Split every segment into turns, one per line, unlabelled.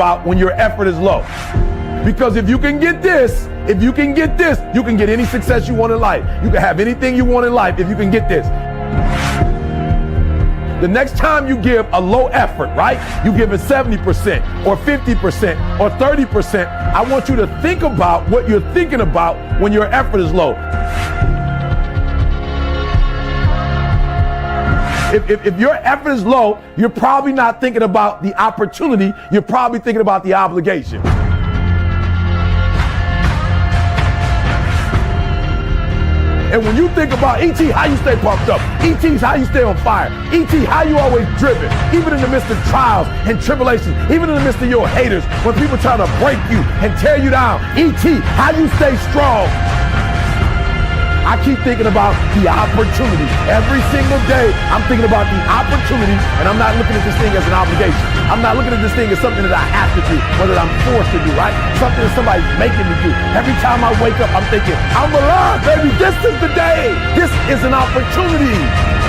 about when your effort is low. Because if you can get this, you can get any success you want in life. You can have anything you want in life if you can get this. The next time you give a low effort, right? You give it 70% or 50% or 30%. I want you to think about what you're thinking about when your effort is low. If your effort is low, you're probably not thinking about the opportunity. You're probably thinking about the obligation. And when you think about E.T., how you stay pumped up? E.T.'s how you stay on fire. E.T., how you always driven, even in the midst of trials and tribulations, even in the midst of your haters, when people try to break you and tear you down. E.T., how you stay strong. I keep thinking about the opportunity. Every single day, I'm thinking about the opportunity, and I'm not looking at this thing as an obligation. I'm not looking at this thing as something that I have to do, or that I'm forced to do, right? Something that somebody's making me do. Every time I wake up, I'm thinking, I'm alive, baby. This is the day. This is an opportunity.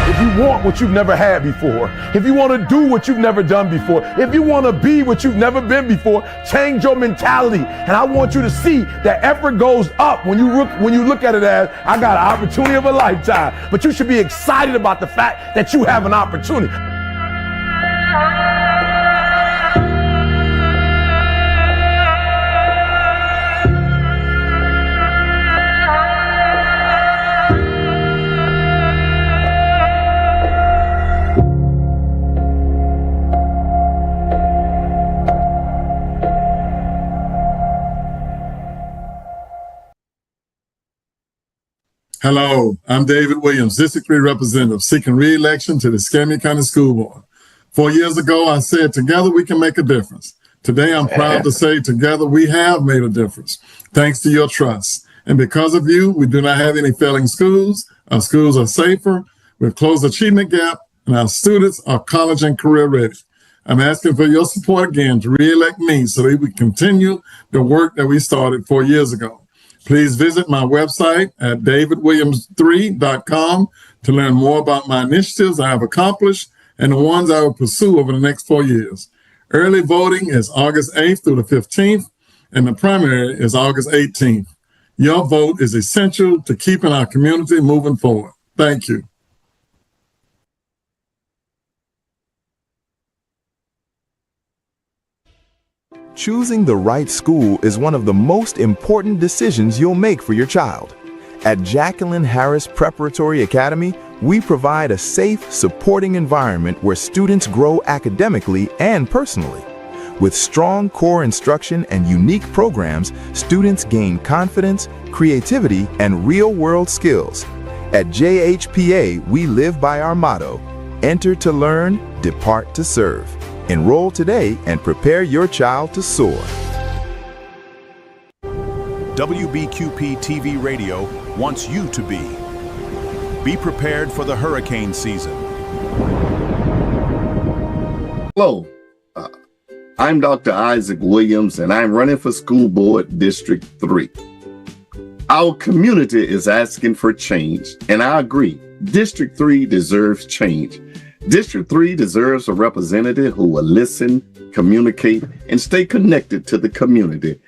If you want what you've never had before, if you want to do what you've never done before, if you want to be what you've never been before, change your mentality. And I want you to see that effort goes up when you look at it as, I got an opportunity of a lifetime. But you should be excited about the fact that you have an opportunity.
Hello, I'm David Williams, District 3 Representative, seeking re-election to the Escambia County School Board. 4 years ago, I said, together we can make a difference. Today, I'm proud to say, together we have made a difference, thanks to your trust. And because of you, we do not have any failing schools. Our schools are safer, we've closed the achievement gap, and our students are college and career ready. I'm asking for your support again to re-elect me so that we can continue the work that we started 4 years ago. Please visit my website at davidwilliams3.com to learn more about my initiatives I have accomplished and the ones I will pursue over the next 4 years. Early voting is August 8th through the 15th, and the primary is August 18th. Your vote is essential to keeping our community moving forward. Thank you.
Choosing the right school is one of the most important decisions you'll make for your child. At Jacqueline Harris Preparatory Academy, we provide a safe, supporting environment where students grow academically and personally. With strong core instruction and unique programs, students gain confidence, creativity, and real-world skills. At JHPA, we live by our motto, enter to learn, depart to serve. Enroll today and prepare your child to soar.
WBQP TV Radio wants you to be. Be prepared for the hurricane season.
Hello, I'm Dr. Isaac Williams, and I'm running for School Board District 3. Our community is asking for change, and I agree. District 3 deserves change. District 3 deserves a representative who will listen, communicate, and stay connected to the community.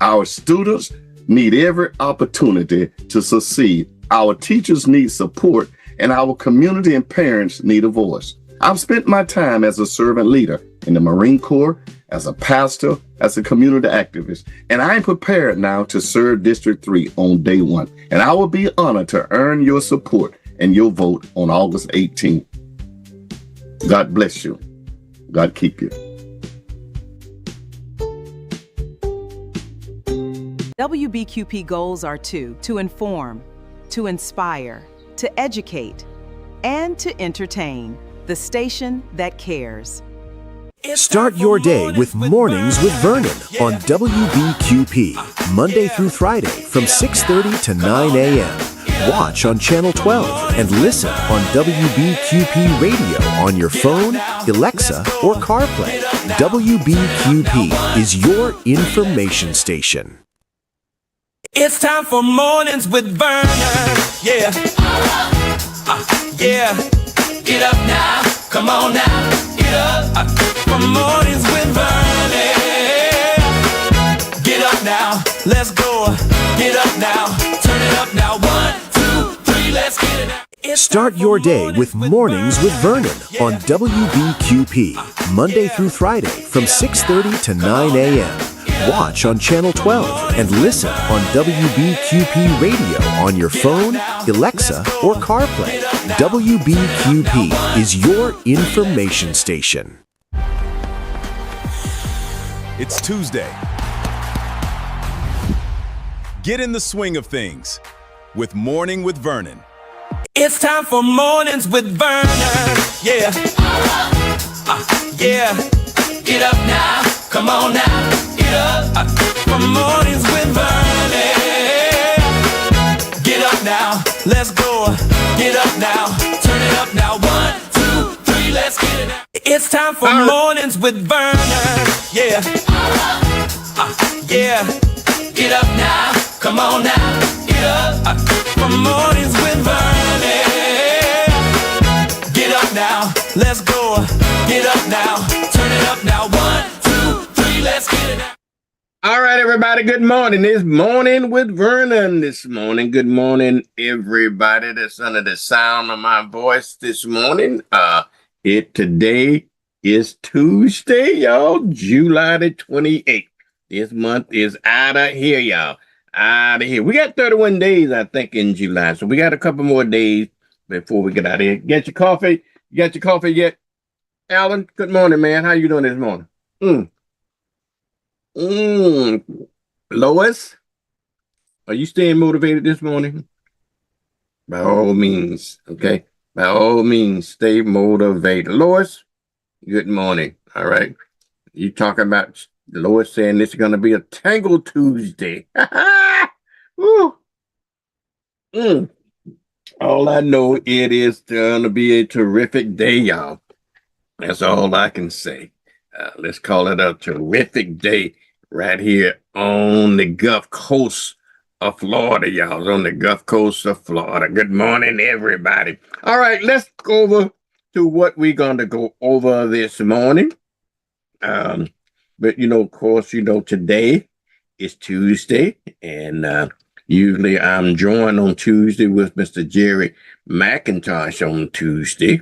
Our students need every opportunity to succeed. Our teachers need support, and our community and parents need a voice. I've spent my time as a servant leader in the Marine Corps, as a pastor, as a community activist, and I'm prepared now to serve District 3 on day one. And I will be honored to earn your support and your vote on August 18th. God bless you. God keep you.
WBQP goals are to inform, to inspire, to educate, and to entertain. The station that cares.
Start your day with Mornings with Vernon on WBQP, Monday through Friday from 6:30 to 9 a.m. Watch on Channel 12 and listen on WBQP Radio on your phone, Alexa, or CarPlay. WBQP is your information station.
It's time for Mornings with Vernon. Yeah. Yeah. Get up now. Come on now. Get up. For Mornings with Vernon. now, let's go. Get up now, turn it up now. 1, 2, 3, let's get it now.
Start your day with Mornings with Vernon on WBQP, Monday through Friday from 6:30 to 9 a.m. Watch on Channel 12 and listen on WBQP Radio on your phone, Alexa, or CarPlay. WBQP is your information station.
It's Tuesday. Get in the swing of things with Morning with Vernon.
It's time for Mornings with Vernon. Yeah. Yeah. Get up now. Come on now. Get up. For Mornings with Vernon. Get up now. Let's go. Get up now. Turn it up now. 1, 2, 3. Let's get it now. It's time for Mornings with Vernon. Yeah. Yeah. Get up now. Come on now. Get up. For Mornings with Vernon. Get up now, let's go. Get up now, turn it up now. 1, 2, 3, let's get it now.
All right, everybody. Good morning. It's Morning with Vernon this morning. Good morning, everybody that's under the sound of my voice this morning. Today is Tuesday, y'all, July the 28th. This month is out of here, y'all. Out of here. We got 31 days, I think, in July, so we got a couple more days before we get out of here. Get your coffee? You got your coffee yet? Alan, good morning, man. How you doing this morning? Lois, are you staying motivated this morning? By all means, okay? By all means, stay motivated. Lois, good morning. All right. You talking about Lois saying this is going to be a Tangle Tuesday. Woo. All I know, it is going to be a terrific day, y'all. That's all I can say. Let's call it a terrific day right here on the Gulf Coast of Florida, y'all. On the Gulf Coast of Florida. Good morning, everybody. All right, let's go over to what we're going to go over this morning. But, of course, today is Tuesday, and usually I'm joined on Tuesday with Mr. Jerry McIntosh on Tuesday,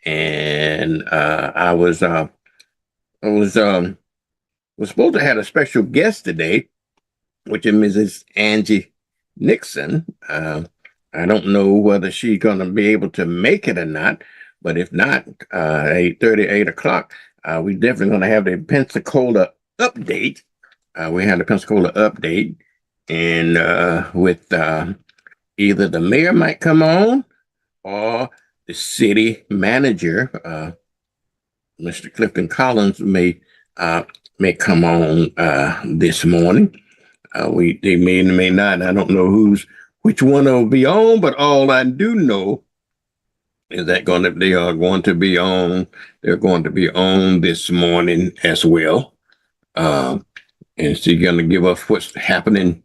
and I was supposed to have a special guest today, which is Mrs. Angie Nixon. I don't know whether she's going to be able to make it or not, but if not, 8:30, 8 o'clock, we definitely going to have the Pensacola update. We had the Pensacola update. And with either the mayor might come on or the city manager, Mr. Clifton Collins, may come on this morning. They may or may not. I don't know which one will be on, but all I do know is that they are going to be on. They're going to be on this morning as well. And she's going to give us what's happening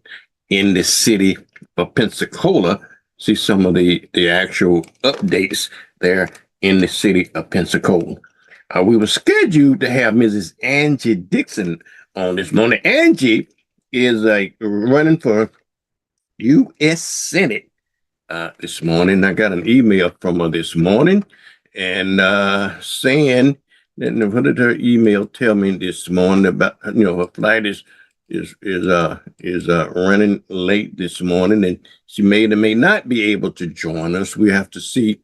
in the city of Pensacola. See some of the actual updates there in the city of Pensacola. We were scheduled to have Mrs. Angie Dixon on this morning. Angie is running for U.S. Senate this morning. I got an email from her this morning and saying, what did her email tell me this morning about, her flight is running late this morning, and she may or may not be able to join us. We have to see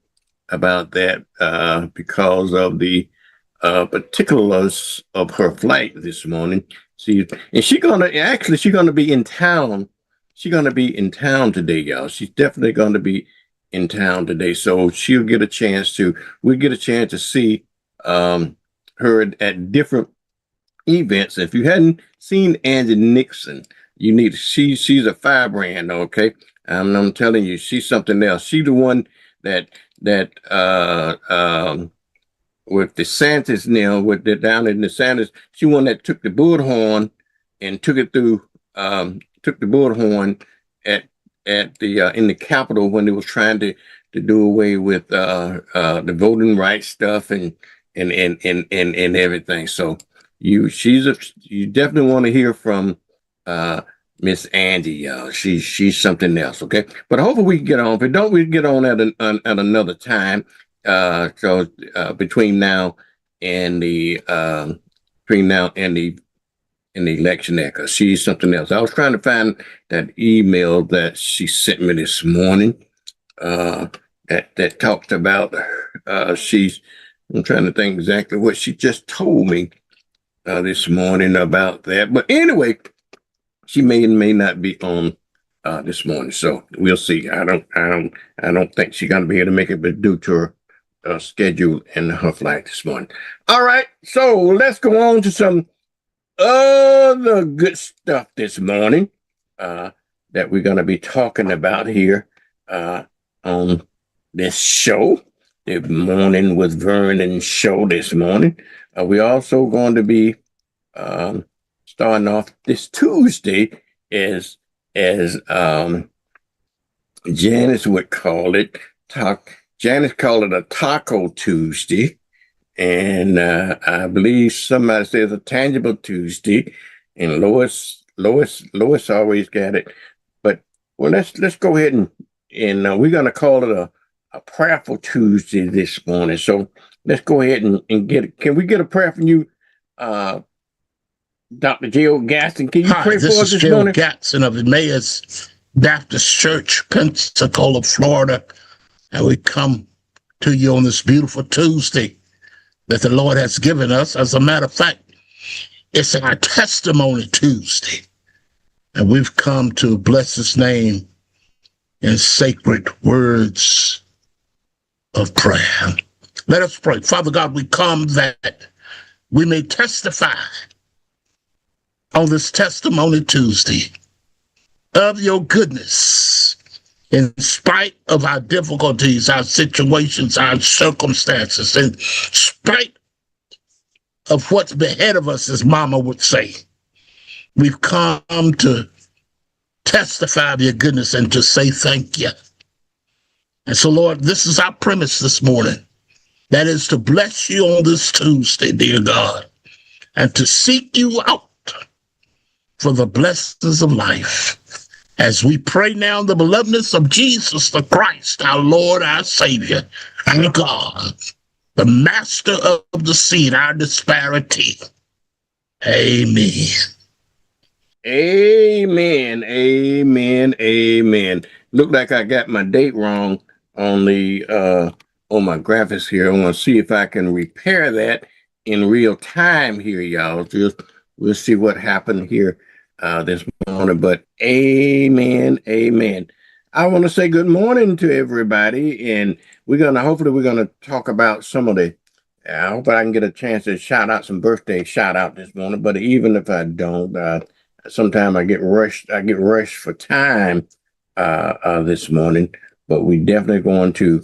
about that because of the particulars of her flight this morning. She's gonna be in town. She's gonna be in town today, y'all. She's definitely gonna be in town today, so we'll get a chance to see her at different events. If you hadn't seen Angie Nixon, she's a firebrand, okay? I'm telling you, she's something else. She's the one that with DeSantis now, down in DeSantis, she one that took the bullhorn and took it through, took the bullhorn at the in the Capitol when they was trying to do away with the voting rights stuff and everything. So you definitely want to hear from Miss Angie, y'all. She's something else, okay? But hopefully we can get on. If we don't, we can get on at another time. So between now and the election there, because she's something else. I was trying to find that email that she sent me this morning. That talked about I'm trying to think exactly what she just told me this morning about that. But anyway, she may and may not be on this morning, so we'll see. I don't think she's gonna be able to make it, but due to her schedule and her flight this morning. All right, so let's go on to some other good stuff this morning that we're gonna be talking about here on this show, the Morning with Vernon show this morning. We're also going to be starting off this Tuesday as Janice would call it. Janice called it a Taco Tuesday, and I believe somebody says a Tangible Tuesday, and Lois always got it. But well, let's go ahead and we're gonna call it a prayerful Tuesday this morning. So let's go ahead and get it. Can we get a prayer from you, Dr. Joe Gaston? Can you pray for us this morning?
This is Joe Gaston of Emmaus Baptist Church, Pensacola, Florida, and we come to you on this beautiful Tuesday that the Lord has given us. As a matter of fact, it's our Testimony Tuesday, and we've come to bless His name in sacred words of prayer. Let us pray. Father God, we come that we may testify on this Testimony Tuesday of your goodness in spite of our difficulties, our situations, our circumstances, in spite of what's ahead of us, as Mama would say. We've come to testify of your goodness and to say thank you. And so, Lord, this is our premise this morning. That is to bless you on this Tuesday, dear God, and to seek you out for the blessings of life. As we pray now in the belovedness of Jesus the Christ, our Lord, our Savior, our God, the master of the seed, our disparity. Amen.
Amen. Amen. Amen. Look like I got my date wrong on the on my graphics here. I want to see if I can repair that in real time here, y'all. We'll see what happened here this morning. But amen. Amen. I want to say good morning to everybody, and hopefully we're gonna talk about some of the. I hope I can get a chance to shout out some birthday shout out this morning. But even if I don't, sometimes I get rushed for time this morning, but we definitely going to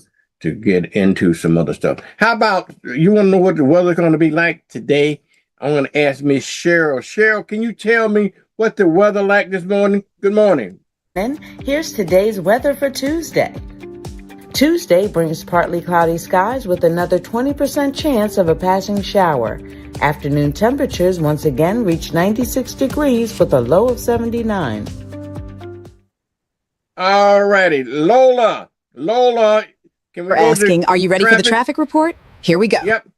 get into some other stuff. How about, you want to know what the weather's going to be like today? I'm going to ask Miss Cheryl. Cheryl, can you tell me what the weather like this morning? Good morning.
And here's today's weather for Tuesday. Tuesday brings partly cloudy skies with another 20% chance of a passing shower. Afternoon temperatures once again reach 96 degrees with a low of 79.
All righty. Lola, can we
We're asking, are you ready for the traffic report? Here we go.
Yep.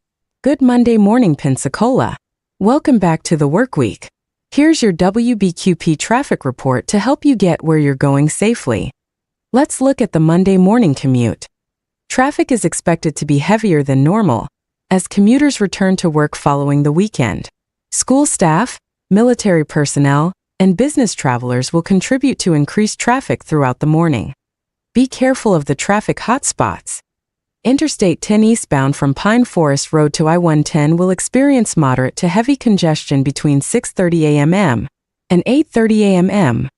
Good Monday morning, Pensacola. Welcome back to the work week. Here's your WBQP traffic report to help you get where you're going safely. Let's look at the Monday morning commute. Traffic is expected to be heavier than normal as commuters return to work following the weekend. School staff, military personnel, and business travelers will contribute to increased traffic throughout the morning. Be careful of the traffic hotspots. Interstate 10 eastbound from Pine Forest Road to I-110 will experience moderate to heavy congestion between 6:30 a.m. and 8:30 a.m.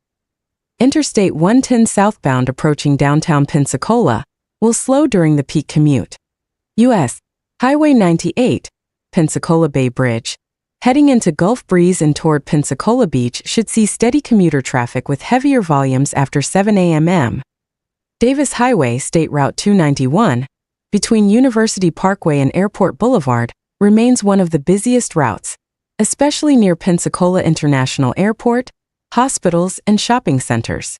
Interstate 110 southbound approaching downtown Pensacola will slow during the peak commute. U.S. Highway 98, Pensacola Bay Bridge, heading into Gulf Breeze and toward Pensacola Beach should see steady commuter traffic with heavier volumes after 7 a.m. Davis Highway, State Route 291, between University Parkway and Airport Boulevard, remains one of the busiest routes, especially near Pensacola International Airport, hospitals, and shopping centers.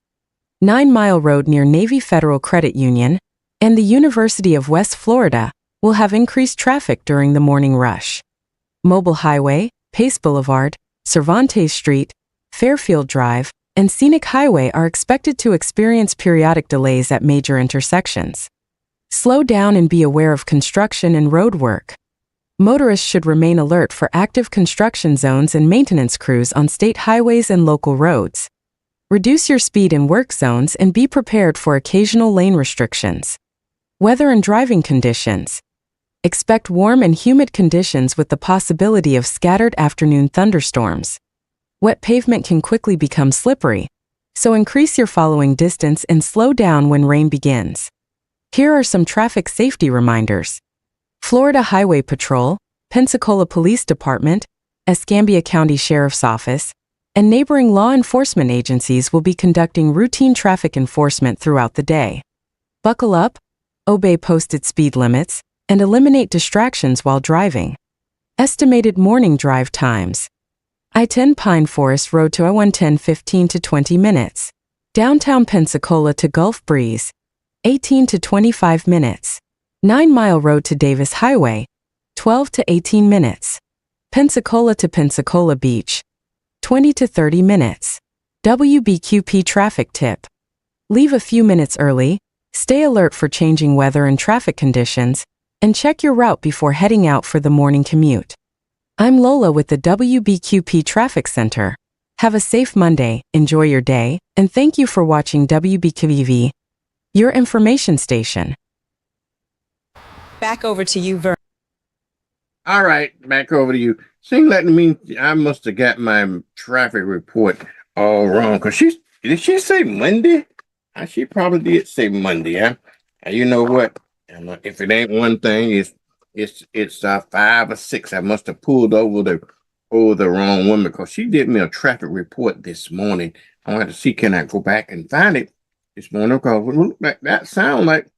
9 Mile Road near Navy Federal Credit Union and the University of West Florida will have increased traffic during the morning rush. Mobile Highway, Pace Boulevard, Cervantes Street, Fairfield Drive, and Scenic Highway are expected to experience periodic delays at major intersections. Slow down and be aware of construction and road work. Motorists should remain alert for active construction zones and maintenance crews on state highways and local roads. Reduce your speed in work zones and be prepared for occasional lane restrictions. Weather and driving conditions. Expect warm and humid conditions with the possibility of scattered afternoon thunderstorms. Wet pavement can quickly become slippery, so increase your following distance and slow down when rain begins. Here are some traffic safety reminders. Florida Highway Patrol, Pensacola Police Department, Escambia County Sheriff's Office, and neighboring law enforcement agencies will be conducting routine traffic enforcement throughout the day. Buckle up, obey posted speed limits, and eliminate distractions while driving. Estimated morning drive times. I-10 Pine Forest Road to I-110 15 to 20 minutes. Downtown Pensacola to Gulf Breeze, 18 to 25 minutes. 9 Mile Road to Davis Highway, 12 to 18 minutes. Pensacola to Pensacola Beach, 20 to 30 minutes. WBQP traffic tip. Leave a few minutes early, stay alert for changing weather and traffic conditions, and check your route before heading out for the morning commute. I'm Lola with the WBQP Traffic Center. Have a safe Monday, enjoy your day, and thank you for watching WBQP, your information station.
Back over to you, Vernon.
All right, back over to you. Seems like to me I must have got my traffic report all wrong. Cause did she say Monday? She probably did say Monday. Huh? You know what? If it ain't one thing, it's 5 or 6. I must have pulled over the wrong woman because she did me a traffic report this morning. I want to see, can I go back and find it this morning? Because that sound like,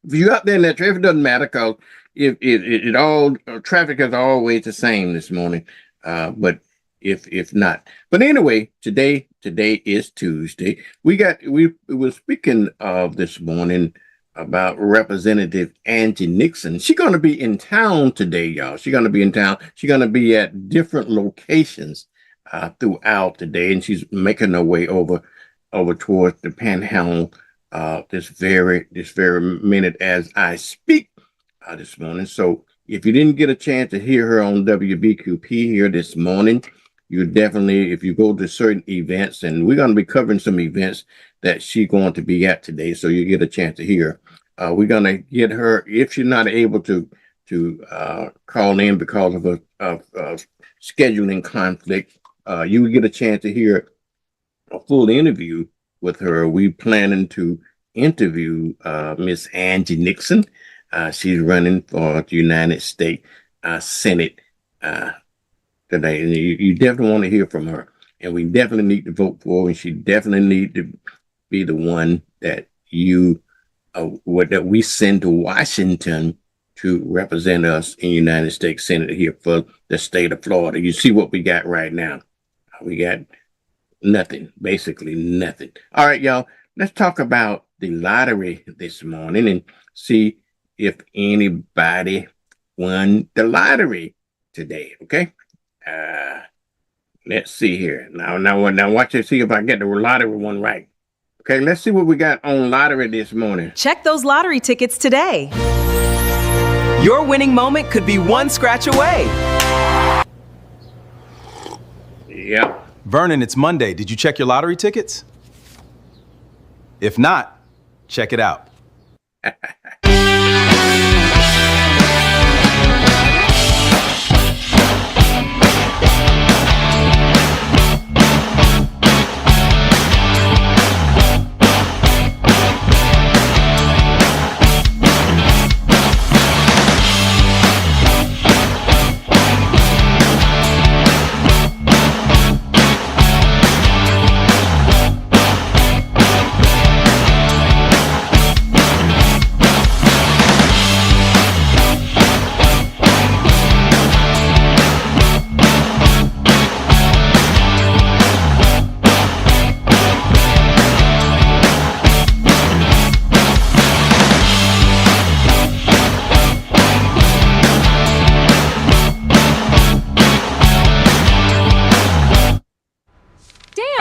if you out there in that traffic, it doesn't matter because it all traffic is always the same this morning. But if not, but anyway, today is Tuesday. We were speaking of this morning about Representative Angie Nixon. She's going to be in town today, y'all. She's going to be in town. She's going to be at different locations throughout the day, and she's making her way over towards the Panhandle this very minute as I speak this morning. So if you didn't get a chance to hear her on WBQP here this morning, you definitely, if you go to certain events, and we're going to be covering some events that she's going to be at today, so you get a chance to hear. We're going to get her, if she's not able to call in because of a scheduling conflict, you will get a chance to hear a full interview with her. We planning to interview Miss Angie Nixon. She's running for the United States Senate today. And you definitely want to hear from her. And we definitely need to vote for her. And she definitely need to be the one that that we send to Washington to represent us in the United States Senate here for the state of Florida. You see what we got right now. We got nothing, basically nothing. All right, y'all, let's talk about the lottery this morning and see if anybody won the lottery today. Okay. Let's see here. Now watch this, see if I get the lottery one right. Okay, let's see what we got on lottery this morning.
Check those lottery tickets today. Your winning moment could be one scratch away.
Yep.
Vernon, it's Monday. Did you check your lottery tickets? If not, check it out.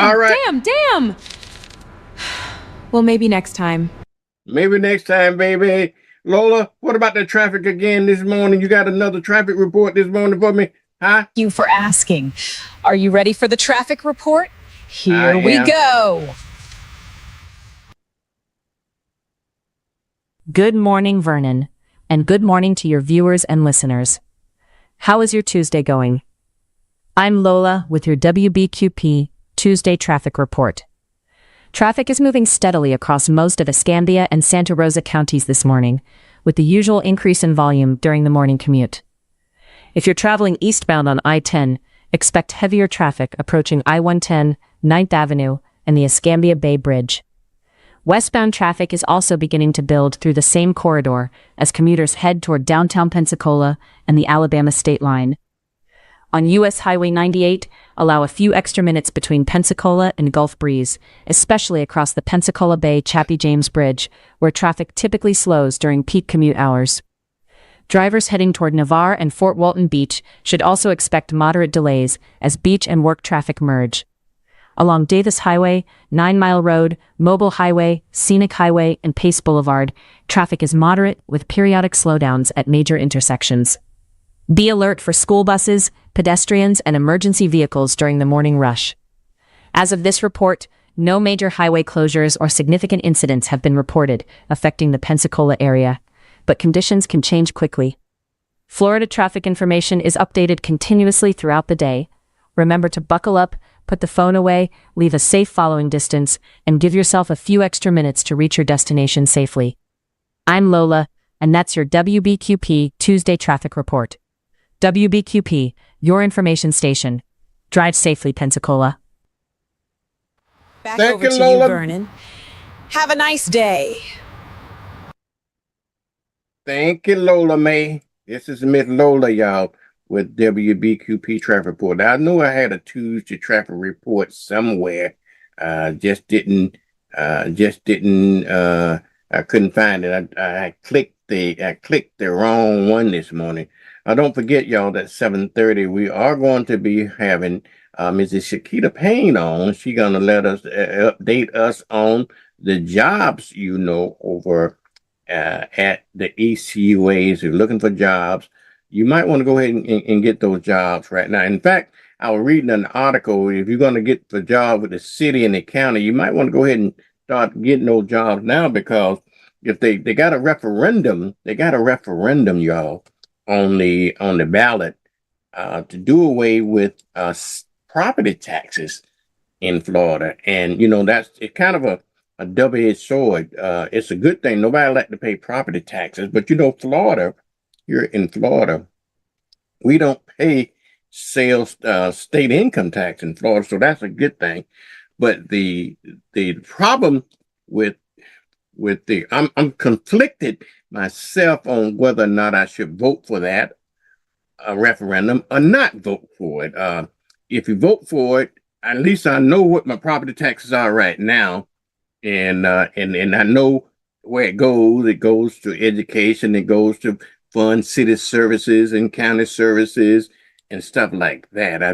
All right.
Damn. Well, maybe next time.
Maybe next time, baby. Lola, what about the traffic again this morning? You got another traffic report this morning for me? Huh?
Thank you for asking. Are you ready for the traffic report? Here
I
we
am.
go.
Good morning, Vernon, and good morning to your viewers and listeners. How is your Tuesday going? I'm Lola with your WBQP Tuesday Traffic Report. Traffic is moving steadily across most of Escambia and Santa Rosa counties this morning, with the usual increase in volume during the morning commute. If you're traveling eastbound on I-10, expect heavier traffic approaching I-110, 9th Avenue, and the Escambia Bay Bridge. Westbound traffic is also beginning to build through the same corridor as commuters head toward downtown Pensacola and the Alabama state line. On U.S. Highway 98, allow a few extra minutes between Pensacola and Gulf Breeze, especially across the Pensacola Bay Chappie James Bridge, where traffic typically slows during peak commute hours. Drivers heading toward Navarre and Fort Walton Beach should also expect moderate delays as beach and work traffic merge. Along Davis Highway, 9 Mile Road, Mobile Highway, Scenic Highway, and Pace Boulevard, traffic is moderate with periodic slowdowns at major intersections. Be alert for school buses, pedestrians, and emergency vehicles during the morning rush. As of this report, no major highway closures or significant incidents have been reported affecting the Pensacola area, but conditions can change quickly. Florida traffic information is updated continuously throughout the day. Remember to buckle up, put the phone away, leave a safe following distance, and give yourself a few extra minutes to reach your destination safely. I'm Lola, and that's your WBQP Tuesday Traffic Report. WBQP, your information station. Drive safely, Pensacola.
Back
Thank
over
you,
to
Lola.
you, Vernon. Have a nice day.
Thank you, Lola May. This is Miss Lola, y'all, with WBQP Traffic Report. I knew I had a Tuesday traffic report somewhere. Just didn't. I couldn't find it. I clicked the wrong one this morning. Don't forget, y'all, that 7:30 we are going to be having Mrs. Shakita Payne on. She's gonna let us update us on the jobs, over at the ECUAs. If you're looking for jobs, you might want to go ahead and get those jobs right now. In fact, I was reading an article. If you're going to get the job with the city and the county, you might want to go ahead and start getting those jobs now, because if they got a referendum, y'all, on the ballot to do away with property taxes in Florida. And it's kind of a double-edged sword. It's a good thing. Nobody like to pay property taxes, but Florida, here in Florida, we don't pay sales state income tax in Florida, so that's a good thing. But the problem with I'm conflicted myself on whether or not I should vote for that referendum or not vote for it. If you vote for it, at least I know what my property taxes are right now, and I know where it goes. It goes to education. It goes to fund city services and county services and stuff like that. I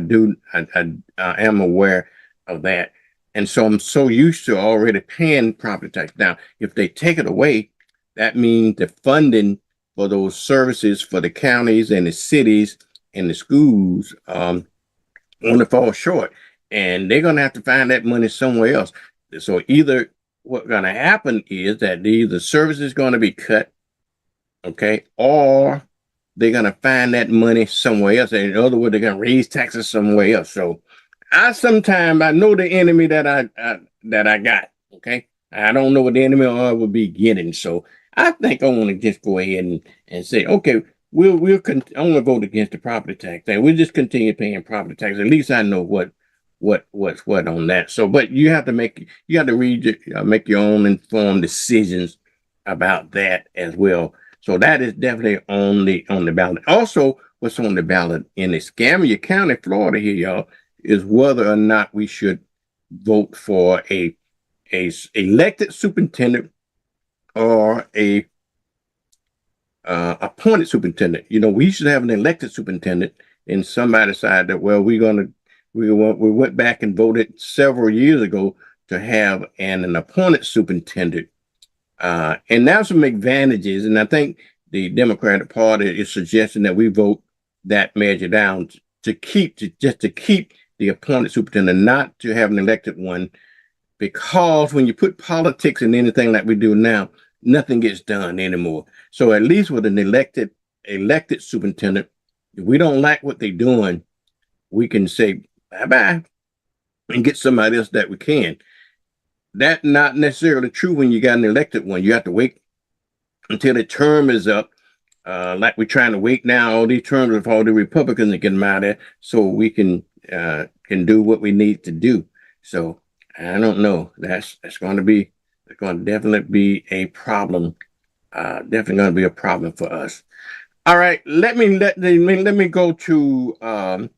am aware of that. And so I'm so used to already paying property tax. Now, if they take it away, that means the funding for those services for the counties and the cities and the schools going to fall short. And they're going to have to find that money somewhere else. So either what's going to happen is that the service is going to be cut, okay, or they're going to find that money somewhere else. In other words, they're going to raise taxes somewhere else. So I know the enemy that I got, okay? I don't know what the enemy I will be getting. So I think I want to just go ahead and say, okay, I want to vote against the property tax thing. We'll just continue paying property tax. At least I know what's what on that. So, but you have to make your own informed decisions about that as well. So that is definitely on the ballot. Also, what's on the ballot in Escambia County, Florida here, y'all, is whether or not we should vote for a elected superintendent or a appointed superintendent. We should have an elected superintendent, and somebody decided that, well, we're we went back and voted several years ago to have an appointed superintendent. And there's some advantages, and I think the Democratic Party is suggesting that we vote that measure down to keep the appointed superintendent, not to have an elected one, because when you put politics in anything like we do now, nothing gets done anymore. So at least with an elected superintendent, if we don't like what they're doing, we can say bye-bye and get somebody else that we can. That's not necessarily true when you got an elected one. You have to wait until the term is up. Like we're trying to wait now, all these terms of all the Republicans to get them out of there so we can do what we need to do. So I don't know. That's going to definitely be a problem. Definitely going to be a problem for us. All right, let me go to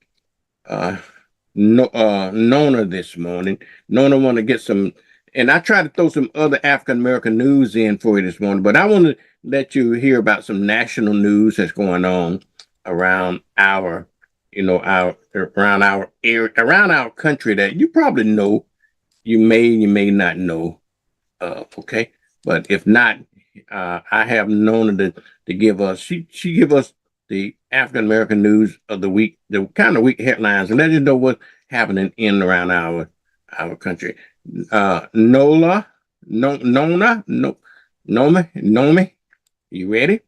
Nona this morning. Nona want to get some, and I try to throw some other African American news in for you this morning, but I want to let you hear about some national news that's going on around our area, around our country that you probably know, you may not know. Okay, but if not, I have Nona to give us. She give us the African American news of the week, the kind of week headlines, and let you know what's happening in and around our country. Nona, you ready?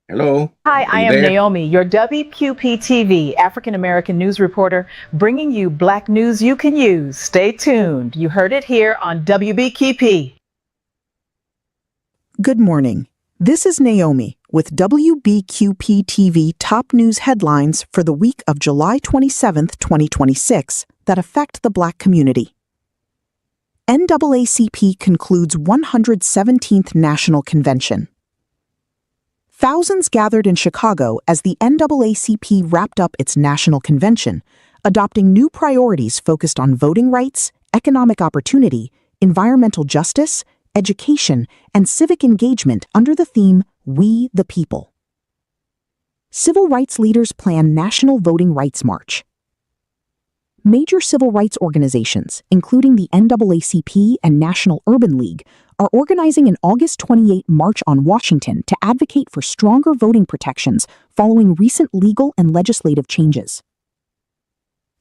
Hello.
Hi, I am Naomi, your WQP TV African American news reporter, bringing you Black news you can use. Stay tuned. You heard it here on WBQP.
Good morning. This is Naomi with WBQP TV top news headlines for the week of July 27, 2026, that affect the Black community. NAACP concludes 117th National Convention. Thousands gathered in Chicago as the NAACP wrapped up its national convention, adopting new priorities focused on voting rights, economic opportunity, environmental justice, education, and civic engagement under the theme, We the People. Civil rights leaders plan National Voting Rights March. Major civil rights organizations, including the NAACP and National Urban League, are organizing an August 28 March on Washington to advocate for stronger voting protections following recent legal and legislative changes.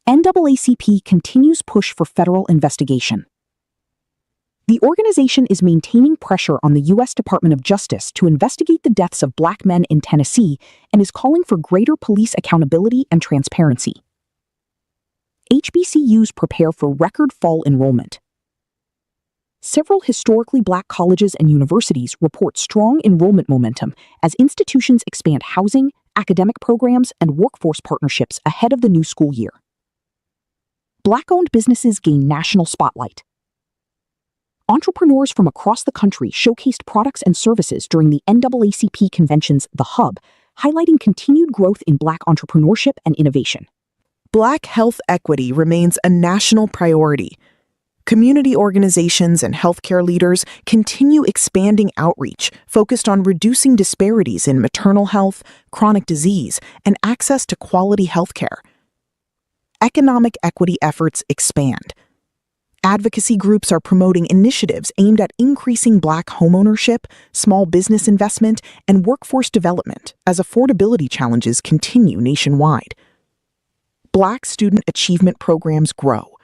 NAACP continues push for federal investigation. The organization is maintaining pressure on the U.S. Department of Justice to investigate the deaths of Black men in Tennessee and is calling for greater police accountability and transparency. HBCUs prepare for record fall enrollment. Several historically Black colleges and universities report strong enrollment momentum as institutions expand housing, academic programs, and workforce partnerships ahead of the new school year. Black-owned businesses gain national spotlight. Entrepreneurs from across the country showcased products and services during the NAACP convention's The Hub, highlighting continued growth in Black entrepreneurship and innovation.
Black health equity remains a national priority. Community organizations and healthcare leaders continue expanding outreach focused on reducing disparities in maternal health, chronic disease, and access to quality healthcare. Economic equity efforts expand. Advocacy groups are promoting initiatives aimed at increasing Black homeownership, small business investment, and workforce development as affordability challenges continue nationwide. Black student achievement programs grow.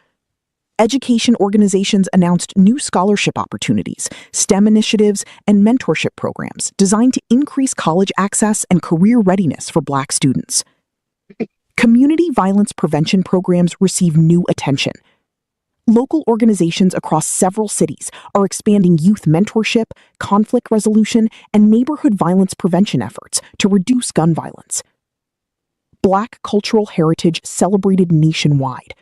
Education organizations announced new scholarship opportunities, STEM initiatives, and mentorship programs designed to increase college access and career readiness for Black students. Community violence prevention programs receive new attention. Local organizations across several cities are expanding youth mentorship, conflict resolution, and neighborhood violence prevention efforts to reduce gun violence. Black cultural heritage celebrated nationwide.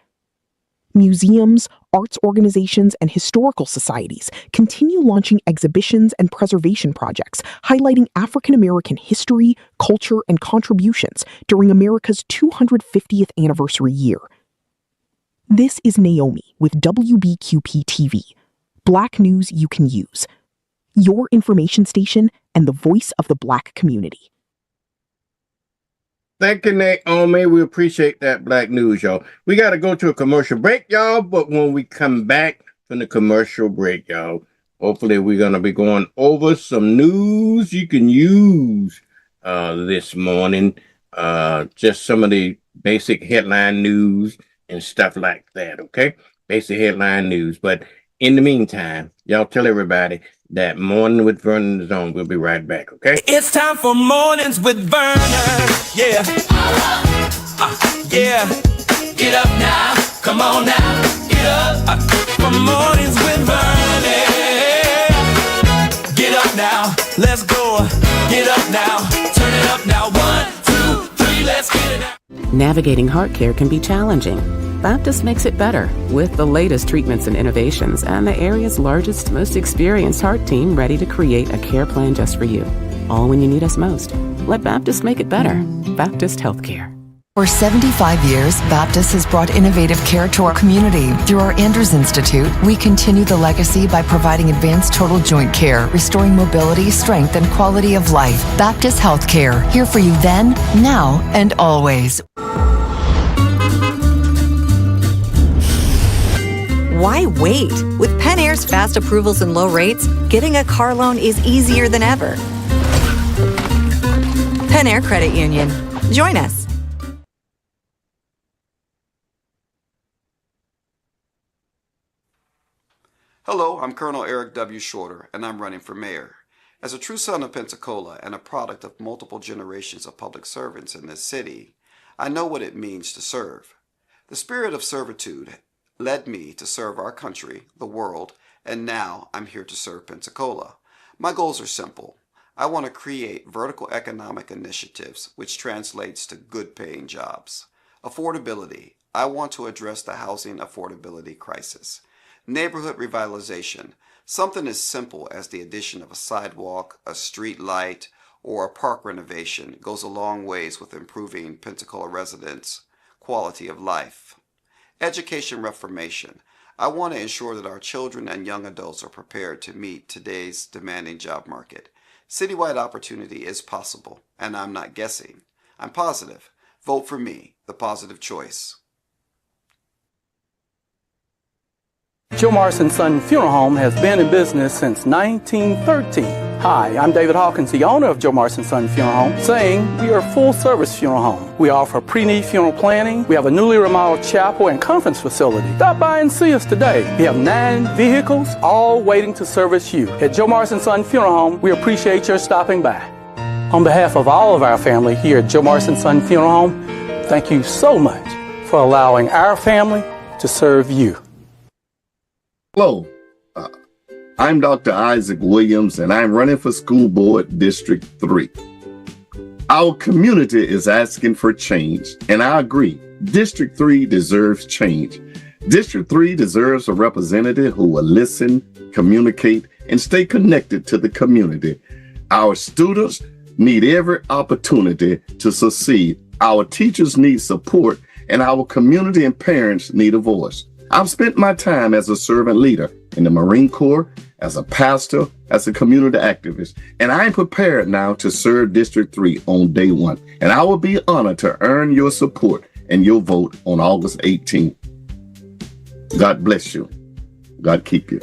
Museums, arts organizations, and historical societies continue launching exhibitions and preservation projects highlighting African American history, culture, and contributions during America's 250th anniversary year. This is Naomi with WBQP TV, Black news you can use, your information station and the voice of the Black community.
Thank you, Naomi. We appreciate that Black news, y'all. We got to go to a commercial break, y'all. But when we come back from the commercial break, y'all, hopefully we're going to be going over some news you can use this morning. Just some of the basic headline news and stuff like that, okay? Basic headline news. But in the meantime, y'all tell everybody that Morning with Vernon is on. We'll be right back, okay?
It's time for Mornings with Vernon. Yeah. Yeah. Get up now. Come on now. Get up. For Mornings with Vernon. Get up now. Let's go. Get up now. Turn it up now. 1, 2, 3. Let's get it now.
Navigating heart care can be challenging. Baptist makes it better with the latest treatments and innovations and the area's largest, most experienced heart team ready to create a care plan just for you. All when you need us most. Let Baptist make it better. Baptist Healthcare.
For 75 years, Baptist has brought innovative care to our community. Through our Andrews Institute, we continue the legacy by providing advanced total joint care, restoring mobility, strength, and quality of life. Baptist Healthcare, here for you then, now, and always.
Why wait? With Penn Air's fast approvals and low rates, getting a car loan is easier than ever. Penn Air Credit Union. Join us.
Hello, I'm Colonel Eric W. Shorter, and I'm running for mayor. As a true son of Pensacola and a product of multiple generations of public servants in this city, I know what it means to serve. The spirit of servitude led me to serve our country, the world, and now I'm here to serve Pensacola. My goals are simple. I want to create vertical economic initiatives, which translates to good-paying jobs. Affordability. I want to address the housing affordability crisis. Neighborhood revitalization. Something as simple as the addition of a sidewalk, a street light, or a park renovation goes a long ways with improving Pensacola residents' quality of life. Education reformation. I want to ensure that our children and young adults are prepared to meet today's demanding job market. Citywide opportunity is possible, and I'm not guessing. I'm positive. Vote for me, the positive choice.
Joe Morrison Son Funeral Home has been in business since 1913. Hi, I'm David Hawkins, the owner of Joe Morrison Son Funeral Home, saying we are a full-service funeral home. We offer pre-need funeral planning. We have a newly remodeled chapel and conference facility. Stop by and see us today. We have 9 vehicles, all waiting to service you. At Joe Morrison Son Funeral Home, we appreciate your stopping by. On behalf of all of our family here at Joe Morrison Son Funeral Home, thank you so much for allowing our family to serve you.
Hello, I'm Dr. Isaac Williams, and I'm running for School Board District 3. Our community is asking for change, and I agree. District 3 deserves change. District 3 deserves a representative who will listen, communicate, and stay connected to the community. Our students need every opportunity to succeed. Our teachers need support, and our community and parents need a voice. I've spent my time as a servant leader in the Marine Corps, as a pastor, as a community activist, and I'm prepared now to serve District 3 on day 1. And I will be honored to earn your support and your vote on August 18th. God bless you. God keep you.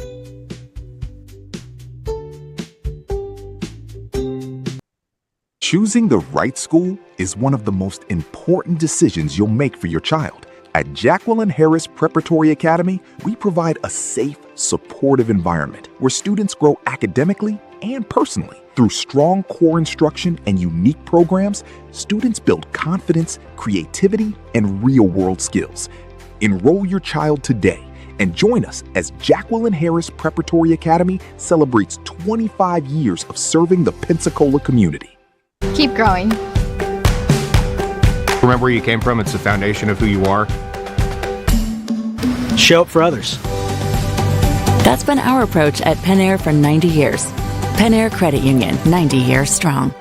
Choosing the right school is one of the most important decisions you'll make for your child. At Jacqueline Harris Preparatory Academy, we provide a safe, supportive environment where students grow academically and personally. Through strong core instruction and unique programs, students build confidence, creativity, and real-world skills. Enroll your child today and join us as Jacqueline Harris Preparatory Academy celebrates 25 years of serving the Pensacola community.
Keep growing.
Remember where you came from. It's the foundation of who you are.
Show up for others.
That's been our approach at Penn Air for 90 years. Penn Air Credit Union, 90 years strong.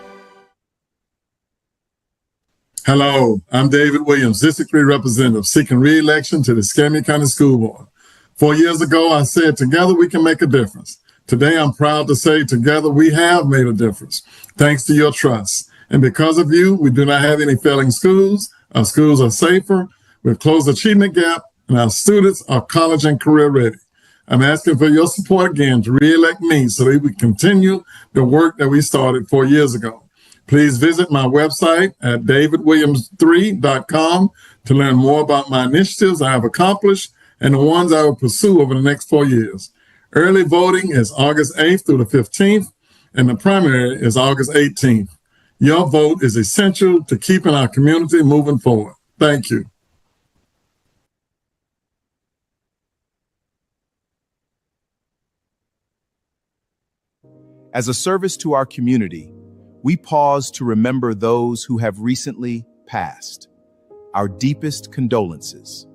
Hello, I'm David Williams, District 3 Representative, seeking re-election to the Escambia County School Board. 4 years ago, I said, together we can make a difference. Today, I'm proud to say, together we have made a difference. Thanks to your trust. And because of you, we do not have any failing schools. Our schools are safer. We've closed the achievement gap, and our students are college and career ready. I'm asking for your support again to re-elect me so that we continue the work that we started 4 years ago. Please visit my website at davidwilliams3.com to learn more about my initiatives I have accomplished and the ones I will pursue over the next 4 years. Early voting is August 8th through the 15th, and the primary is August 18th. Your vote is essential to keeping our community moving forward. Thank you.
As a service to our community, we pause to remember those who have recently passed. Our deepest condolences.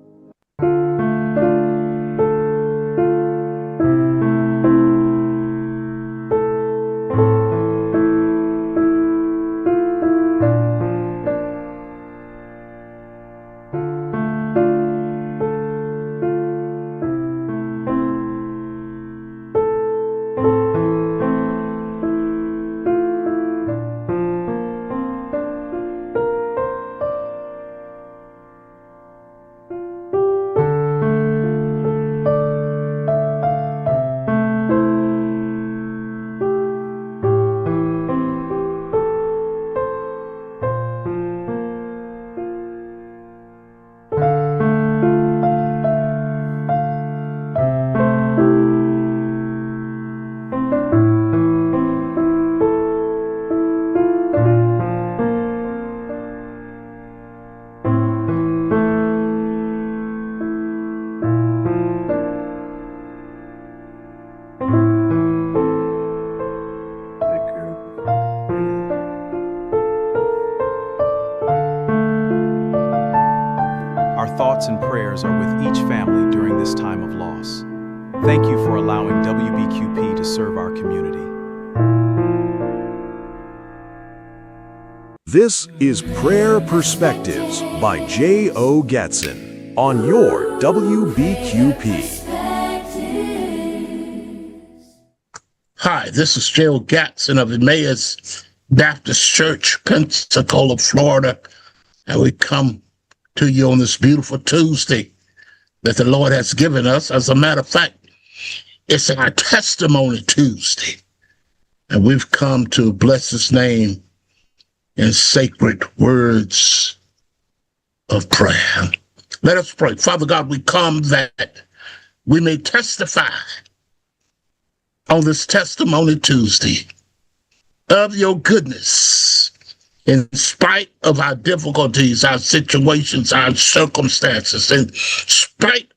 And prayers are with each family during this time of loss. Thank you for allowing WBQP to serve our community.
This is Prayer Perspectives by J.O. Gatson on your WBQP.
Hi, this is J.O. Gatson of Emmaus Baptist Church, Pensacola, Florida, and we come to you on this beautiful Tuesday that the Lord has given us. As a matter of fact, it's our Testimony Tuesday, and we've come to bless His name in sacred words of prayer. Let us pray. Father God, we come that we may testify on this Testimony Tuesday of your goodness. In spite of our difficulties, our situations, our circumstances, in spite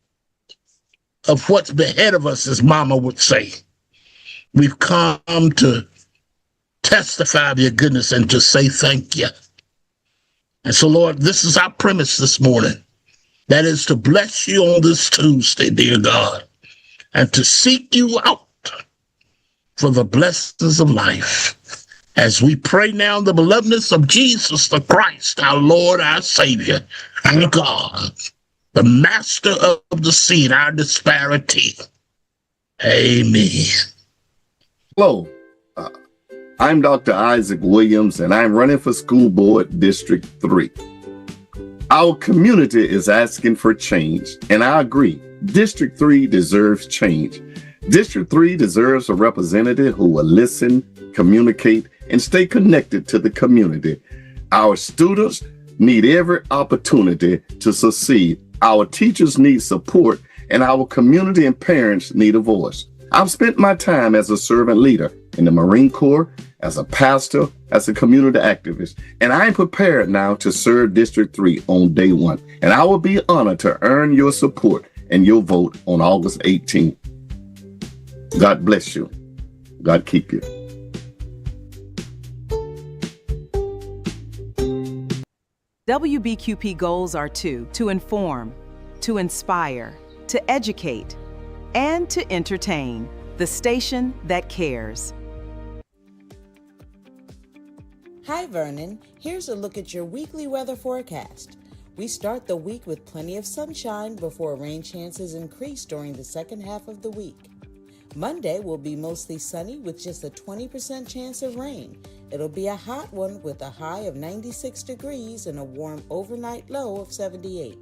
of what's ahead of us, as Mama would say, we've come to testify of your goodness and to say thank you. And so, Lord, this is our premise this morning. That is to bless you on this Tuesday, dear God, and to seek you out for the blessings of life. As we pray now in the belovedness of Jesus the Christ, our Lord, our Savior, our God, the master of the seed, our disparity. Amen.
Hello, I'm Dr. Isaac Williams, and I'm running for School Board District 3. Our community is asking for change, and I agree. District 3 deserves change. District 3 deserves a representative who will listen, communicate, and stay connected to the community. Our students need every opportunity to succeed. Our teachers need support, and our community and parents need a voice. I've spent my time as a servant leader in the Marine Corps, as a pastor, as a community activist, and I'm prepared now to serve District 3 on day one. And I will be honored to earn your support and your vote on August 18th. God bless you. God keep you.
WBQP goals are to inform, to inspire, to educate, and to entertain. The station that cares.
Hi, Vernon. Here's a look at your weekly weather forecast. We start the week with plenty of sunshine before rain chances increase during the second half of the week. Monday will be mostly sunny with just a 20% chance of rain. It'll be a hot one with a high of 96 degrees and a warm overnight low of 78.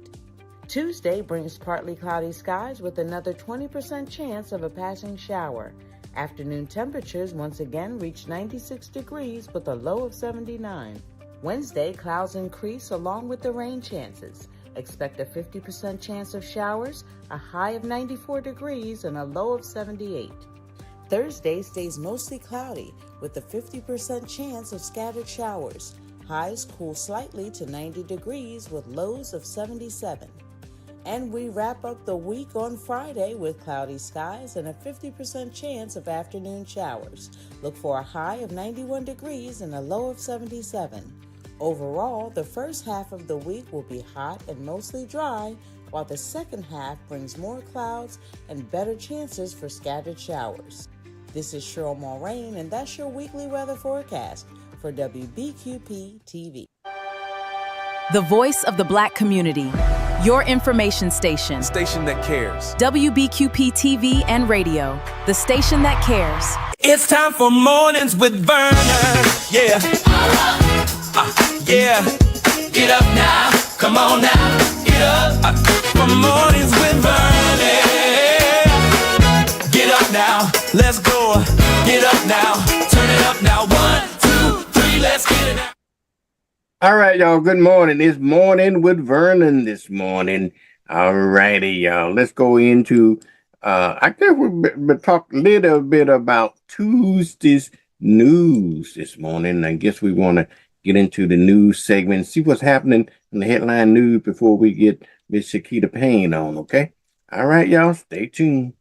Tuesday brings partly cloudy skies with another 20% chance of a passing shower. Afternoon temperatures once again reach 96 degrees with a low of 79. Wednesday, clouds increase along with the rain chances. Expect a 50% chance of showers, a high of 94 degrees, and a low of 78. Thursday stays mostly cloudy with a 50% chance of scattered showers. Highs cool slightly to 90 degrees with lows of 77. And we wrap up the week on Friday with cloudy skies and a 50% chance of afternoon showers. Look for a high of 91 degrees and a low of 77. Overall, the first half of the week will be hot and mostly dry, while the second half brings more clouds and better chances for scattered showers. This is Cheryl Mulrain, and that's your weekly weather forecast for WBQP TV.
The voice of the Black community. Your information station.
Station that cares.
WBQP TV and radio. The station that cares.
It's time for Mornings with Vernon. Yeah. Yeah. Get up now. Come on now. Get up. For Mornings with Vernon. Get up now. Let's go. Get up now. Turn it up now. 1, 2, 3. Let's get it now.
All right, y'all. Good morning. It's Morning with Vernon this morning. All righty, y'all. Let's go into, I guess we'll talk a little bit about Tuesday's news this morning. I guess we want to get into the news segment, see what's happening in the headline news before we get Miss Shakita Payne on, okay? All right, y'all. Stay tuned.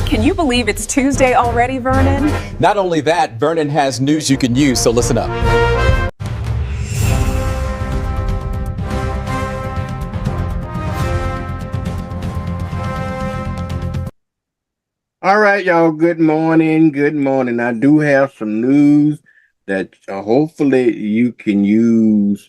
Can you believe it's Tuesday already, Vernon?
Not only that, Vernon has news you can use, so listen up.
All right, y'all. Good morning. Good morning. I do have some news that hopefully you can use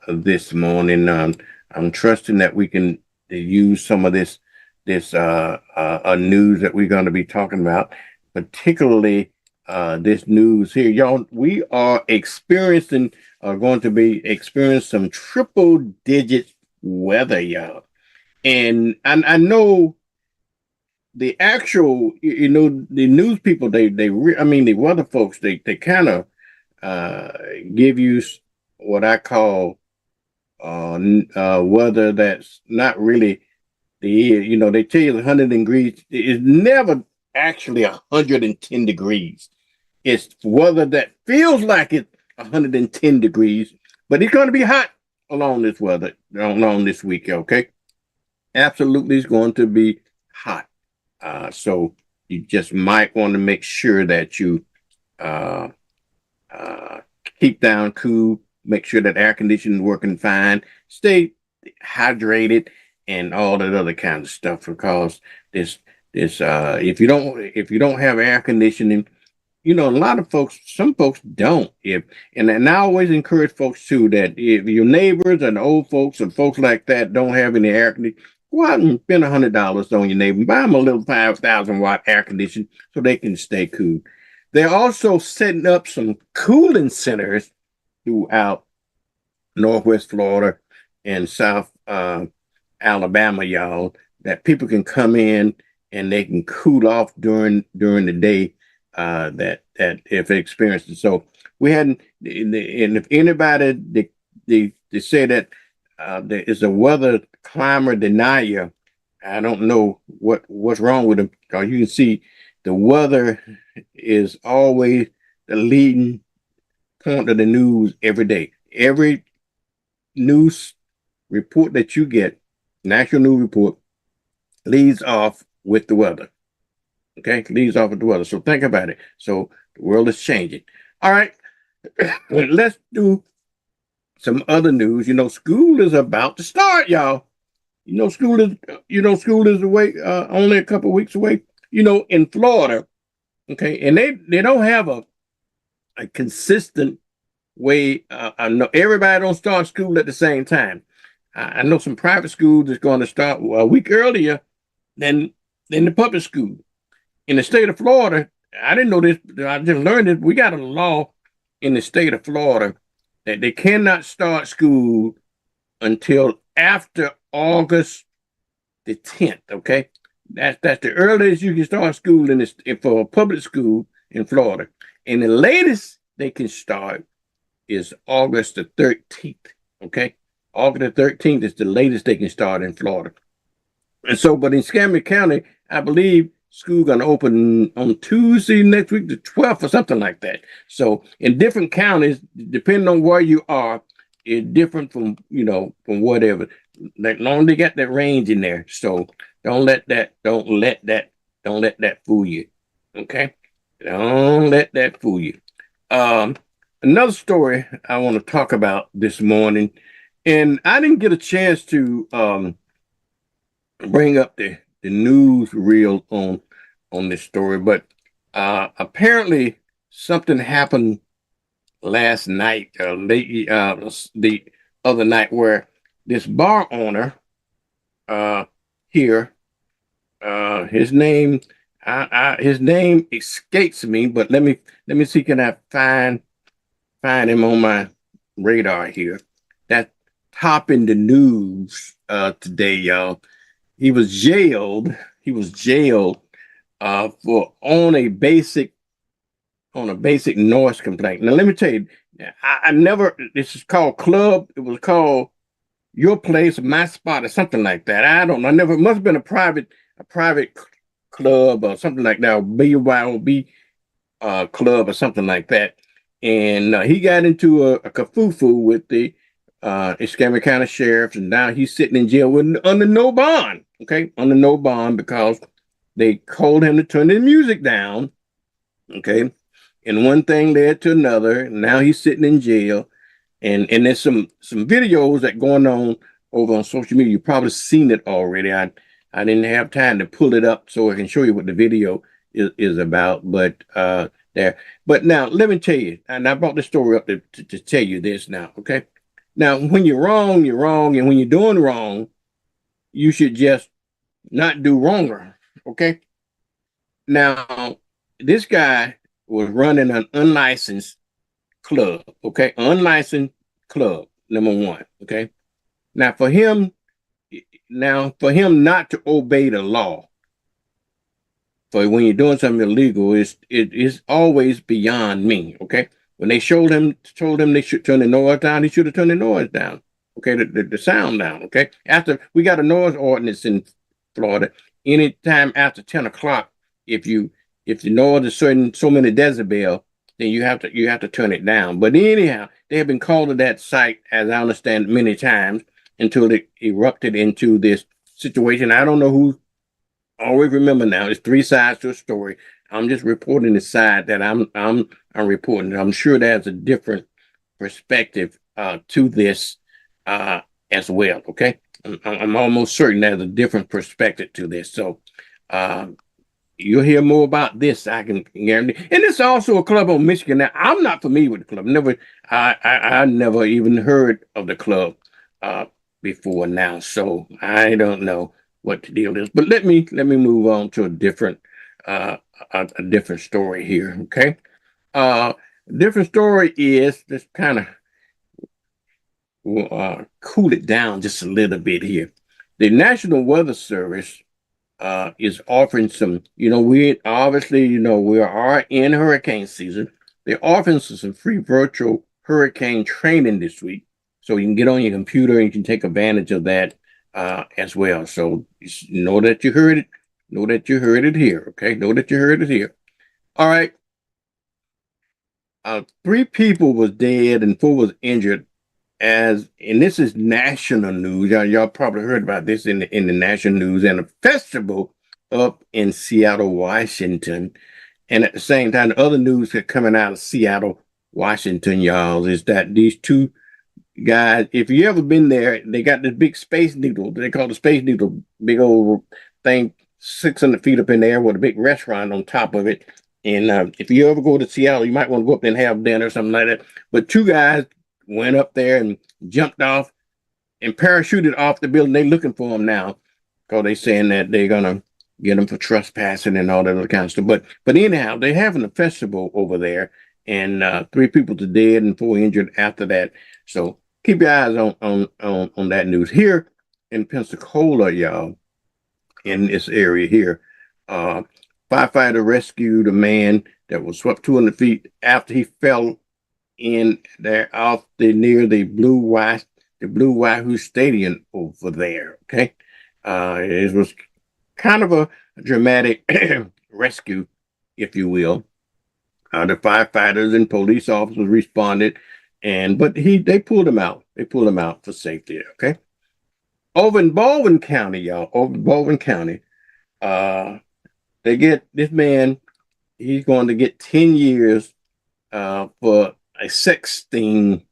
this morning. I'm trusting that we can use some of this news that we're going to be talking about, particularly this news here. Y'all, we are going to be experiencing some triple digit weather, y'all. And I know the actual, the news people, the weather folks, they kind of give you what I call weather that's not really they tell you 100 degrees. It's never actually 110 degrees. It's weather that feels like it's 110 degrees, but it's going to be hot along this week, okay? Absolutely, it's going to be hot. So you just might want to make sure that you keep down cool, make sure that air conditioning is working fine, stay hydrated, and all that other kind of stuff, because if you don't have air conditioning, some folks don't. And I always encourage folks too, that if your neighbors and old folks and folks like that don't have any air conditioning, go out and spend $100 on your neighbor, buy them a little 5,000 watt air conditioner so they can stay cool. They're also setting up some cooling centers throughout Northwest Florida and South Alabama, y'all, that people can come in and they can cool off during the day that if they experience it. So we hadn't, and if anybody they say that there is a weather climber denier, I don't know what's wrong with them, because you can see the weather is always the leading point of the news every day. Every news report that you get, national news report, leads off with the weather. Okay, leads off with the weather. So think about it. So the world is changing. All right, let's do some other news. School is about to start, y'all. School is away, only a couple of weeks away. In Florida, okay, and they don't have a consistent way. I know everybody don't start school at the same time. I know some private schools is going to start a week earlier than than the public school. In the state of Florida, I didn't know this, I just learned it. We got a law in the state of Florida that they cannot start school until after August the 10th, okay? That's the earliest you can start school in this for a public school in Florida. And the latest they can start is August the 13th, okay? August the 13th is the latest they can start in Florida. And so, but in Escambia County, I believe school going to open on Tuesday next week, the 12th or something like that. So in different counties, depending on where you are, it's different from, from whatever. Like long they got that range in there. So don't let that fool you. Okay? Don't let that fool you. Another story I want to talk about this morning, and I didn't get a chance to bring up the news reel on this story, but apparently something happened last night, the other night, where this bar owner here, his name escapes me, but let me see, can I find him on my radar here? That's topping the news today, y'all. He was jailed. For on a basic noise complaint. Now let me tell you, I never. This is called Club. It was called Your Place, My Spot, or something like that. I don't know. I never. It must have been a private club or something like that. Or BYOB club or something like that. And he got into a kerfuffle with the Escambia County Sheriff, and now he's sitting in jail under no bond. Okay, under no bond because they called him to turn the music down. Okay, and one thing led to another. Now he's sitting in jail, and there's some videos that going on over on social media. You've probably seen it already. I didn't have time to pull it up so I can show you what the video is about, but there. But now let me tell you, and I brought this story up to tell you this now. Okay, now when you're wrong, you're wrong, and when you're doing wrong, you should just not do wronger. Okay. Now, this guy was running an unlicensed club. Okay. Unlicensed club, number one. Okay. Now, for him not to obey the law, for when you're doing something illegal, it's always beyond me. Okay. When they told him they should turn the noise down, he should have turned the noise down. Okay, the sound down. Okay, after we got a noise ordinance in Florida, anytime after 10 o'clock, if the noise is so many decibel, then you have to turn it down. But anyhow, they have been called to that site, as I understand, many times until it erupted into this situation. I don't know who. Always remember now, there's three sides to a story. I'm just reporting the side that I'm reporting. I'm sure there's a different perspective to this as well. Okay, I'm almost certain there's a different perspective to this. So you'll hear more about this, I can guarantee. And it's also a club on Michigan. Now, I'm not familiar with the club. I never even heard of the club before now. So I don't know what the deal is. But let me move on to a different story here. Okay. Different story is just kind of cool it down just a little bit here. The National Weather Service is offering some, we are in hurricane season. They're offering some free virtual hurricane training this week. So you can get on your computer and you can take advantage of that as well. So know that you heard it. Know that you heard it here. Okay. Know that you heard it here. All right. 3 people was dead and 4 was injured. And this is national news. Y'all probably heard about this in the national news, and a festival up in Seattle, Washington. And at the same time, the other news that's coming out of Seattle, Washington, y'all, is that these 2 guys, if you ever been there, they got this big Space Needle. They call the Space Needle, big old thing, 600 feet up in the air with a big restaurant on top of it. And if you ever go to Seattle, you might want to go up there and have dinner or something like that. But 2 guys went up there and jumped off and parachuted off the building. They're looking for them now because they're saying that they're going to get them for trespassing and all that other kind of stuff. But anyhow, they're having a festival over there, and 3 people are dead and 4 injured after that. So keep your eyes on that news here in Pensacola, y'all. In this area here, firefighter rescued a man that was swept 200 feet after he fell in there off near the Blue Wahoo Stadium over there. Okay, it was kind of a dramatic rescue, if you will. The firefighters and police officers responded, but they pulled him out. They pulled him out for safety. Okay, over in Baldwin County, y'all. Over in Baldwin County, they get this man. He's going to get 10 years for a sex sting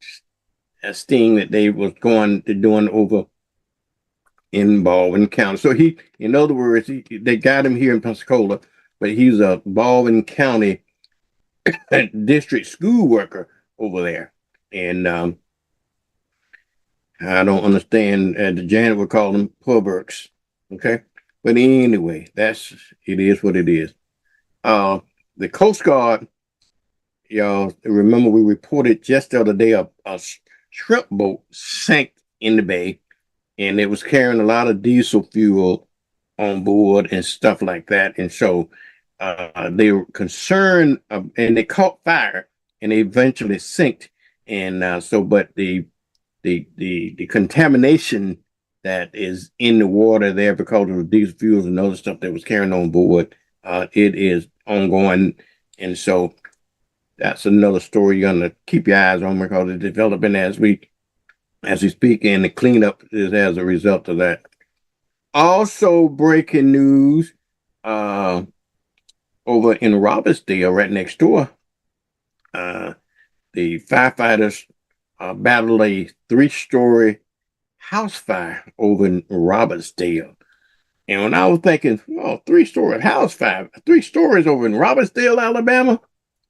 that they was going to doing over in Baldwin County. So in other words, they got him here in Pensacola, but he's a Baldwin County district school worker over there. And I don't understand. The janitor would call them perverts. Okay. But anyway, it is what it is. The Coast Guard, y'all remember we reported just the other day a shrimp boat sank in the bay, and it was carrying a lot of diesel fuel on board and stuff like that. And so they were concerned, and they caught fire, and they eventually sank. And but the contamination that is in the water there because of the diesel fuels and other stuff that was carrying on board, it is ongoing. And so that's another story you're gonna keep your eyes on because it's developing as we speak, and the cleanup is as a result of that. Also, breaking news over in Robertsdale, right next door. The firefighters battled a 3-story house fire over in Robertsdale. And when I was thinking, 3-story house fire, 3 stories over in Robertsdale, Alabama,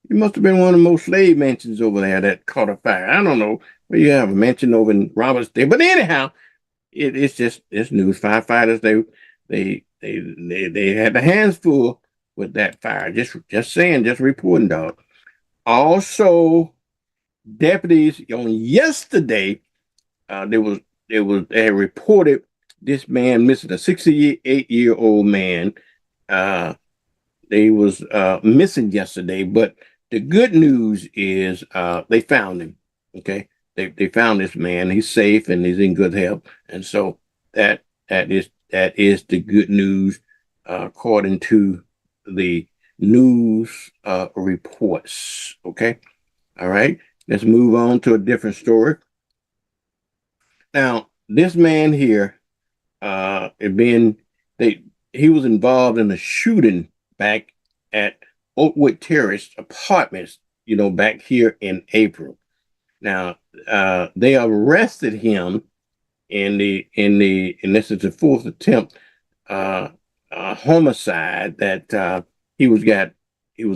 it must have been one of the most slave mansions over there that caught a fire. I don't know. Well, you have a mansion over in Robertsdale, but anyhow, it's news. Firefighters, they had their hands full with that fire. Just reporting, dog. Also, deputies on yesterday, they had reported this man missing, a 68-year-old man. They was missing yesterday, but the good news is they found him. Okay, they found this man. He's safe and he's in good health, and so that is the good news according to the news reports. Okay, all right. Let's move on to a different story. Now, this man here, he was involved in a shooting back at Oakwood Terrace Apartments, back here in April. Now, they arrested him and this is the 4th attempt homicide that he was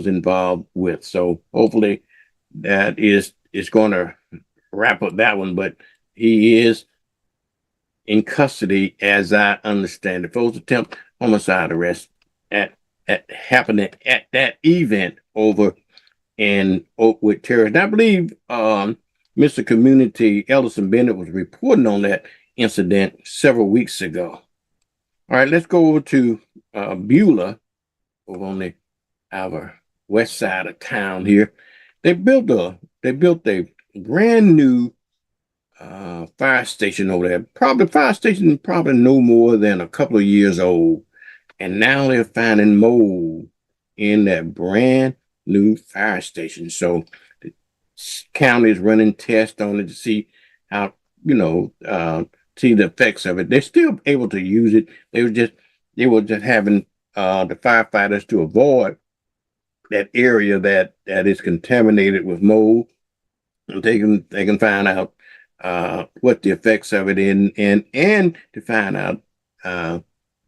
involved with. So hopefully that is going to wrap up that one, but he is in custody, as I understand it. 4th attempt homicide arrest happening at that event over in Oakwood Terrace. And I believe Mr. Community Ellison Bennett was reporting on that incident several weeks ago. All right, let's go over to Beulah, over on our west side of town here. They built a brand new fire station over there. Fire station probably no more than a couple of years old. And now they're finding mold in that brand new fire station. So the county is running tests on it to see how, see the effects of it. They're still able to use it. They were just having the firefighters to avoid that area that is contaminated with mold. They can find out what the effects of it and to find out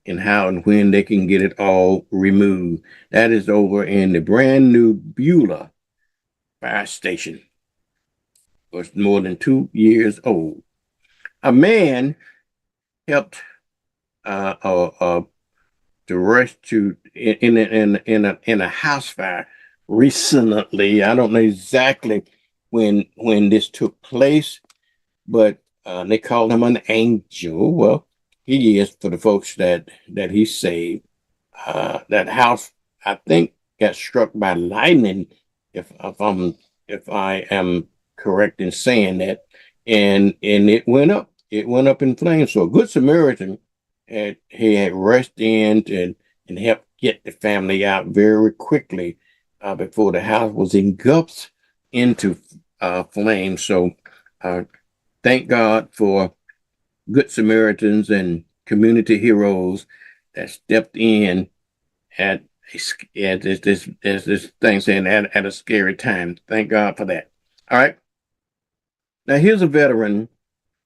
and how and when they can get it all removed. That is over in the brand new Beulah fire station. It's more than 2 years old. A man helped to rush to in a house fire recently. I don't know exactly when this took place, but they called him an angel. Well, he is, for the folks that he saved. That house, I think, got struck by lightning, if I am correct in saying that, and it went up. It went up in flames. So a good Samaritan he had rushed in and helped get the family out very quickly before the house was engulfed into flames. So thank God for good Samaritans and community heroes that stepped in at this thing saying at a scary time. Thank God for that. All right. Now here's a veteran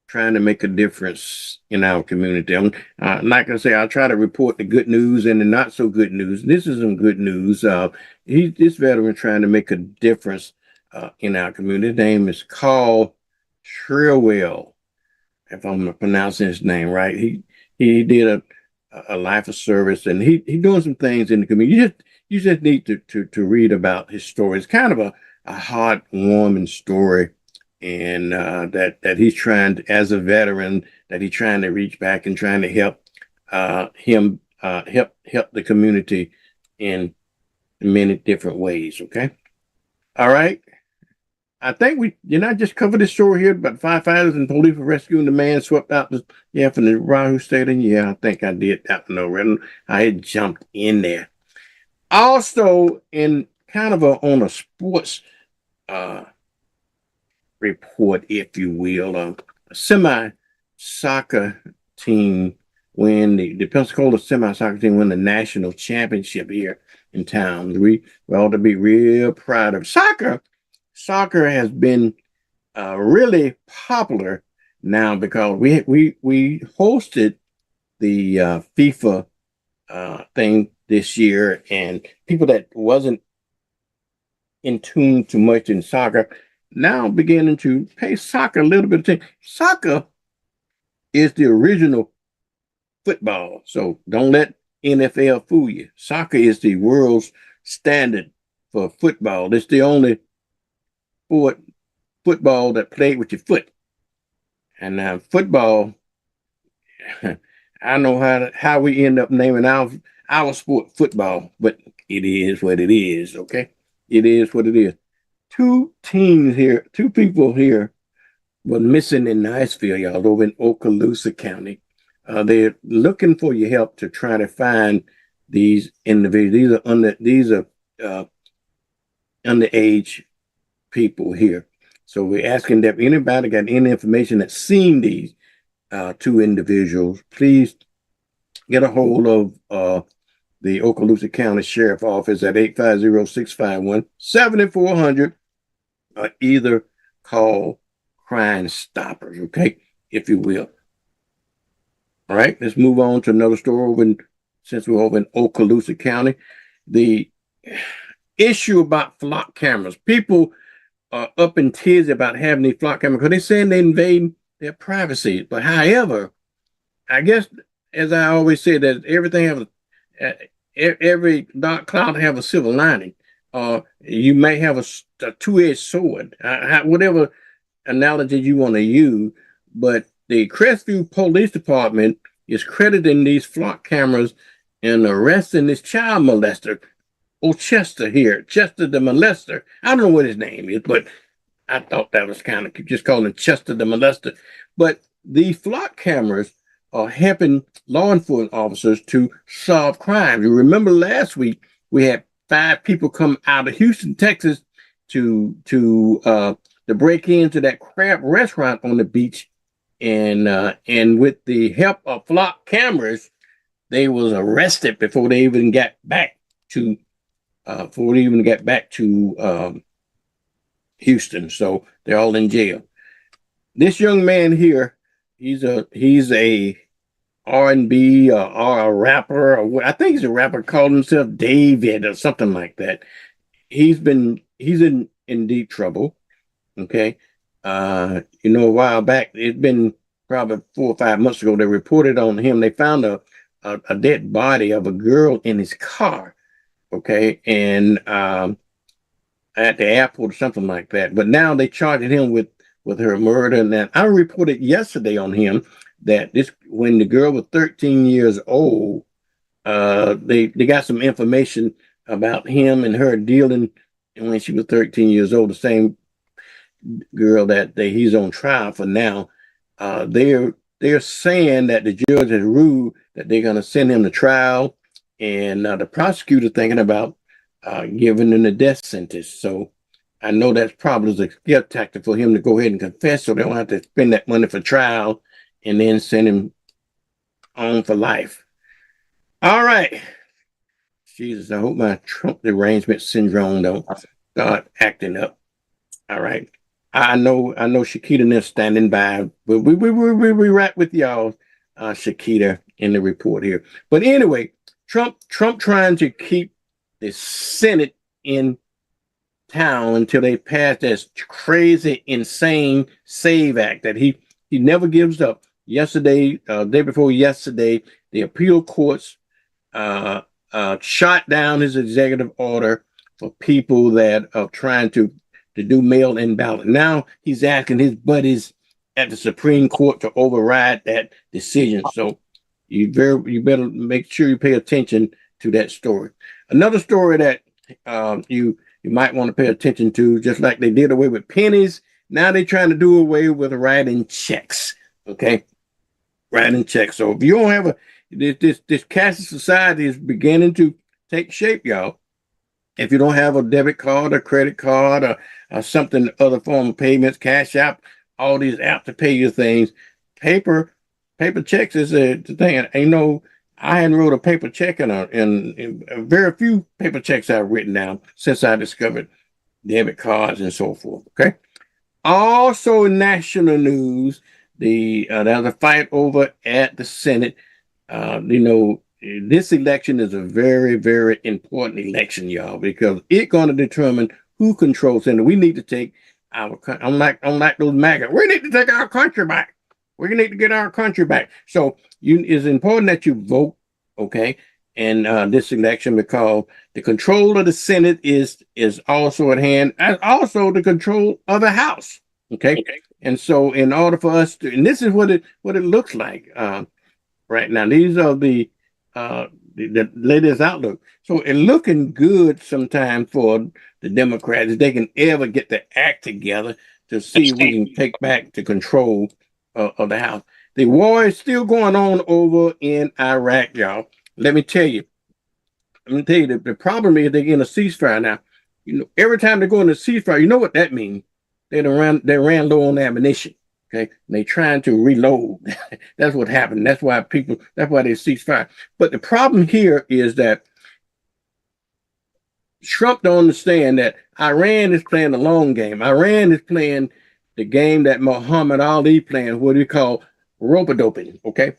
trying to make a difference in our community. Like I say, I'll try to report the good news and the not so good news. This is some good news. This veteran trying to make a difference in our community. His name is Carl Shrewell, if I'm pronouncing his name right. He did a life of service, and he doing some things in the community. You just need to read about his story. It's kind of a heartwarming story, and that he's trying to, as a veteran, that he's trying to reach back and trying to help help the community in many different ways. Okay, all right. I think we just covered this story here about firefighters and police were rescuing the man swept out from the Rahu Stadium. Yeah, I think I did that one already. I had jumped in there. Also, in kind of on a sports report, if you will, a semi-soccer team the Pensacola semi-soccer team won the national championship here in town. We ought to be real proud of soccer. Soccer has been really popular now because we hosted the FIFA thing this year, and people that wasn't in tune too much in soccer now beginning to pay soccer a little bit of attention. Soccer is the original football, so don't let NFL fool you. Soccer is the world's standard for football. It's the only football that played with your foot. And football, I know how we end up naming our sport football, but it is what it is, okay? It is what it is. Two people here were missing in Niceville, y'all, over in Okaloosa County. They're looking for your help to try to find these individuals. These are underage people here. So we're asking that anybody got any information that's seen these two individuals, please get a hold of the Okaloosa County Sheriff Office at 850-651-7400, or either call Crime Stoppers, okay, if you will. All right, let's move on to another story since we're over in Okaloosa County. The issue about flock cameras. People are up in tears about having these flock cameras because they're saying they invade their privacy. But however, I guess, as I always say, that every dark cloud have a silver lining. You may have a two-edged sword, whatever analogy you want to use, but the Crestview Police Department is crediting these flock cameras and arresting this child molester, Chester the molester. I don't know what his name is, but I thought that was kind of just calling him Chester the molester. But the flock cameras are helping law enforcement officers to solve crimes. You remember last week we had 5 people come out of Houston, Texas, to break into that crab restaurant on the beach, and with the help of flock cameras, they was arrested before they even got back to Houston. So they're all in jail. This young man here, he's a R&B or a rapper, or I think he's a rapper, called himself David or something like that. He's in deep trouble. Okay. A while back, it's been probably 4 or 5 months ago, they reported on him. They found a a dead body of a girl in his car, okay, and at the airport or something like that. But now they charged him with her murder. And then I reported yesterday on him that when the girl was 13 years old, they got some information about him and her dealing when she was 13 years old. The same girl that he's on trial for now. They're saying that the judge has ruled that they're going to send him to trial, and the prosecutor thinking about giving him the death sentence. So I know that's probably a scare tactic for him to go ahead and confess, so they don't have to spend that money for trial and then send him on for life. All right. Jesus, I hope my Trump derangement syndrome don't start acting up. All right. I know Shakita and them standing by, but we right with y'all, Shakita, in the report here. But anyway, Trump trying to keep the Senate in town until they pass this crazy, insane SAVE Act that he never gives up. Yesterday, day before yesterday, the appeal courts shot down his executive order for people that are trying to do mail-in ballot. Now he's asking his buddies at the Supreme Court to override that decision. So you better make sure you pay attention to that story. Another story that you might want to pay attention to, just like they did away with pennies, now they're trying to do away with writing checks. Okay, writing checks. So if you don't have this cashless society is beginning to take shape, y'all. If you don't have a debit card or credit card or something, other form of payments, Cash App, all these apps to pay your things, paper checks is the thing. I hadn't wrote a paper check in very few paper checks I've written down since I discovered debit cards and so forth. Okay. Also, in national news, there's a fight over at the Senate. This election is a very, very important election, y'all, because it's going to determine who controls Senate. We need to take our, unlike those MAGA, we need to take our country back. We need to get our country back. So it's important that you vote, okay, in this election, because the control of the Senate is also at hand, as also the control of the House, okay? And so in order for us to, and this is what it looks like right now. These are the latest outlook. So it's looking good sometime for the Democrats if they can ever get the act together to see if we can take back the control of the House. The war is still going on over in Iraq, y'all. Let me tell you, the problem is they're getting a ceasefire now. Every time they go in a ceasefire, you know what that means? They ran low on ammunition. Okay, and they trying to reload. That's what happened. That's why they cease fire. But the problem here is that Trump don't understand that Iran is playing the long game. Iran is playing the game that Muhammad Ali playing, what he call rope-a-doping. Okay,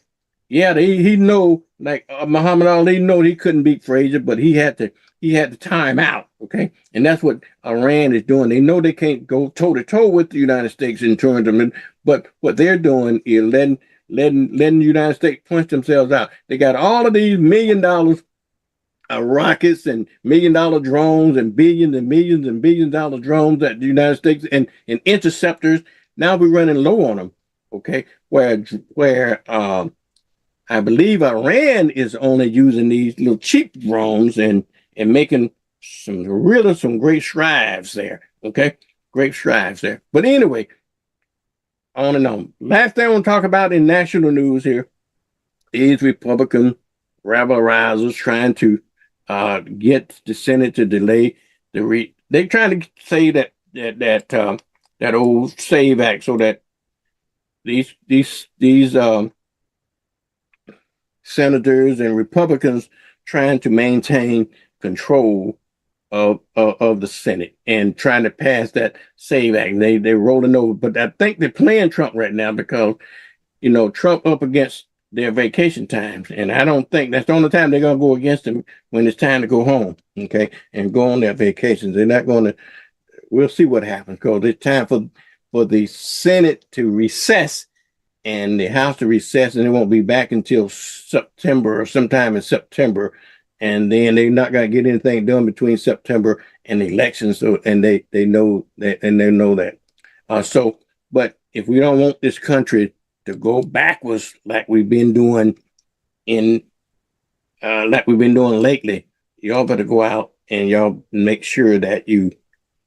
yeah, he know, like Muhammad Ali know he couldn't beat Frazier, but he had to time out. Okay, and that's what Iran is doing. They know they can't go toe to toe with the United States in terms of, but what they're doing is letting the United States punch themselves out. They got all of these $1 million rockets and $1 million drones and billions and millions and billions dollar drones at the United States and interceptors. Now we're running low on them. Okay, where I believe Iran is only using these little cheap drones and making some great strides there. Okay, great strides there. But anyway, on and on. Last thing I want to talk about in national news here is Republican rabble rousers trying to get the Senate to delay they're trying to say that old SAVE Act, so that these senators and Republicans trying to maintain control of the Senate and trying to pass that SAVE Act. They're rolling over, but I think they're playing Trump right now because Trump up against their vacation times, and I don't think that's the only time they're gonna go against him, when it's time to go home, okay, and go on their vacations. They're not gonna. We'll see what happens, because it's time for the Senate to recess and the House will recess, and it won't be back until September or sometime in September. And then they're not going to get anything done between September and the election. So, and they know that, and they know that. But if we don't want this country to go backwards like we've been doing lately, y'all better go out and y'all make sure that you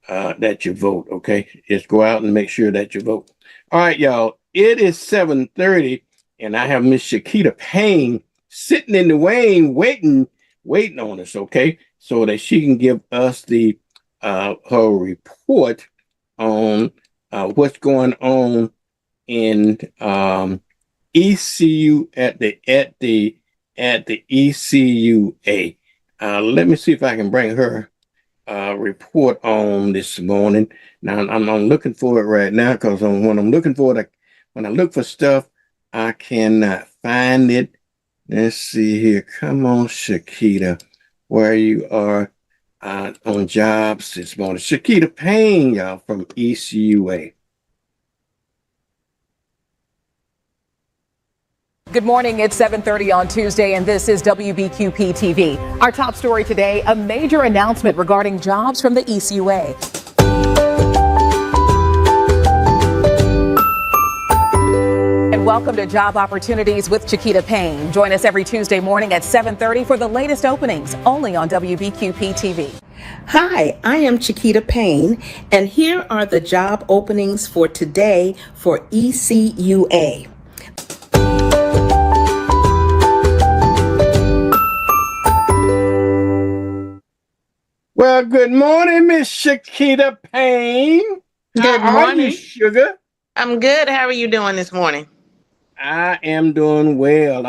vote. Okay, just go out and make sure that you vote. All right, y'all. It is 7:30, and I have Miss Shakita Payne sitting in the wing, waiting on us. Okay, so that she can give us the her report on what's going on in ECU at the ECUA. Let me see if I can bring her report on this morning. Now I'm looking for it right now because when I'm looking for it, when I look for stuff, I cannot find it. Let's see here. Come on, Shakita, where you are on jobs this morning. Shakita Payne, y'all, from ECUA.
Good morning. It's 7:30 on Tuesday, and this is WBQP TV. Our top story today, a major announcement regarding jobs from the ECUA. And welcome to Job Opportunities with Shakita Payne. Join us every Tuesday morning at 7:30 for the latest openings, only on WBQP TV.
Hi, I am Shakita Payne, and here are the job openings for today for ECUA.
Well, good morning, Miss Shakita Payne.
Good
How are
morning,
you, sugar?
I'm good. How are you doing this morning?
I am doing well.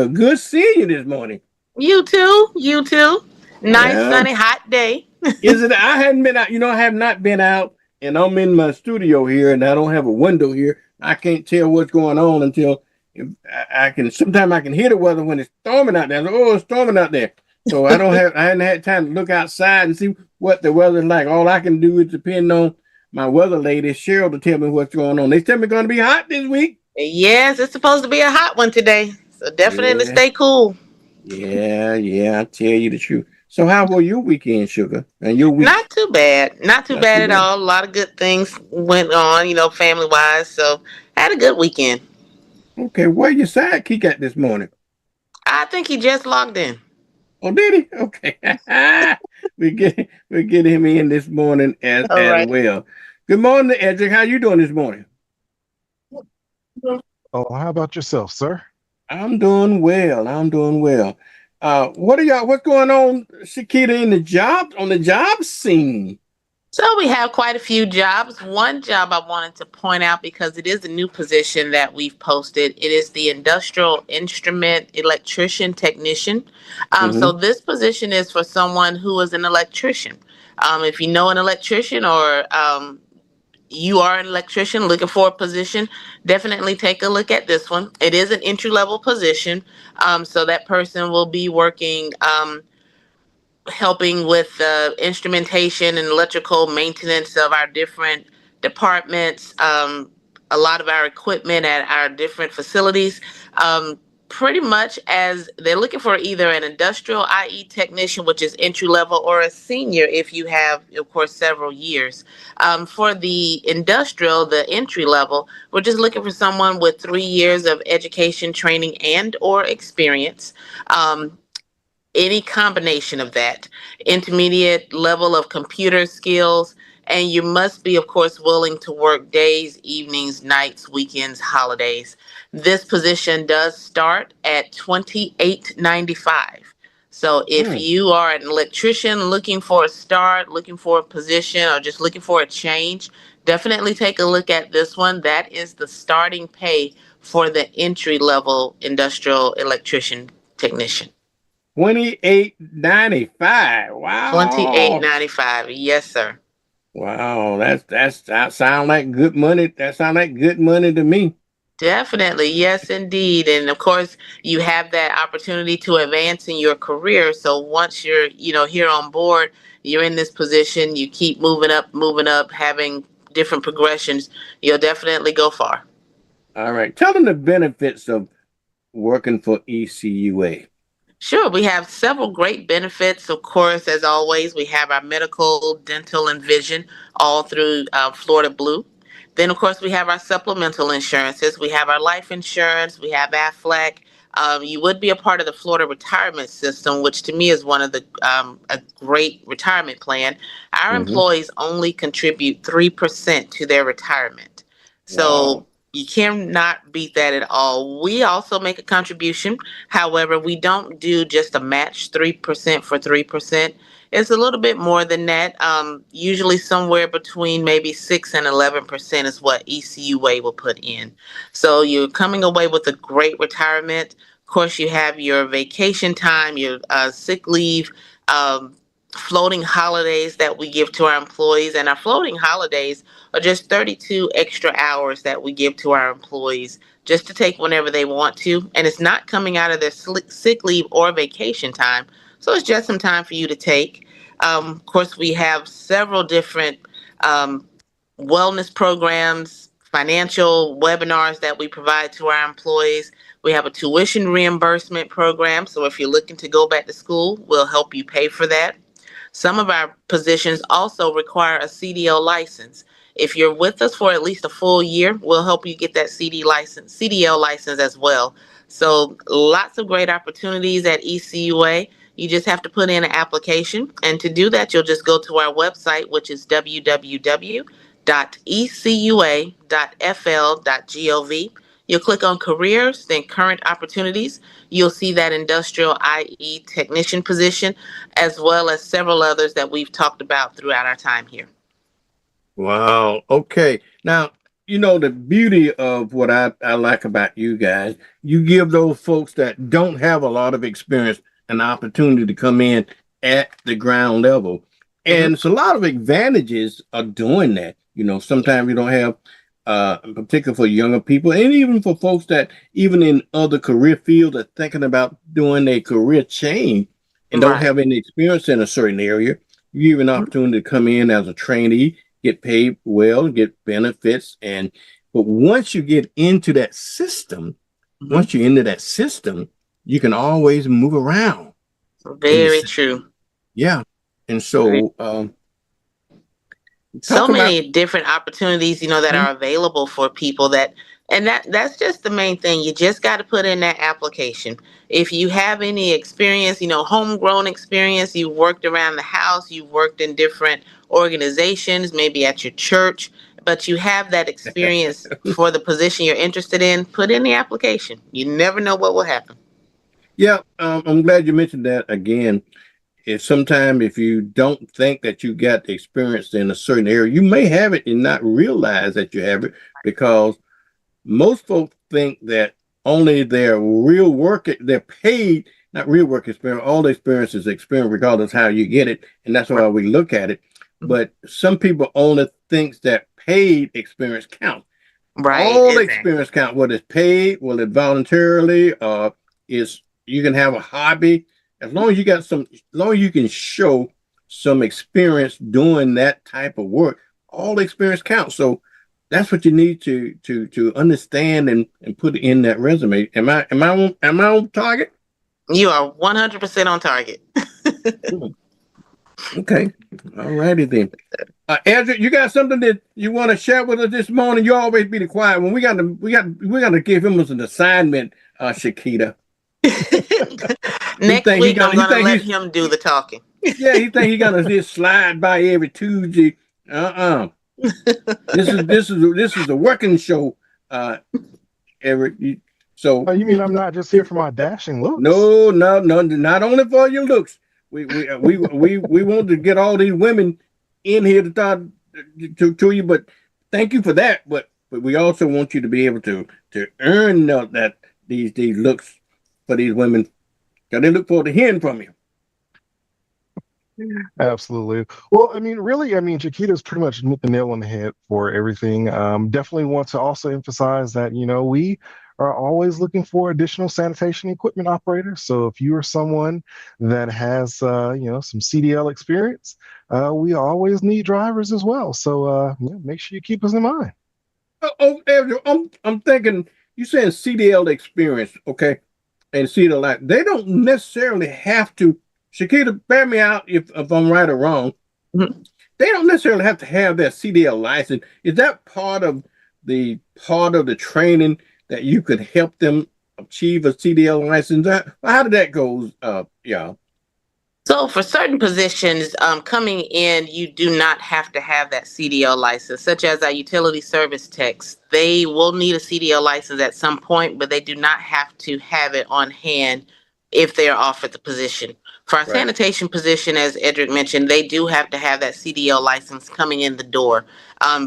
Good seeing you this morning.
You too. You too. Nice,
Yeah.
sunny, hot day.
Is it? I hadn't been out. I have not been out, and I'm in my studio here, and I don't have a window here. I can't tell what's going on until I can. Sometimes I can hear the weather when it's storming out there. Oh, it's storming out there. So I hadn't had time to look outside and see what the weather's like. All I can do is depend on my weather lady, Cheryl, to tell me what's going on. They tell me it's going to be hot this week.
Yes, it's supposed to be a hot one today. So definitely stay cool.
Yeah, I tell you the truth. So how was your weekend, sugar? And your week?
Not too bad. Not too bad at all. A lot of good things went on, family wise. So I had a good weekend.
Okay, where your sidekick at this morning?
I think he just logged in.
Oh, did he? Okay. we get him in this morning as
right.
well. Good morning, Edric. How you doing this morning?
Oh, how about yourself, sir?
I'm doing well. What's going on, Shakita, on the job scene?
So we have quite a few jobs. One job I wanted to point out because it is a new position that we've posted. It is the industrial instrument electrician technician. So this position is for someone who is an electrician. If you know an electrician or you are an electrician looking for a position, definitely take a look at this one. It is an entry-level position. So that person will be working helping with instrumentation and electrical maintenance of our different departments, a lot of our equipment at our different facilities. Pretty much as they're looking for either an industrial IE technician, which is entry level, or a senior if you have, of course, several years. For the industrial, the entry level, we're just looking for someone with 3 years of education, training, and or experience. Any combination of that, intermediate level of computer skills, and you must be, of course, willing to work days, evenings, nights, weekends, holidays. This position does start at $28.95. So if you are an electrician looking for a start, looking for a position, or just looking for a change, definitely take a look at this one. That is the starting pay for the entry level industrial electrician technician.
$28.95. Wow.
$28.95. Yes, sir.
Wow, that sound like good money. That sound like good money to me.
Definitely. Yes, indeed. And of course, you have that opportunity to advance in your career. So once you're, here on board, you're in this position, you keep moving up, having different progressions, you'll definitely go far.
All right. Tell them the benefits of working for ECUA.
Sure, we have several great benefits. Of course, as always, we have our medical, dental, and vision all through Florida Blue. Then, of course, we have our supplemental insurances. We have our life insurance. We have AFLAC. You would be a part of the Florida retirement system, which to me is one of the a great retirement plan. Our employees only contribute 3% to their retirement. So you cannot beat that at all. We also make a contribution. However, we don't do just a match 3% for 3%. It's a little bit more than that. Usually somewhere between maybe 6 and 11% is what ECUA will put in. So you're coming away with a great retirement. Of course, you have your vacation time, your sick leave, floating holidays that we give to our employees. And our floating holidays are just 32 extra hours that we give to our employees just to take whenever they want to. And it's not coming out of their sick leave or vacation time. So it's just some time for you to take. Of course, we have several different wellness programs, financial webinars that we provide to our employees. We have a tuition reimbursement program. So if you're looking to go back to school, we'll help you pay for that. Some of our positions also require a CDL license. If you're with us for at least a full year, we'll help you get that CDL license as well. So lots of great opportunities at ECUA. You just have to put in an application. And to do that, you'll just go to our website, which is www.ecua.fl.gov. You'll click on careers, then current opportunities. You'll see that industrial, i.e. technician position, as well as several others that we've talked about throughout our time here.
Wow. Okay. Now, the beauty of what I like about you guys, you give those folks that don't have a lot of experience an opportunity to come in at the ground level. And it's a lot of advantages of doing that. Sometimes you don't have, in particular for younger people, and even for folks that even in other career fields are thinking about doing a career change and don't have any experience in a certain area. You give an opportunity to come in as a trainee, get paid well, get benefits. But once you get into that system, you can always move around.
Very true.
Yeah. And so,
so many different opportunities, that are available for people that's just the main thing. You just got to put in that application. If you have any experience, homegrown experience, you worked around the house, you've worked in different organizations, maybe at your church, but you have that experience for the position you're interested in, put in the application. You never know what will happen.
Yeah. I'm glad you mentioned that again. If you don't think that you got experience in a certain area, you may have it and not realize that you have it, because most folks think that only their real work, they're paid, not real work experience, all the experience is experience regardless how you get it. And that's why we look at it. But some people only think that paid experience counts. All experience count, whether it's paid, whether it's voluntarily, you can have a hobby. As long as you can show some experience doing that type of work, all experience counts. So that's what you need to understand and put in that resume. Am I on target?
You are 100% on target.
Okay. All righty then. Andrew, you got something that you want to share with us this morning? You always be the quiet one. We got to give him an assignment, Shakita.
Next week, I'm going to let him do the talking.
Yeah, he think he's going to just slide by every Tuesday. This is a working show. So
you mean I'm not just here for my dashing looks?
No, not only for your looks. We want to get all these women in here to talk to you, but thank you for that. But we also want you to be able to earn that these looks for these women, because they look forward to hearing from you.
Absolutely. Well, Chiquita's pretty much hit the nail on the head for everything. Definitely want to also emphasize that, we are always looking for additional sanitation equipment operators. So if you are someone that has, some CDL experience, we always need drivers as well. So make sure you keep us in mind.
Andrew, I'm thinking you saying CDL experience, okay, and CDL life. They don't necessarily have to. Shakita, bear me out if I'm right or wrong.
Mhm.
They don't necessarily have to have that CDL license. Is that part of the training that you could help them achieve a CDL license? How did that go? Yeah.
So for certain positions coming in, you do not have to have that CDL license, such as our utility service techs. They will need a CDL license at some point, but they do not have to have it on hand if they are offered the position. For our
Right.
sanitation position, as Edric mentioned, they do have to have that CDL license coming in the door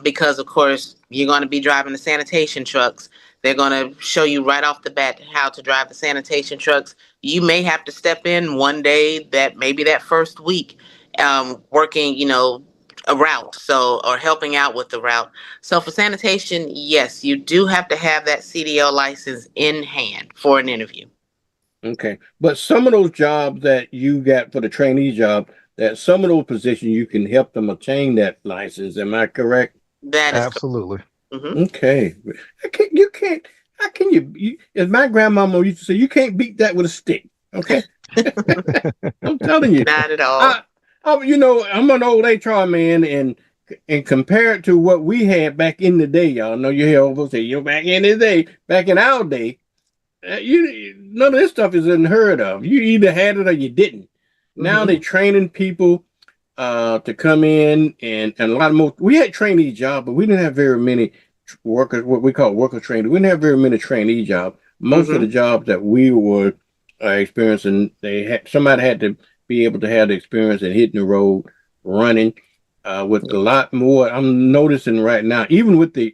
because, of course, you're going to be driving the sanitation trucks. They're going to show you right off the bat how to drive the sanitation trucks. You may have to step in one day, that maybe that first week, working, a route, or helping out with the route. So for sanitation, yes, you do have to have that CDL license in hand for an interview.
Okay. But some of those jobs that you got for the trainee job, that some of those positions you can help them obtain that license. Am I correct?
That is
Absolutely.
Mm-hmm.
Okay. You can't. How can you? As my grandmama used to say, you can't beat that with a stick. Okay. I'm telling you.
Not at all.
I'm an old HR man, and compared to what we had back in the day, y'all know you hear over say, back in the day, back in our day, none of this stuff is unheard of. You either had it or you didn't. Now they're training people to come in, and a lot of more. We had trainee jobs, but we didn't have very many workers, what we call worker trainers. We didn't have very many trainee jobs. Most of the jobs that we were experiencing, somebody had to be able to have the experience in hitting the road, running. With a lot more, I'm noticing right now, even with the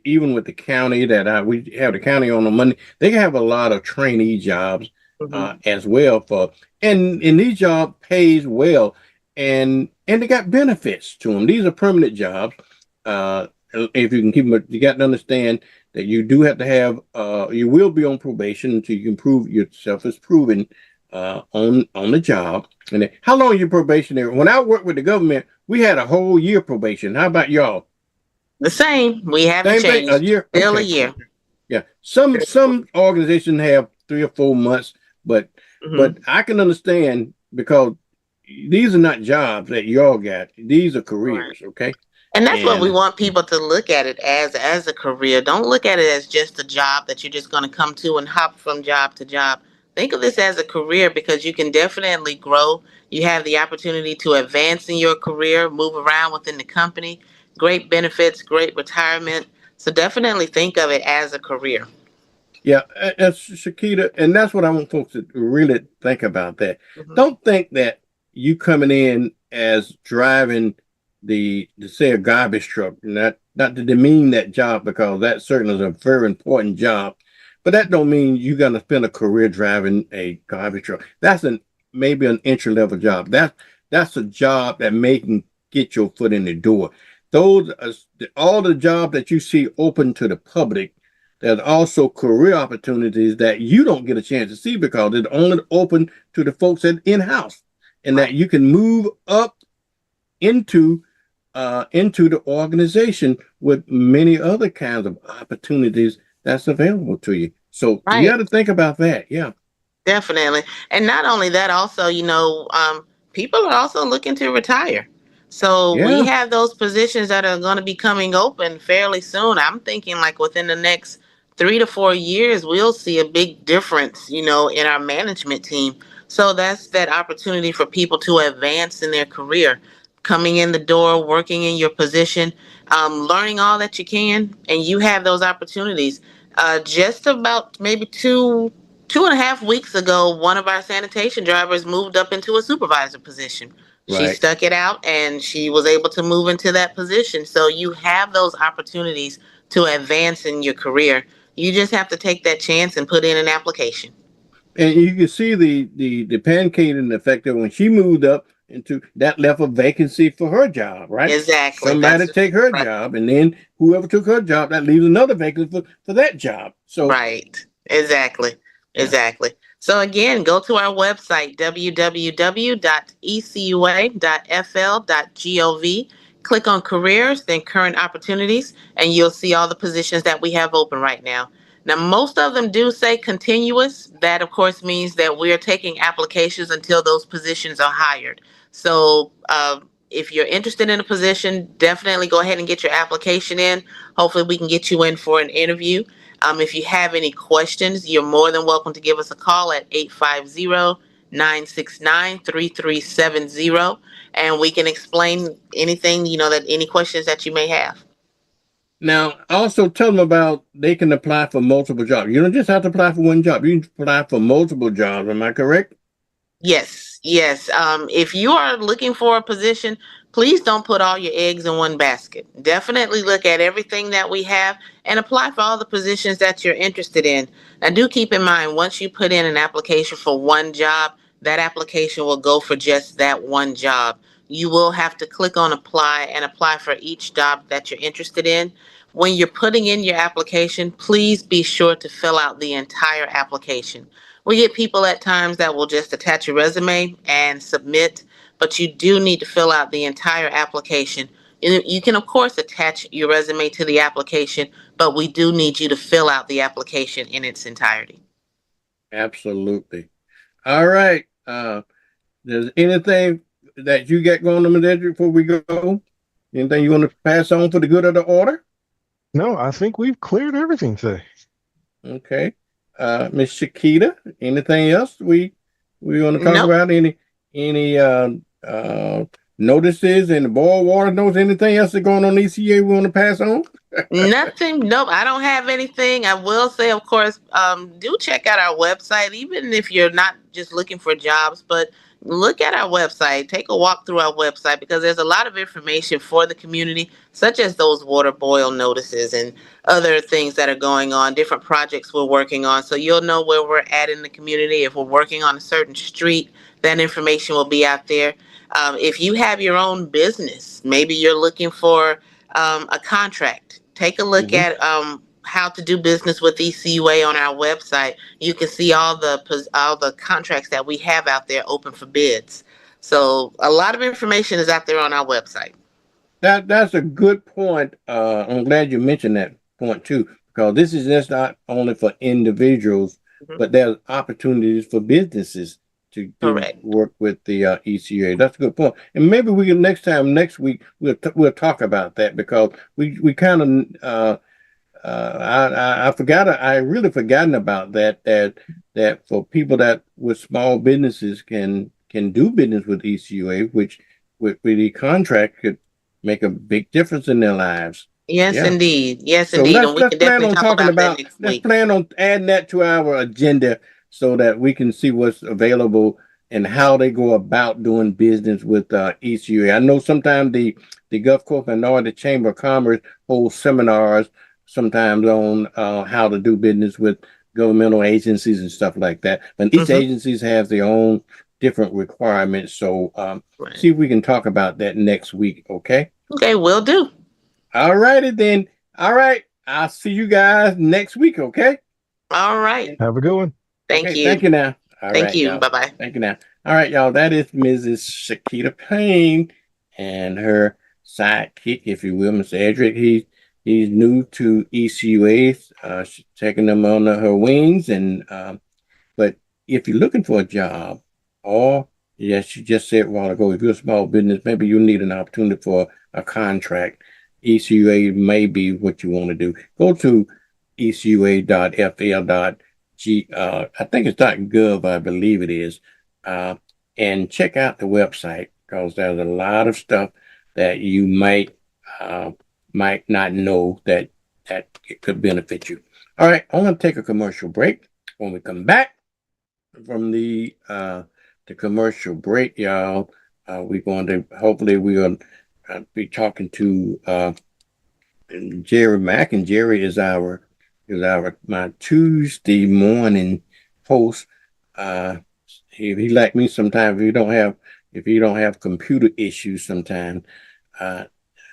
county that we have the county on the Monday, they have a lot of trainee jobs as well and these jobs pays well, and they got benefits to them. These are permanent jobs. If you can keep them, you got to understand that you do have to have. You will be on probation until you can prove yourself as proven on the job. And how long are you probationary? When I worked with the government, we had a whole year probation. How about y'all?
The same. We haven't changed.
A year.
Still
Okay.
a year.
Yeah. Some organizations have 3 or 4 months, but I can understand because these are not jobs that y'all got. These are careers.
Right.
Okay.
And that's what we want people to look at it as a career. Don't look at it as just a job that you're just going to come to and hop from job to job. Think of this as a career because you can definitely grow. You have the opportunity to advance in your career, move around within the company, great benefits, great retirement. So definitely think of it as a career.
Yeah, that's Shakita, and that's what I want folks to really think about that. Don't think that you coming in as driving say a garbage truck, not to demean that job, because that certainly is a very important job, but that don't mean you're gonna spend a career driving a garbage truck. That's maybe an entry level job. That's a job that can get your foot in the door. Those all the jobs that you see open to the public. There's also career opportunities that you don't get a chance to see because it's only open to the folks in-house, and that you can move up into the organization with many other kinds of opportunities that's available to you. So you got to think about that. Yeah.
Definitely. And not only that, also, people are also looking to retire. So we have those positions that are going to be coming open fairly soon. I'm thinking like within the next 3 to 4 years, we'll see a big difference, in our management team. So that's that opportunity for people to advance in their career, coming in the door, working in your position, learning all that you can, and you have those opportunities. Just about maybe 2.5 weeks ago, one of our sanitation drivers moved up into a supervisor position. She stuck it out and she was able to move into that position. So you have those opportunities to advance in your career. You just have to take that chance and put in an application.
And you can see the pancaking effect of when she moved up into that, left a vacancy for her job, right?
Exactly.
Somebody take her job, and then whoever took her job, that leaves another vacancy for that job. So
Exactly. So again, go to our website, www.ecua.fl.gov. Click on careers, then current opportunities, and you'll see all the positions that we have open right now. Now, most of them do say continuous. That, of course, means that we're taking applications until those positions are hired. So, if you're interested in a position, definitely go ahead and get your application in. Hopefully, we can get you in for an interview. If you have any questions, you're more than welcome to give us a call at 850-969-3370, and we can explain anything, that any questions that you may have.
Now, also tell them about they can apply for multiple jobs. You don't just have to apply for one job. You can apply for multiple jobs. Am I correct?
Yes, yes. If you are looking for a position, please don't put all your eggs in one basket. Definitely look at everything that we have and apply for all the positions that you're interested in. Now, do keep in mind, once you put in an application for one job, that application will go for just that one job. You will have to click on apply and apply for each job that you're interested in. When you're putting in your application, please be sure to fill out the entire application. We get people at times that will just attach a resume and submit, but you do need to fill out the entire application. You can, of course, attach your resume to the application, but we do need you to fill out the application in its entirety.
Absolutely. All right. There's anything that you get going on that before we go? Anything you want to pass on for the good of the order?
No, I think we've cleared everything today.
Okay. Miss Shakita, anything else we want to talk
Nope.
about? Any notices in the boil water notes? Anything else that's going on ECA we want to pass on?
Nothing. Nope. I don't have anything. I will say, of course, do check out our website, even if you're not just looking for jobs, but look at our website. Take a walk through our website because there's a lot of information for the community, such as those water boil notices and other things that are going on, different projects we're working on. So you'll know where we're at in the community. If we're working on a certain street, that information will be out there. If you have your own business, maybe you're looking for a contract, take a look at how to do business with ECUA on our website. You can see all the contracts that we have out there open for bids. So a lot of information is out there on our website.
That's a good point. I'm glad you mentioned that point too, because this is just not only for individuals, but there's opportunities for businesses to work with the ECUA. That's a good point. And maybe we can next week we'll talk about that, because we kind of I really forgotten about that for people that with small businesses can do business with ECUA, which with the contract could make a big difference in their lives.
Yes,
Yeah.
indeed. Yes,
So
indeed.
let's,
And we
let's
can
plan
definitely
on
talk
talking
about that next
let's
week.
plan on adding that to our agenda so that we can see what's available and how they go about doing business with ECUA. I know sometimes the Gulf Coast Minority Chamber of Commerce holds seminars sometimes on how to do business with governmental agencies and stuff like that. But each agencies has their own different requirements. So see if we can talk about that next week. Okay.
Okay, will do.
All righty then. All right. I'll see you guys next week. Okay.
All right.
Have a good one.
Thank you.
Thank you now. All
Thank
right,
you.
y'all.
Bye-bye.
Thank you now. All right, y'all. That is Mrs. Shakita Payne and her sidekick, if you will, Mr. Edric. He's new to ECUA. She's taking them under her wings. And but if you're looking for a job, or yes, she just said a while ago, if you're a small business, maybe you need an opportunity for a contract. ECUA may be what you want to do. Go to ecua.fl.gov. I think it's .gov, I believe it is, and check out the website, because there's a lot of stuff that you might not know that it could benefit you. All right, I'm going to take a commercial break. When we come back from the commercial break, y'all, we're going to hopefully we'll be talking to Jerry Mack, and Jerry is my Tuesday morning host. He like me sometimes. If you don't have computer issues sometimes,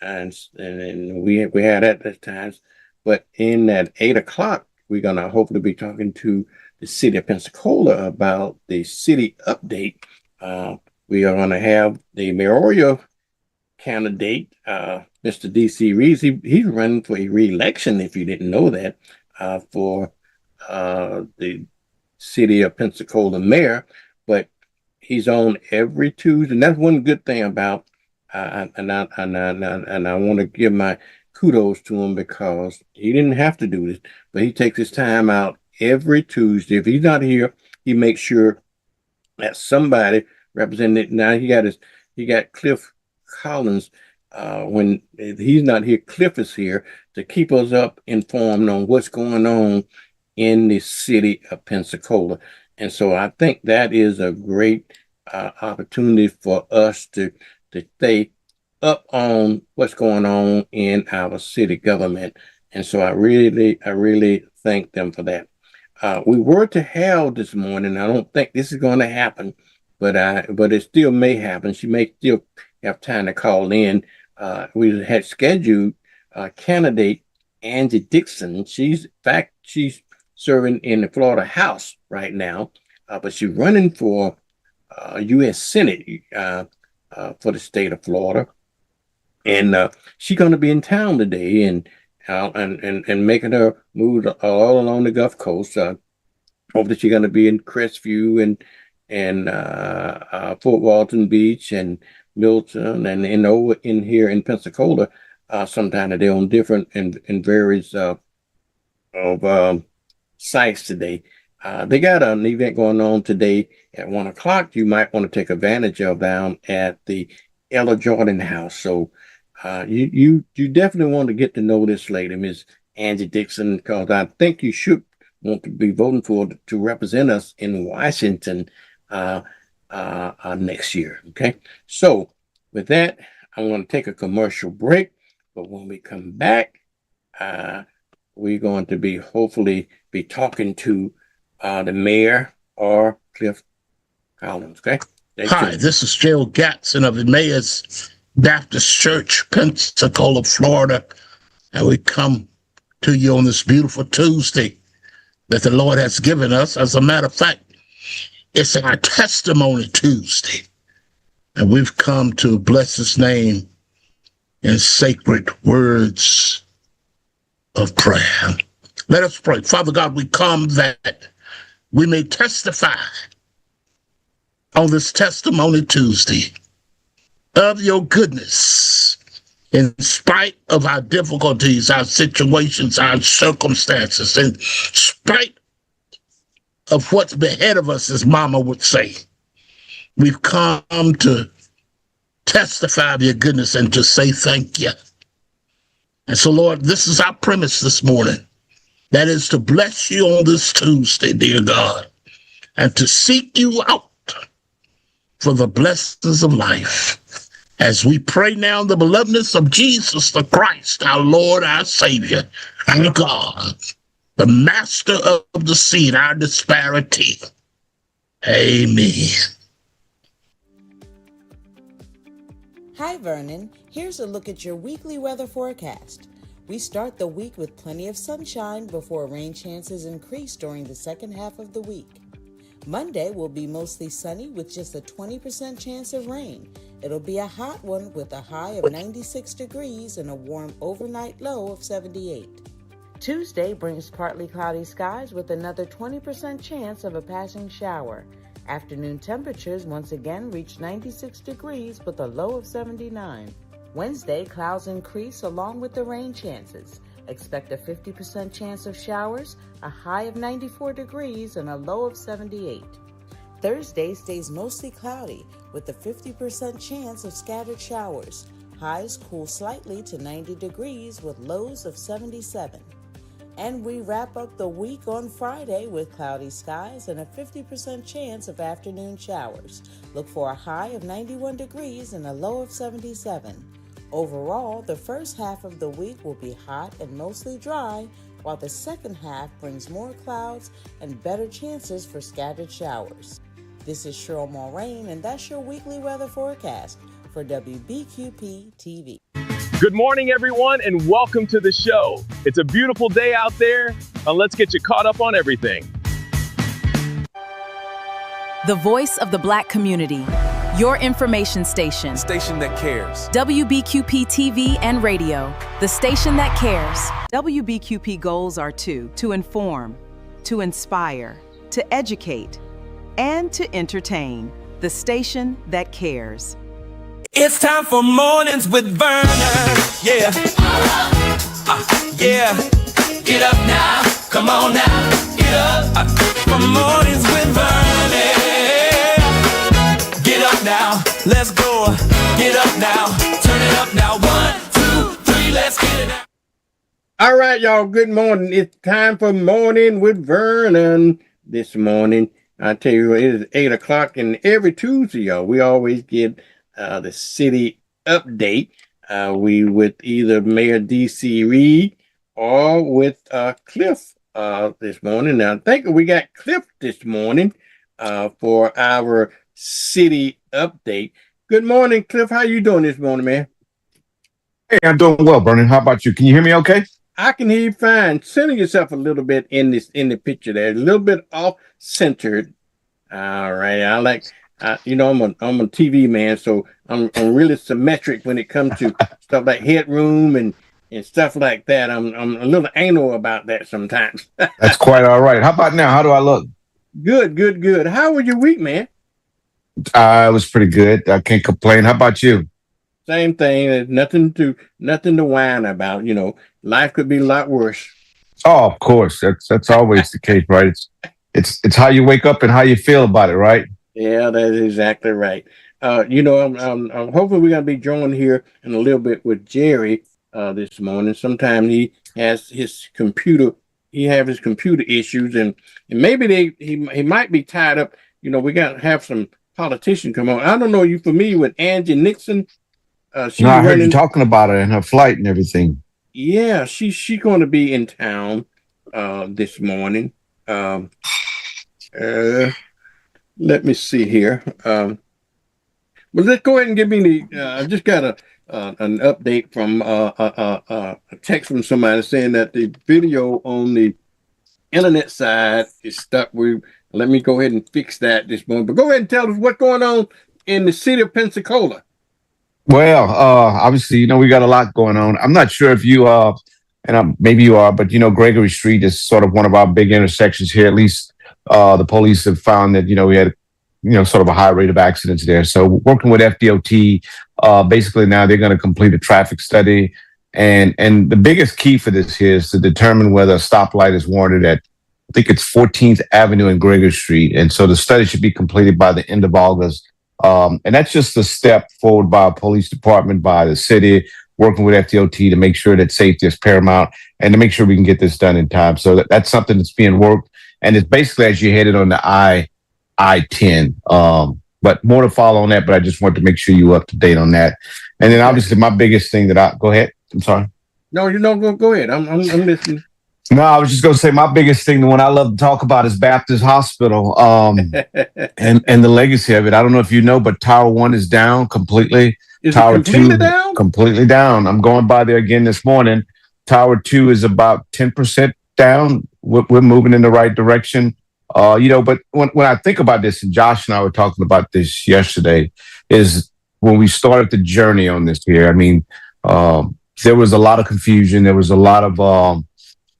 and we had that at times. But in at 8:00, we're gonna hopefully be talking to the city of Pensacola about the city update. We are gonna have the mayoral candidate, Mr. D.C. Reeves. He's running for a re-election, if you didn't know that, for the city of Pensacola mayor. But he's on every Tuesday, and that's one good thing about. And I want to give my kudos to him because he didn't have to do this, but he takes his time out every Tuesday. If he's not here, he makes sure that somebody represented. Now he got Cliff Collins. When he's not here, Cliff is here to keep us up informed on what's going on in the city of Pensacola. And so I think that is a great opportunity for us to stay up on what's going on in our city government. And so I really thank them for that. We were to have this morning. I don't think this is going to happen, but it still may happen. She may still have time to call in. We had scheduled candidate Angie Dixon. She's serving in the Florida House right now, but she's running for U.S. Senate for the state of Florida, and she's going to be in town today and making her move all along the Gulf Coast. Hopefully, she's going to be in Crestview and Fort Walton Beach and Milton and over in here in Pensacola sometime today on different and various sites today. They got an event going on today at 1:00. You might want to take advantage of down at the Ella Jordan House. So you definitely want to get to know this lady, Ms. Angie Dixon, because I think you should want to be voting for to represent us in Washington next year. Okay. So with that, I'm going to take a commercial break. But when we come back, we're going to be hopefully talking to the mayor or Cliff Collins. Okay.
Hi, this is Gerald Gatson of Emmaus Baptist Church, Pensacola, Florida, and we come to you on this beautiful Tuesday that the Lord has given us. As a matter of fact, it's our Testimony Tuesday, and we've come to bless His name in sacred words of prayer. Let us pray. Father God, we come that we may testify on this Testimony Tuesday of your goodness in spite of our difficulties, our situations, our circumstances, in spite of what's ahead of us, as Mama would say. We've come to testify of your goodness and to say thank you. And so, Lord, this is our premise this morning. That is to bless you on this Tuesday, dear God, and to seek you out for the blessings of life. As we pray now in the belovedness of Jesus the Christ, our Lord, our Savior, our God, the master of the seed, our disparity. Amen.
Hi, Vernon. Here's a look at your weekly weather forecast. We start the week with plenty of sunshine before rain chances increase during the second half of the week. Monday will be mostly sunny with just a 20% chance of rain. It'll be a hot one with a high of 96 degrees and a warm overnight low of 78. Tuesday brings partly cloudy skies with another 20% chance of a passing shower. Afternoon temperatures once again reach 96 degrees with a low of 79. Wednesday, clouds increase along with the rain chances. Expect a 50% chance of showers, a high of 94 degrees, and a low of 78. Thursday stays mostly cloudy with a 50% chance of scattered showers. Highs cool slightly to 90 degrees with lows of 77. And we wrap up the week on Friday with cloudy skies and a 50% chance of afternoon showers. Look for a high of 91 degrees and a low of 77. Overall, the first half of the week will be hot and mostly dry, while the second half brings more clouds and better chances for scattered showers. This is Cheryl Mulrain, and that's your weekly weather forecast for WBQP TV.
Good morning, everyone, and welcome to the show. It's a beautiful day out there, and let's get you caught up on everything.
The voice of the Black community. Your information station.
Station that cares.
WBQP TV and radio. The station that cares. WBQP goals are to inform, to inspire, to educate, and to entertain. The station that cares.
It's time for Mornings with Vernon. Yeah. Yeah. Get up now. Come on now. Get up. For Mornings with Vernon. Get up now. Let's go. Get up now. Turn it up now. 1, 2, 3. Let's get it out.
All right, y'all. Good morning. It's time for Morning with Vernon. This morning, I tell you, it is 8 o'clock, and every Tuesday, y'all, we always get the city update. We with either Mayor D.C. Reed or with Cliff this morning. Now, I think we got Cliff this morning for our city update. Good morning, Cliff. How you doing this morning, man?
Hey, I'm doing well, Vernon. How about you? Can you hear me okay?
I can hear you fine. Center yourself a little bit in the picture there, a little bit off centered. All right, I'm a TV man, so I'm really symmetric when it comes to stuff like headroom and stuff like that. I'm a little anal about that sometimes.
That's quite all right. How about now? How do I look?
Good. How was your week, man?
It was pretty good. I can't complain. How about you?
Same thing. There's nothing to whine about. You know, life could be a lot worse.
Oh, of course. That's always the case, right? It's how you wake up and how you feel about it, right?
Yeah, that's exactly right. I'm hopefully we're gonna be joined here in a little bit with Jerry this morning. Sometime he has his computer. He have his computer issues, and maybe he might be tied up. You know, we got to have some politician come on. I don't know. Are you familiar with Angie Nixon?
I heard you talking about her and her flight and everything.
Yeah, she's going to be in town this morning. Let me see here. Well, let's go ahead and give me the. I just got an update from a text from somebody saying that the video on the internet side is stuck. Let me go ahead and fix that this morning. But go ahead and tell us what's going on in the city of Pensacola.
Well, obviously, we got a lot going on. I'm not sure if you maybe you are, but Gregory Street is sort of one of our big intersections here. At least the police have found that we had sort of a high rate of accidents there. So working with FDOT, basically now they're going to complete a traffic study, and the biggest key for this here is to determine whether a stoplight is warranted at, I think it's 14th Avenue and Gregory Street, and so the study should be completed by the end of August. And that's just a step forward by a police department, by the city, working with FDOT to make sure that safety is paramount and to make sure we can get this done in time. So that's something that's being worked. And it's basically as you're headed on the I-10. But more to follow on that, but I just wanted to make sure you were up to date on that. And then obviously my biggest thing go ahead. I'm sorry.
No, go ahead. I'm listening.
No, I was just going to say my biggest thing, the one I love to talk about, is Baptist Hospital and the legacy of it. I don't know if you know, but Tower 1 is down completely.
Is
Tower
it completely
2
down?
Completely down. I'm going by there again this morning. Tower 2 is about 10% down. We're moving in the right direction. But when I think about this, and Josh and I were talking about this yesterday, is when we started the journey on this here. I mean, there was a lot of confusion. There was a lot of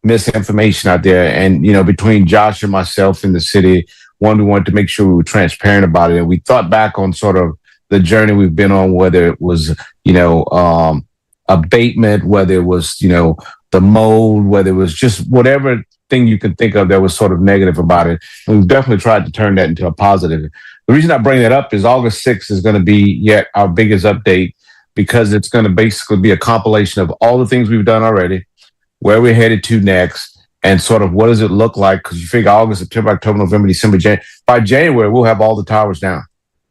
misinformation out there. And, between Josh and myself in the city, we wanted to make sure we were transparent about it. And we thought back on sort of the journey we've been on, whether it was, abatement, whether it was, the mold, whether it was just whatever thing you could think of that was sort of negative about it. And we've definitely tried to turn that into a positive. The reason I bring that up is August 6th is going to be yet our biggest update, because it's going to basically be a compilation of all the things we've done already, where we're headed to next, and sort of what does it look like? Because you figure August, September, October, November, December, January. By January, we'll have all the towers down,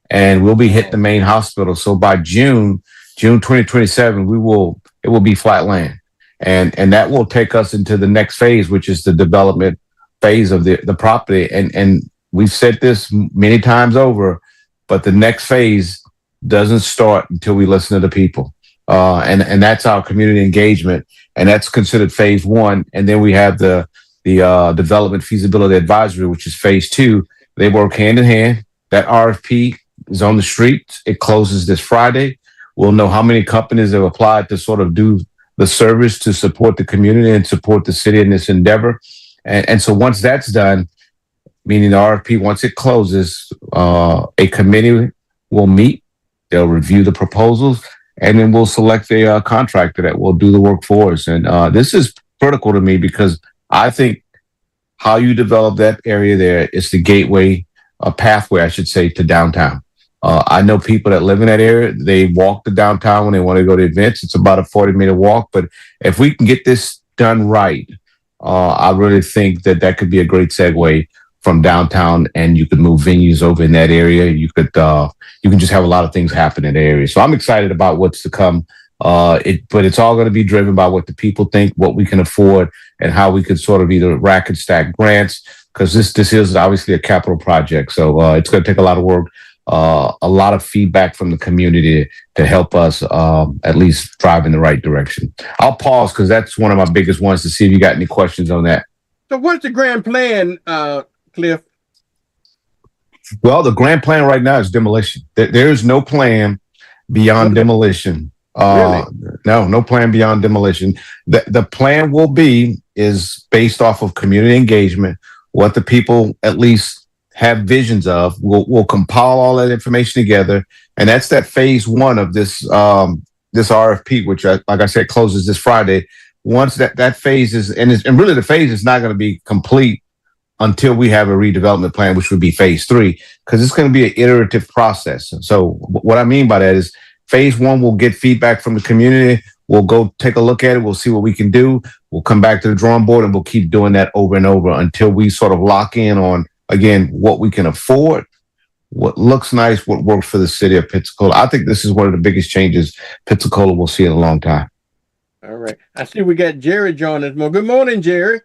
and we'll be hitting the main hospital. So by June 2027, it will be flat land, and that will take us into the next phase, which is the development phase of the property. And we've said this many times over, but the next phase doesn't start until we listen to the people, and that's our community engagement. And that's considered phase 1. And then we have the development feasibility advisory, which is phase 2. They work hand in hand. That RFP is on the streets. It closes this Friday. We'll know how many companies have applied to sort of do the service to support the community and support the city in this endeavor. And so once that's done, meaning the RFP, once it closes, a committee will meet. They'll review the proposals, and then we'll select a contractor that will do the work for us. And this is critical to me because I think how you develop that area there is the gateway, a pathway, I should say, to downtown. I know people that live in that area. They walk to downtown when they want to go to events. It's about a 40-minute walk. But if we can get this done right, I really think that that could be a great segue from downtown, and you could move venues over in that area. You can just have a lot of things happen in the area. So I'm excited about what's to come. But it's all going to be driven by what the people think, what we can afford, and how we could sort of either rack and stack grants, because this is obviously a capital project. So it's going to take a lot of work, a lot of feedback from the community to help us at least drive in the right direction. I'll pause because that's one of my biggest ones to see if you got any questions on that.
So what's the grand plan, Cliff?
Well, the grand plan right now is demolition. There's no plan beyond demolition.
Really?
No plan beyond demolition. The plan is based off of community engagement, what the people at least have visions of. We'll compile all that information together, and that's that phase one of this RFP, which, like I said, closes this Friday. Once that phase is, and really the phase is not going to be complete until we have a redevelopment plan, which would be phase 3, because it's going to be an iterative process. So what I mean by that is phase 1, we'll get feedback from the community. We'll go take a look at it. We'll see what we can do. We'll come back to the drawing board, and we'll keep doing that over and over until we sort of lock in on, again, what we can afford, what looks nice, what works for the city of Pensacola. I think this is one of the biggest changes Pensacola will see in a long time.
All right. I see we got Jerry joining us more. Good morning, Jerry.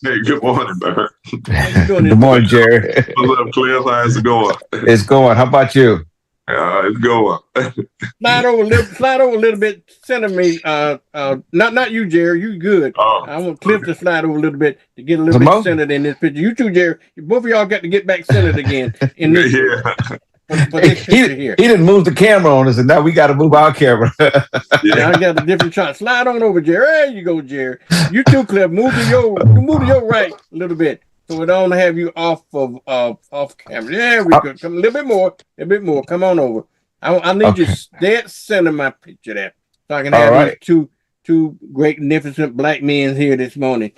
Hey, good morning, Bert.
Good morning, Jerry.
What's up, Cliff? How's it going?
It's going. How about you?
It's going.
Slide over a little bit. Center me. Not you, Jerry. You good. I want Cliff to slide over a little bit to get a little bit centered in this picture. You too, Jerry. Both of y'all got to get back centered again in this. For this picture here.
He didn't move the camera on us, and now we got to move our camera.
Yeah, I got a different shot. Slide on over, Jerry. There you go, Jerry. You too, Cliff. Move to your right a little bit, so we don't have you off camera. There we go. Come a little bit more. Come on over. I need you dead center my picture there, so I can have these two great, magnificent black men here this morning.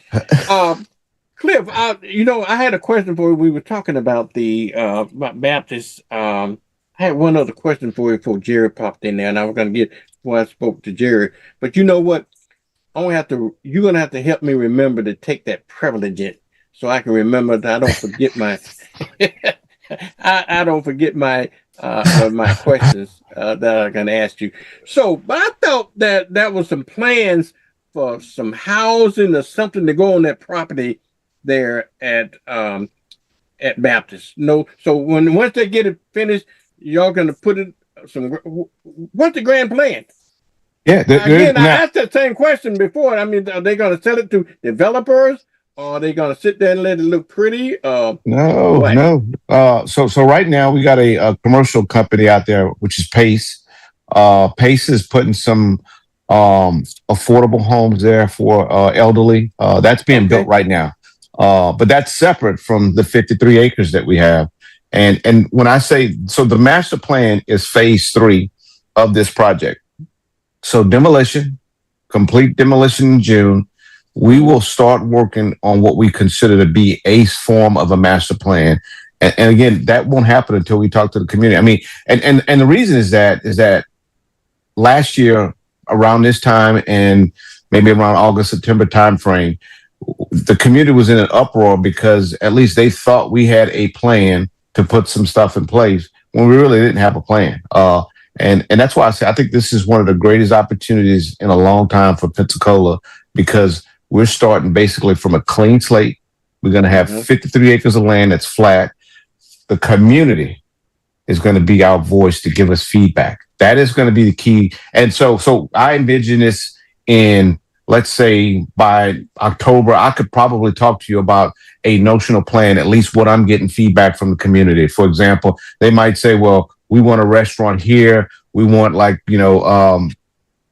Cliff, I had a question for you. We were talking about the about Baptist. I had one other question for you before Jerry popped in there, and I was going to get before I spoke to Jerry. But you know what? You're going to have to help me remember to take that privilege in, so I can remember that I don't forget my I don't forget my questions that I'm going to ask you. So, but I thought that was some plans for some housing or something to go on that property there at Baptist. No, so once they get it finished, y'all gonna put it what's the grand plan?
Yeah,
I asked that same question before. I mean, are they gonna sell it to developers, or are they gonna sit there and let it look pretty?
No. So right now we got a commercial company out there, which is Pace. Pace is putting some affordable homes there for elderly. That's being built right now. But that's separate from the 53 acres that we have. And when I say, so the master plan is phase 3 of this project. So complete demolition in June. We will start working on what we consider to be a form of a master plan. And again, that won't happen until we talk to the community. I mean, and the reason is that last year around this time, and maybe around August, September timeframe, the community was in an uproar because at least they thought we had a plan to put some stuff in place when we really didn't have a plan. And that's why I say I think this is one of the greatest opportunities in a long time for Pensacola, because we're starting basically from a clean slate. We're going to have 53 acres of land that's flat. The community is going to be our voice to give us feedback. That is going to be the key. And so I envision this in, let's say by October, I could probably talk to you about a notional plan, at least what I'm getting feedback from the community. For example, they might say, well, we want a restaurant here. We want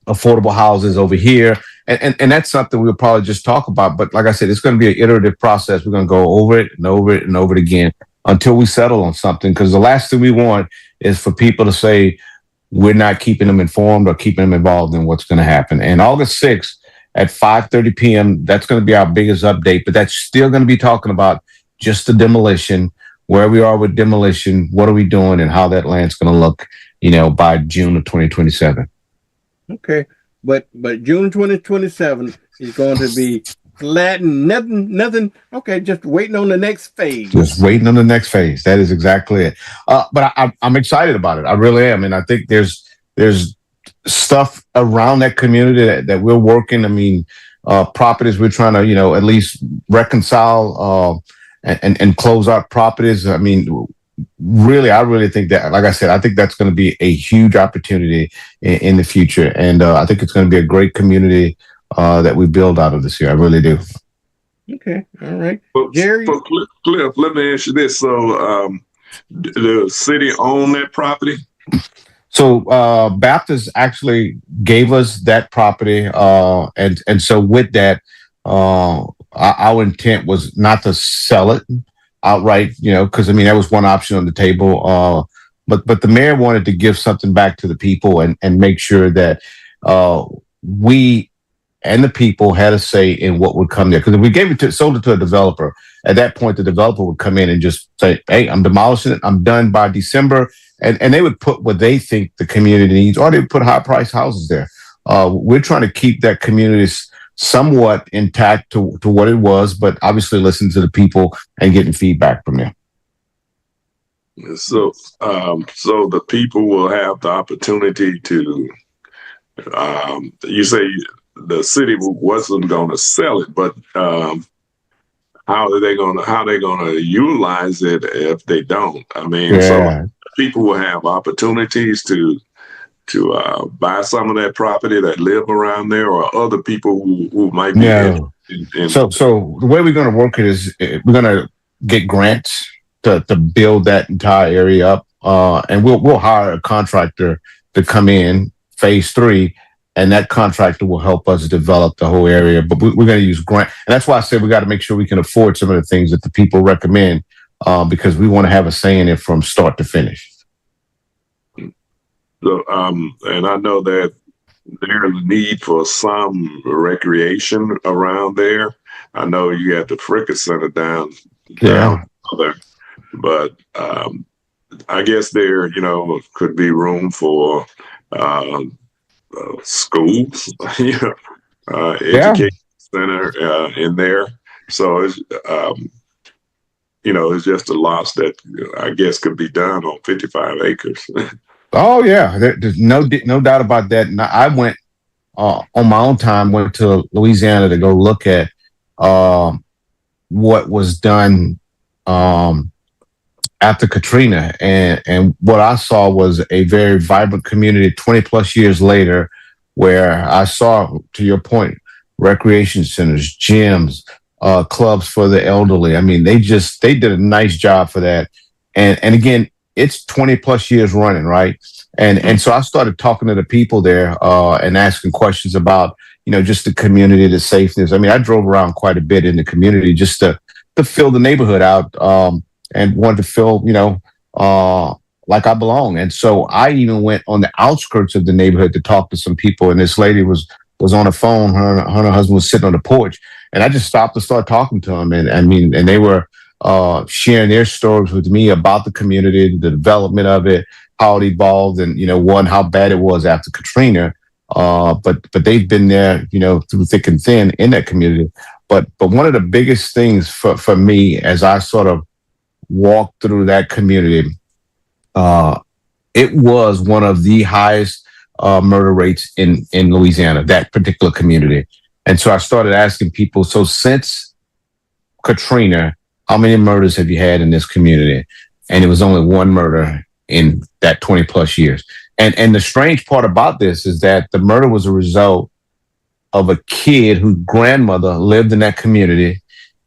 affordable houses over here. And that's something we'll probably just talk about. But like I said, it's going to be an iterative process. We're going to go over it and over it and over it again until we settle on something. Because the last thing we want is for people to say we're not keeping them informed or keeping them involved in what's going to happen. And August 6th at 5:30 p.m., that's going to be our biggest update. But that's still going to be talking about just the demolition, where we are with demolition, what are we doing, and how that land's going to look, by June of 2027.
Okay. But June 2027 is going to be flat and nothing. Okay, just waiting on the next phase.
Just waiting on the next phase. That is exactly it. But I'm excited about it. I really am. And I think there's stuff around that community that we're working. I mean, properties we're trying to, at least reconcile and close out properties. I mean, I really think that, like I said, I think that's going to be a huge opportunity in the future. And I think it's going to be a great community that we build out of this year. I really do.
Okay. All right.
Jerry? Cliff, let me ask you this. So the city own that property?
So Baptist actually gave us that property. And so with that, our intent was not to sell it outright, because that was one option on the table. But the mayor wanted to give something back to the people and make sure that we and the people had a say in what would come there. Because if we sold it to a developer, at that point the developer would come in and just say, "Hey, I'm demolishing it. I'm done by December," and they would put what they think the community needs, or they would put high priced houses there. We're trying to keep that community somewhat intact to what it was, but obviously listen to the people and getting feedback from them.
So the people will have the opportunity to, you say the city wasn't going to sell it, but how are they going to utilize it if they don't? I mean, so people will have opportunities to buy some of that property that live around there, or other people who might be. So
the way we're going to work it is we're going to get grants to build that entire area up, and we'll hire a contractor to come in phase 3, and that contractor will help us develop the whole area. But we're going to use grant, and that's why I said we got to make sure we can afford some of the things that the people recommend, because we want to have a say in it from start to finish.
So, and I know that there's a need for some recreation around there. I know you got the Fricker Center down there, but I guess there, could be room for schools, education center in there. So it's, it's just a lot that I guess could be done on 55 acres.
Oh yeah, there's no doubt about that. And I went on my own time, went to Louisiana to go look at what was done after Katrina, and what I saw was a very vibrant community 20 plus years later, where I saw, to your point, recreation centers, gyms, clubs for the elderly. I mean, they did a nice job for that. And again, it's 20 plus years running, right? And so I started talking to the people there and asking questions about, just the community, the safeness. I mean, I drove around quite a bit in the community just to fill the neighborhood out and wanted to feel, like I belong. And so I even went on the outskirts of the neighborhood to talk to some people. And this lady was on the phone. Her and her husband was sitting on the porch. And I just stopped to start talking to them. And they were sharing their stories with me about the community, the development of it, how it evolved, and how bad it was after Katrina. But they've been there, through thick and thin in that community. But one of the biggest things for me as I sort of walked through that community, it was one of the highest murder rates in Louisiana, that particular community. And so I started asking people, so since Katrina, how many murders have you had in this community? And it was only one murder in that 20 plus years. And the strange part about this is that the murder was a result of a kid whose grandmother lived in that community.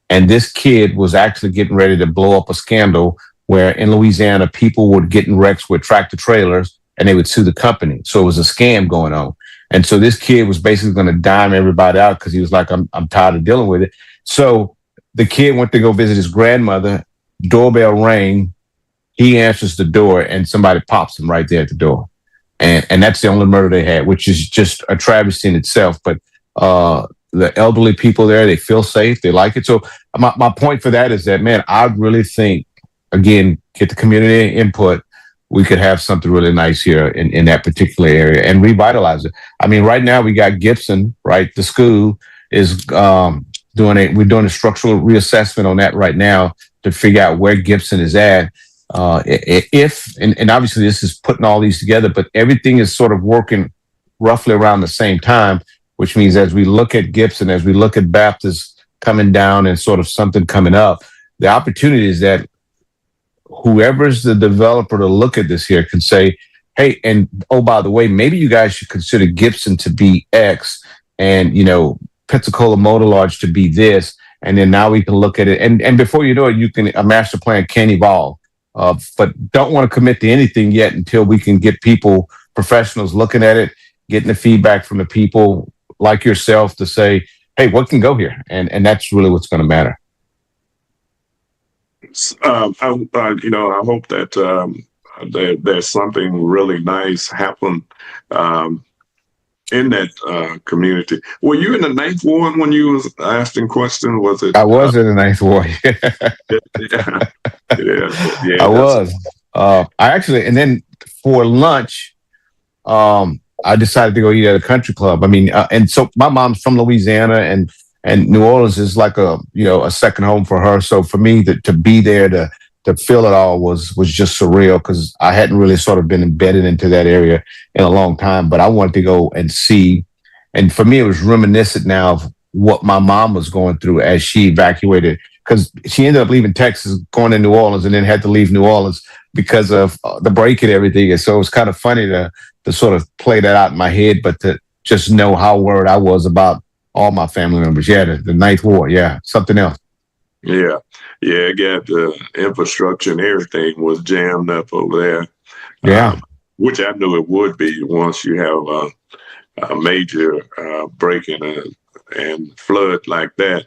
And this kid was actually getting ready to blow up a scandal where in Louisiana, people would get in wrecks with tractor trailers and they would sue the company. So it was a scam going on. And so this kid was basically going to dime everybody out because he was like, I'm tired of dealing with it. So the kid went to go visit his grandmother. Doorbell rang. He answers the door and somebody pops him right there at the door. And that's the only murder they had, which is just a travesty in itself. But the elderly people there, they feel safe. They like it. So my point for that is that, man, I really think, again, get the community input. We could have something really nice here in that particular area and revitalize it. I mean, right now we got Gibson, right? The school is we're doing a structural reassessment on that right now to figure out where Gibson is at. And obviously this is putting all these together, but everything is sort of working roughly around the same time, which means as we look at Gibson, as we look at Baptist coming down and sort of something coming up, the opportunity is that whoever's the developer to look at this here can say, hey, and oh, by the way, maybe you guys should consider Gibson to be X and, Pensacola Motor Lodge to be this. And then now we can look at it. And before you know it, a master plan can evolve. But don't want to commit to anything yet until we can get people, professionals looking at it, getting the feedback from the people like yourself to say, hey, what can go here? And that's really what's going to matter.
I hope that there's something really nice happen in that community. Were you in the ninth ward when you was asking questions? Was it?
I was in the ninth ward.
yeah,
I was. I actually, and then for lunch, I decided to go eat at a country club. I mean, and so my mom's from Louisiana, and New Orleans is like a second home for her. So for me to be there to feel it all was just surreal because I hadn't really sort of been embedded into that area in a long time. But I wanted to go and see, and for me it was reminiscent now of what my mom was going through as she evacuated, because she ended up leaving Texas, going to New Orleans, and then had to leave New Orleans because of the break and everything. And so it was kind of funny to sort of play that out in my head, but to just know how worried I was about all my family members. Yeah, the ninth ward. Yeah, something else.
Yeah, got the infrastructure and everything was jammed up over there.
Yeah,
which I knew it would be once you have a major break-in and flood like that.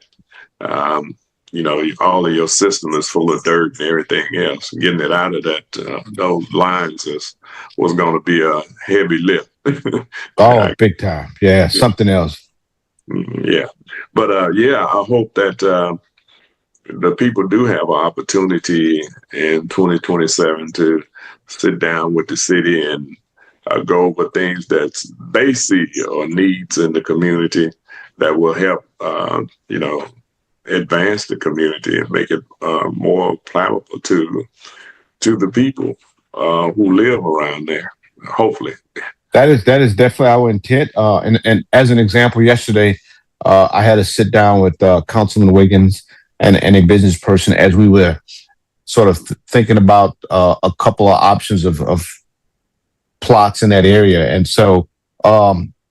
All of your system is full of dirt and everything else. Getting it out of that those lines was going to be a heavy lift.
Oh, big time. Yeah, something else.
Yeah, but I hope that the people do have an opportunity in 2027 to sit down with the city and go over things that they see or needs in the community that will help, advance the community and make it more palatable to the people who live around there. Hopefully,
that is definitely our intent. And as an example, yesterday I had to sit down with Councilman Wiggins and a business person as we were sort of thinking about a couple of options of plots in that area. And so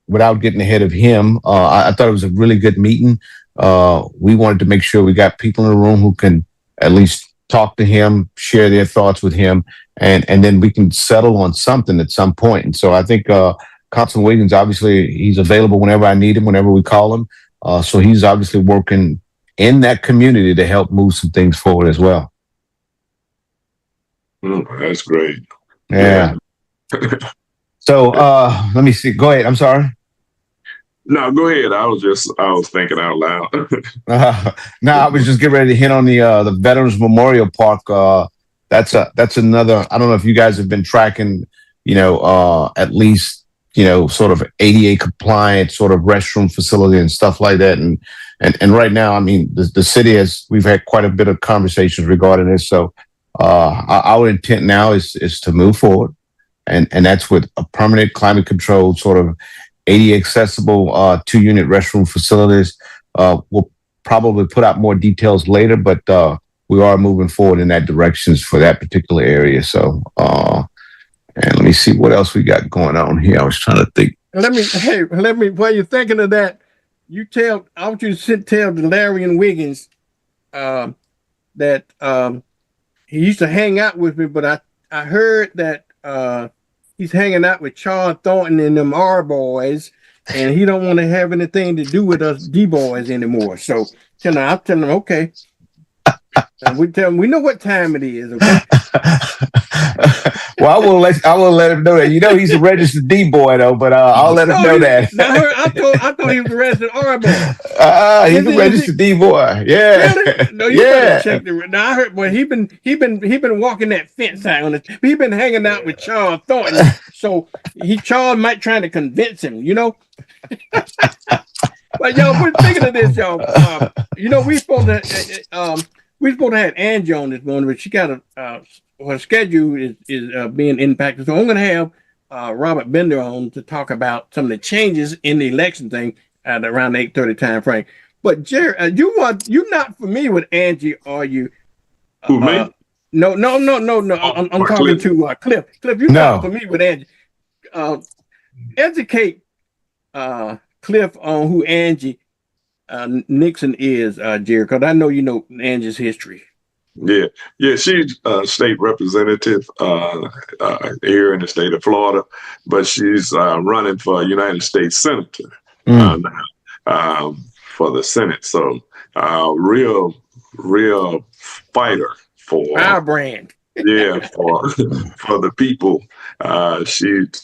without getting ahead of him, I thought it was a really good meeting. We wanted to make sure we got people in the room who can at least talk to him, share their thoughts with him, and then we can settle on something at some point. And so I think Councilman Wiggins, obviously, he's available whenever I need him, whenever we call him. So he's obviously working in that community to help move some things forward as well.
That's great.
Yeah. So let me see. Go ahead. I'm sorry.
No, go ahead. I was thinking out loud.
No, I was just getting ready to hit on the Veterans Memorial Park. That's another. I don't know if you guys have been tracking, at least, sort of ADA compliant sort of restroom facility and stuff like that. And right now, I mean, the city we've had quite a bit of conversations regarding this. So our intent now is to move forward. And that's with a permanent climate controlled sort of ADA accessible 2-unit restroom facilities. We'll probably put out more details later, but we are moving forward in that direction for that particular area. So, and let me see what else we got going on here. I was trying to think.
Let me, while you're thinking of that, I want you to tell the Larry and Wiggins that he used to hang out with me, but I heard that he's hanging out with Charles Thornton and them R boys, and he don't want to have anything to do with us D boys anymore. So I'm telling him, okay. And we tell him we know what time it is, okay?
Well, I will let him know that. You know, he's a registered D boy though, but I'll let him know that.
I thought he was a registered R boy.
He's a registered D boy. Yeah.
Really? No, you better check the. Now I heard, boy, he been walking that fence out on it. He been hanging out with Charles Thornton, so Charles might try to convince him, you know. But y'all, we're thinking of this, y'all. You know, we supposed to have Angie on this morning, but she got her schedule is being impacted. So I'm going to have Robert Bender on to talk about some of the changes in the election thing at around the 8:30 time frame. But Jerry, you're not familiar with Angie, are you?
Who, me?
No. I'm talking to Cliff. Cliff, you're not familiar with Angie. Educate Cliff on who Angie Nixon is, Jerry, because I know you know Angie's history.
Yeah, she's a state representative here in the state of Florida, but she's running for United States Senator for the Senate. So, real fighter for
our brand.
Yeah, for the people. DeSantis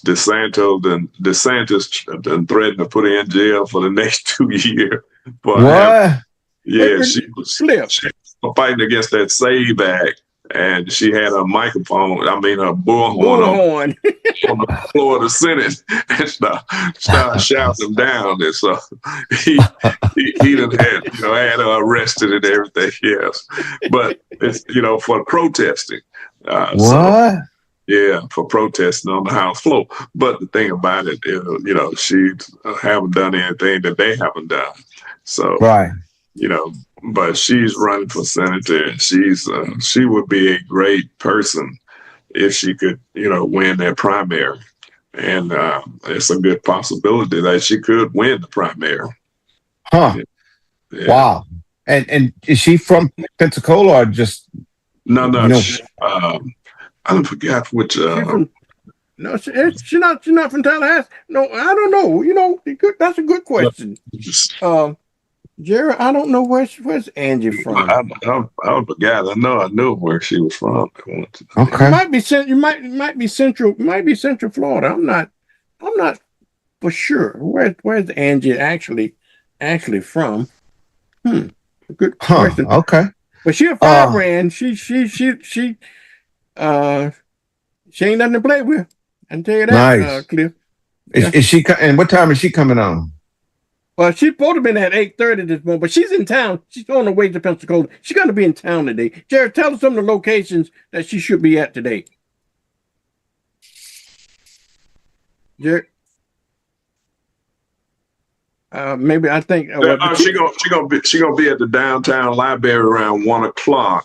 threatened to put her in jail for the next 2 years.
What?
She was fighting against that SAVE Act, and she had a microphone, her bullhorn on the floor of the Senate and started shouting him down. And so he done had her arrested and everything else. But it's, for protesting.
What?
For protesting on the House floor. But the thing about it is, she haven't done anything that they haven't done. So,
right.
But she's running for senator, and she would be a great person if she could, win that primary. And it's a good possibility that she could win the primary.
Huh.
Yeah.
Wow. And is she from Pensacola or just?
No. I forgot which.
She's not from Tallahassee. No, I don't know. That's a good question. Jerry, I don't know where's Angie from.
I forgot. I know where she was from.
Okay.
It might be central Florida. I'm not for sure. Where's Angie actually from? Good question.
Okay.
But she a firebrand. She ain't nothing to play with. I can tell you that,
nice.
Cliff.
Is she? And what time is she coming on?
Well, she's supposed to have been at 8:30 this morning, but she's in town. She's on her way to Pensacola. She's going to be in town today. Jared, tell us some of the locations that she should be at today. Jared? Maybe I think
she gonna be at the downtown library around 1:00,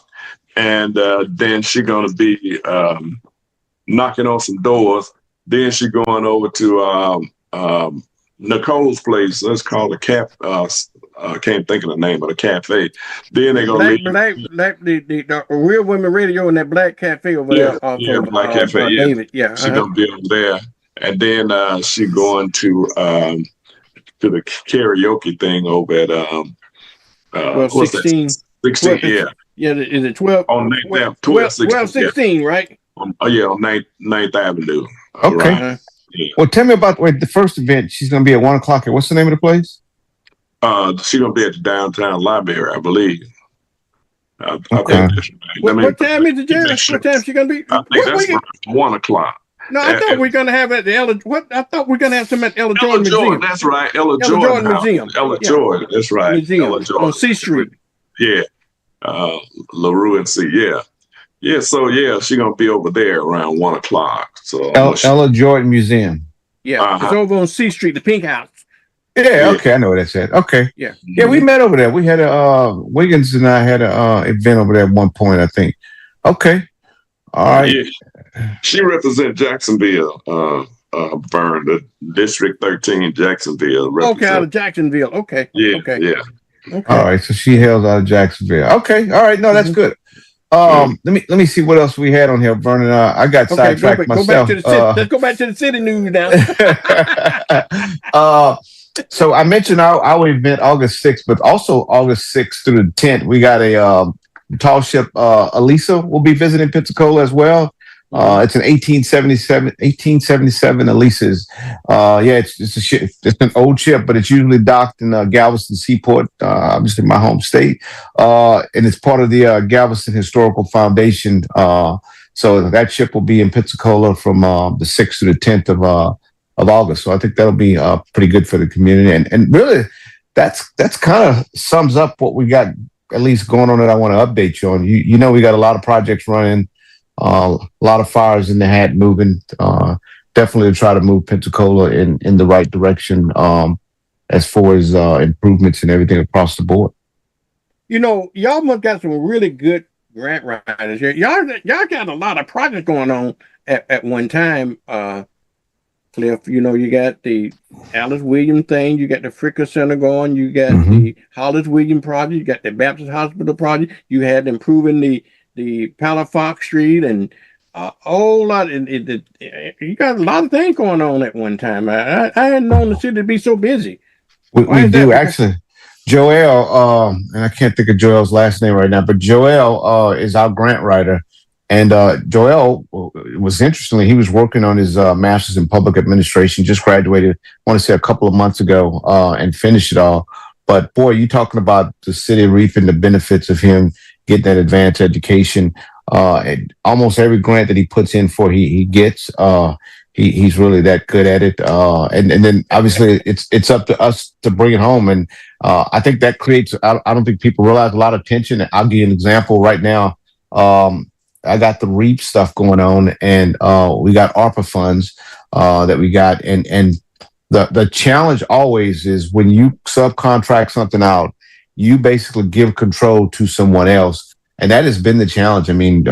and then she gonna be knocking on some doors. Then she going over to Nicole's place. Let's call it I can't think of the name of the cafe. Then they gonna
the Real Women Radio and that Black Cafe over there.
Black Cafe.
David.
She gonna be over there, and then she going to the karaoke thing over at
16.
16, yeah.
Yeah, is it 12?
On
16, right?
On 9th Avenue.
Okay.
Right. Yeah.
Well, tell me about the first event. She's going to be at 1:00. What's the name of the place?
She's going to be at the downtown library, I believe.
Okay.
What time is it, Jerry? What time is she going to be?
I think that's 1:00.
No, I thought we were going to have at the I thought we were going to have some at Ella Jordan Museum.
That's right. Ella Jordan
Museum.
Ella Jordan. That's right.
Museum
Ella Jordan.
on C Street.
Yeah. LaRue and C. Yeah. Yeah. So she's gonna be over there around 1:00. So
Ella Jordan Museum.
Yeah. It's over on C Street, the Pink House.
Yeah. Okay. I know what that's at. Okay.
Yeah.
Yeah. We met over there. We had Wiggins and I had a event over there at one point, I think. Okay. All right.
Yeah. She represents Jacksonville, Vern, the District 13, Jacksonville.
Okay, out of Jacksonville. Okay.
Yeah.
Okay.
Yeah.
Okay.
All right. So she hails out of Jacksonville. Okay. All right. No, that's good. Let me see what else we had on here, Vernon. I got sidetracked myself.
Go back to the city. Let's go back to the city news now.
So I mentioned our event August 6th, but also August 6th through the 10th, we got a tall ship. Elisa will be visiting Pensacola as well. It's an 1877 Elisa's. It's a ship. It's an old ship, but it's usually docked in Galveston Seaport, obviously my home state, and it's part of the Galveston Historical Foundation. So that ship will be in Pensacola from the 6th to the 10th of August. So I think that'll be pretty good for the community, and really, that's kind of sums up what we got at least going on that I want to update you on. You know, we got a lot of projects running. A lot of fires in the hat moving, definitely to try to move Pensacola in the right direction as far as improvements and everything across the board.
You know, y'all must got some really good grant writers here. Y'all got a lot of projects going on at one time, Cliff. You know, you got the Alice Williams thing, you got the Fricker Center going, you got the Hollis Williams project, you got the Baptist Hospital project, you had improving the Palafox Street, and a whole lot. You got a lot of things going on at one time. I hadn't known the city to be so busy.
We do actually. Joel, and I can't think of Joel's last name right now, but Joel is our grant writer, and Joel was interestingly he was working on his master's in public administration. Just graduated, I want to say a couple of months ago, and finished it all. But boy, you talking about the city reaping the benefits of him getting that advanced education. And almost every grant that he puts in for, he gets. He's really that good at it. And then obviously it's up to us to bring it home. And I think that creates. I don't think people realize a lot of tension. I'll give you an example right now. I got the REAP stuff going on, and we got ARPA funds that we got, and the challenge always is when you subcontract something out, you basically give control to someone else. And that has been the challenge. I mean,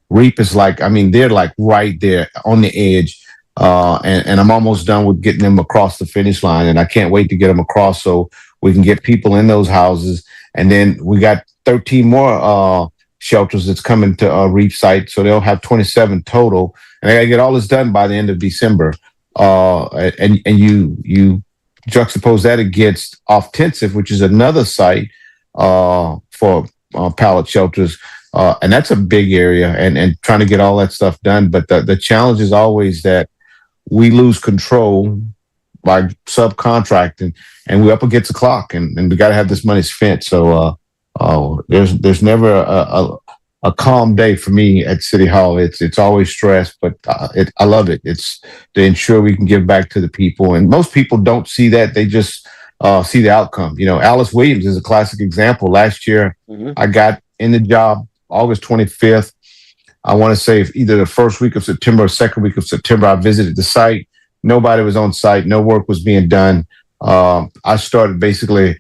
REAP is they're like right there on the edge. And I'm almost done with getting them across the finish line. And I can't wait to get them across so we can get people in those houses. And then we got 13 more shelters that's coming to REAP site. So they'll have 27 total. And I got to get all this done by the end of December. And you juxtapose that against Offensive, which is another site for pallet shelters, and that's a big area, and trying to get all that stuff done. But the challenge is always that we lose control by subcontracting, and we're up against the clock, and we got to have this money spent. So there's never a calm day for me at City Hall. It's always stress, but I love it. It's to ensure we can give back to the people, and most people don't see that. They just see the outcome. You know, Alice Williams is a classic example. Last year, I got in the job August 25th. I want to say either the first week of September or second week of September, I visited the site. Nobody was on site. No work was being done. I started basically,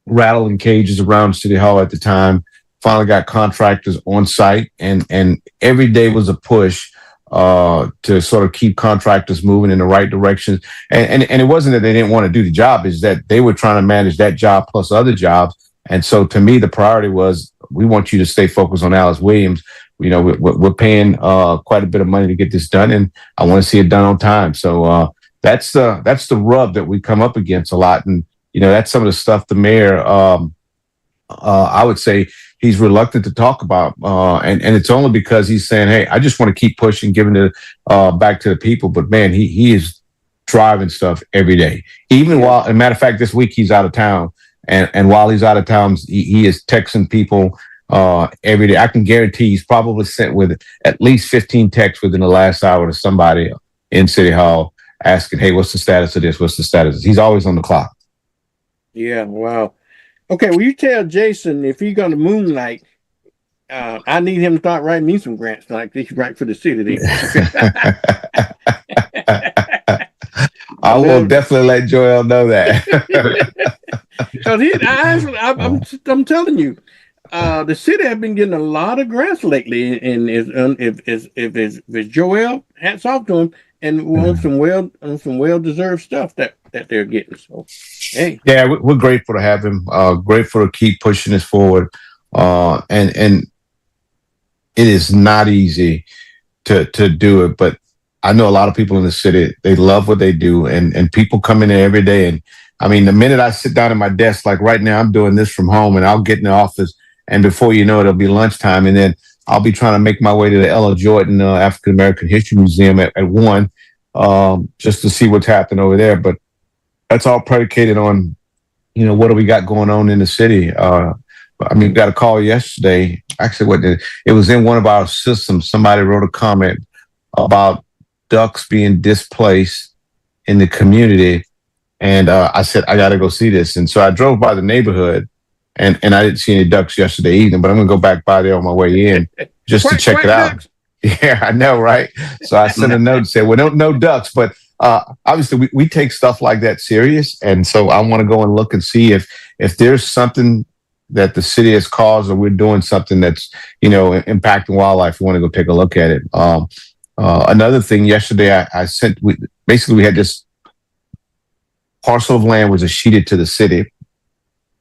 rattling cages around City Hall at the time. Finally got contractors on site, and every day was a push to sort of keep contractors moving in the right direction. And it wasn't that they didn't want to do the job, is that they were trying to manage that job plus other jobs. And so to me, the priority was, we want you to stay focused on Alice Williams. You know, we're paying quite a bit of money to get this done, and I want to see it done on time. So that's the rub that we come up against a lot. And, that's some of the stuff the mayor, I would say, he's reluctant to talk about, and it's only because he's saying, "Hey, I just want to keep pushing, giving it back to the people." But man, he is driving stuff every day. Even while, as a matter of fact, this week he's out of town, and while he's out of town, he is texting people every day. I can guarantee he's probably sent with at least 15 texts within the last hour to somebody in City Hall asking, "Hey, what's the status of this? What's the status?" He's always on the clock.
Yeah, wow. Okay, well, you tell Jason if he's going to moonlight, I need him to start writing me some grants like this, right for the city.
I will definitely let Joel know that.
I'm telling you, the city has been getting a lot of grants lately, and if it's Joel, hats off to him, and on some well-deserved stuff that they're getting. So, hey,
yeah, we're grateful to have him. Grateful to keep pushing this forward. And it is not easy to do it, but I know a lot of people in the city, they love what they do, and people come in there every day. And I mean, the minute I sit down at my desk, like right now, I'm doing this from home, and I'll get in the office, and before you know it, it'll be lunchtime, and then I'll be trying to make my way to the Ella Jordan African American History Museum at 1, just to see what's happening over there. But that's all predicated on, what do we got going on in the city? I mean, got a call yesterday. Actually, it was in one of our systems. Somebody wrote a comment about ducks being displaced in the community. And I said, I got to go see this. And so I drove by the neighborhood, and I didn't see any ducks yesterday evening, but I'm going to go back by there on my way in just to check it out. Ducks. Yeah, I know, right? So I sent a note and said, well, no ducks, but obviously we take stuff like that serious. And so I want to go and look and see if there's something that the city has caused, or we're doing something that's, impacting wildlife. We want to go take a look at it. Another thing, yesterday we had this parcel of land was escheated to the city.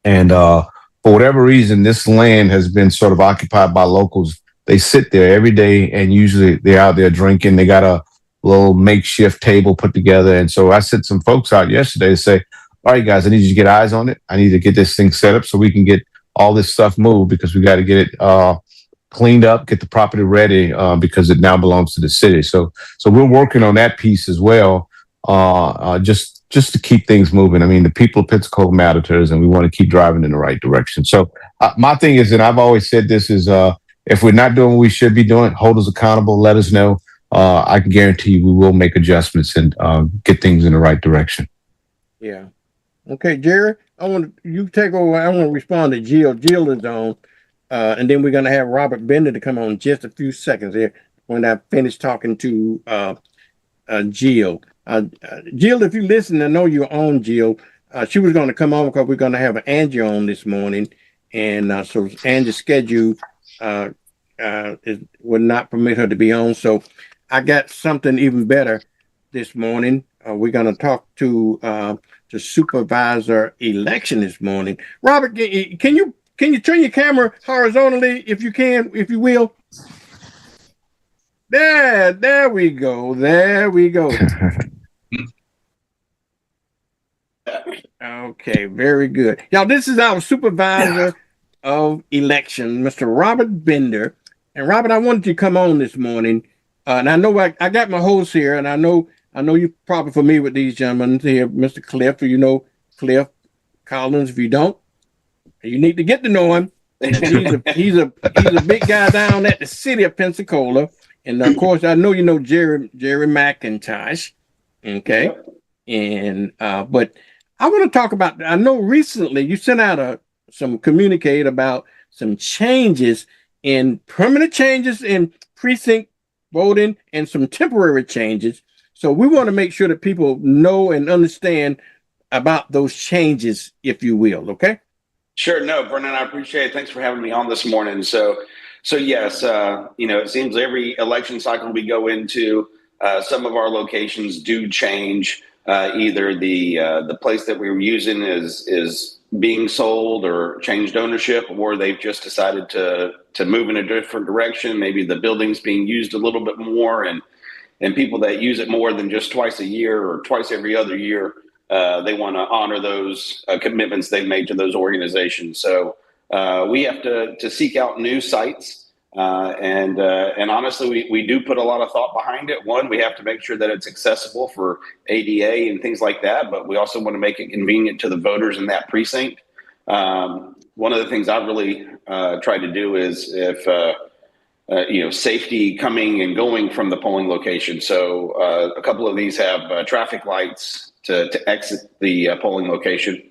And for whatever reason, this land has been sort of occupied by locals. They sit there every day, and usually they're out there drinking. They got a little makeshift table put together. And so I sent some folks out yesterday to say, all right, guys, I need you to get eyes on it. I need to get this thing set up so we can get all this stuff moved, because we got to get it cleaned up, get the property ready, because it now belongs to the city. So we're working on that piece as well, just to keep things moving. I mean, the people of Pensacola matter to us, and we want to keep driving in the right direction. So my thing is, and I've always said this, is if we're not doing what we should be doing, hold us accountable, let us know. I can guarantee you we will make adjustments and get things in the right direction.
Yeah. Okay, Jerry, I want you to take over. I want to respond to Jill. Jill is on, and then we're going to have Robert Bender to come on in just a few seconds here when I finish talking to Jill. Jill, if you listen, I know you're on, Jill. She was going to come on because we're going to have Angie on this morning, and so Angie's schedule would not permit her to be on. So I got something even better this morning. We're going to talk to the supervisor election this morning. Robert, can you turn your camera horizontally if you can, if you will? There we go. There we go. Okay, very good. Y'all, this is our supervisor of election, Mr. Robert Bender. And Robert, I wanted you to come on this morning. And I know I got my host here, and I know you're probably familiar with these gentlemen here, Mr. Cliff, Cliff Collins. If you don't, you need to get to know him. He's a big guy down at the city of Pensacola. And of course, I know you know Jerry McIntosh. Okay. And but I want to talk about, I know recently you sent out some communique about some permanent changes in precinct voting and some temporary changes. So we want to make sure that people know and understand about those changes, if you will. Okay.
Sure. No, Vernon, I appreciate it. Thanks for having me on this morning. So yes, it seems every election cycle we go into, some of our locations do change. Either the place that we were using is being sold or changed ownership, or they've just decided to move in a different direction. Maybe the building's being used a little bit more, and people that use it more than just twice a year or twice every other year, they want to honor those commitments they've made to those organizations. So we have to seek out new sites. And honestly, we do put a lot of thought behind it. One, we have to make sure that it's accessible for ADA and things like that, but we also want to make it convenient to the voters in that precinct. One of the things I've really tried to do is if safety coming and going from the polling location. So a couple of these have traffic lights to exit the polling location,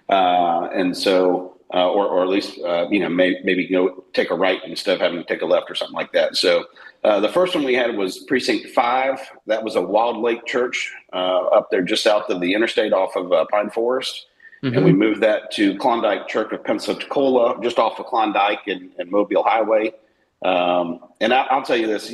and so. Or at least, maybe go take a right instead of having to take a left or something like that. So the first one we had was Precinct 5. That was a Wild Lake Church up there just south of the interstate off of Pine Forest. Mm-hmm. And we moved that to Klondike Church of Pensacola, just off of Klondike and Mobile Highway. And I'll tell you this,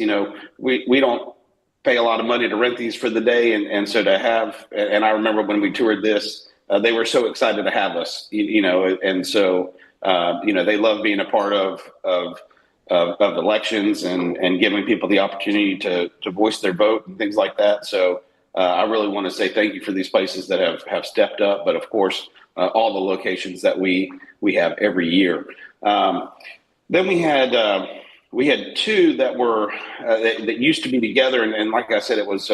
we don't pay a lot of money to rent these for the day. And so to have, and I remember when we toured this, they were so excited to have us, and so they love being a part of elections and giving people the opportunity to voice their vote and things like that. So I really want to say thank you for these places that have stepped up, but of course, all the locations that we have every year. Then we had two that were that used to be together, and like I said, it was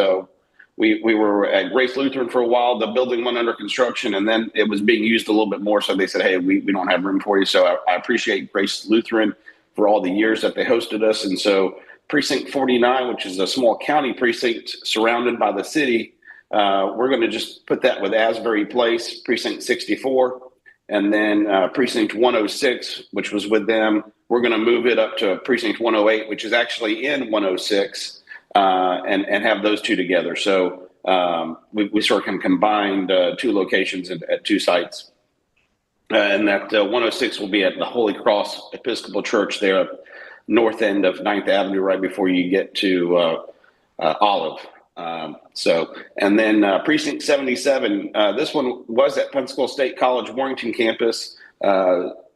we were at Grace Lutheran for a while. The building went under construction, and then it was being used a little bit more. So they said, "Hey, we don't have room for you." So I appreciate Grace Lutheran for all the years that they hosted us, and so Precinct 49, which is a small county precinct surrounded by the city, we're going to just put that with Asbury Place, Precinct 64, and then Precinct 106, which was with them. We're going to move it up to Precinct 108, which is actually in 106, and have those two together. So we sort of combined two locations at two sites. And that 106 will be at the Holy Cross Episcopal Church there, north end of 9th Avenue, right before you get to Olive. And then Precinct 77, this one was at Pensacola State College Warrington campus.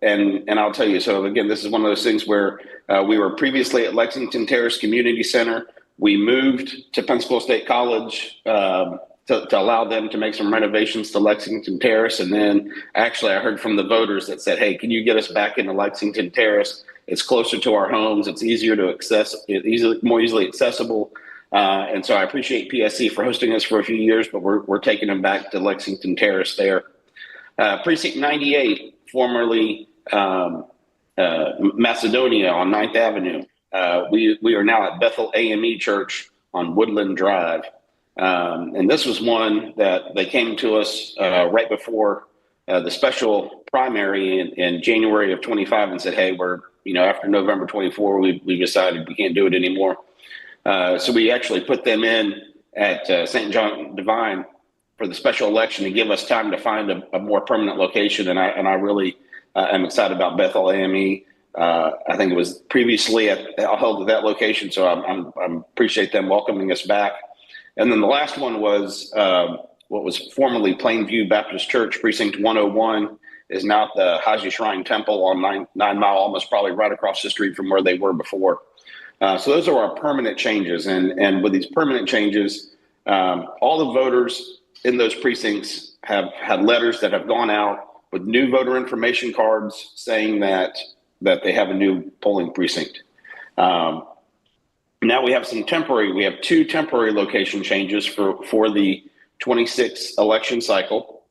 And I'll tell you, so again, this is one of those things where we were previously at Lexington Terrace Community Center. We moved to Pensacola State College to allow them to make some renovations to Lexington Terrace. And then actually I heard from the voters that said, "Hey, can you get us back into Lexington Terrace? It's closer to our homes. It's easier to access, more easily accessible." And so I appreciate PSC for hosting us for a few years, but we're taking them back to Lexington Terrace there. Precinct 98, formerly Macedonia on 9th Avenue. We are now at Bethel AME Church on Woodland Drive. And this was one that they came to us right before the special primary in January of 25 and said, "Hey, we're, after November 24, we decided we can't do it anymore." So we actually put them in at St. John Divine for the special election to give us time to find a more permanent location. And I really am excited about Bethel AME. I think it was previously held at that location, so I appreciate them welcoming us back. And then the last one was what was formerly Plainview Baptist Church, Precinct 101, is now the Haji Shrine Temple on 9 Mile, almost probably right across the street from where they were before. So those are our permanent changes. And with these permanent changes, all the voters in those precincts have had letters that have gone out with new voter information cards saying that they have a new polling precinct. Now we have we have two temporary location changes for the 26 election cycle.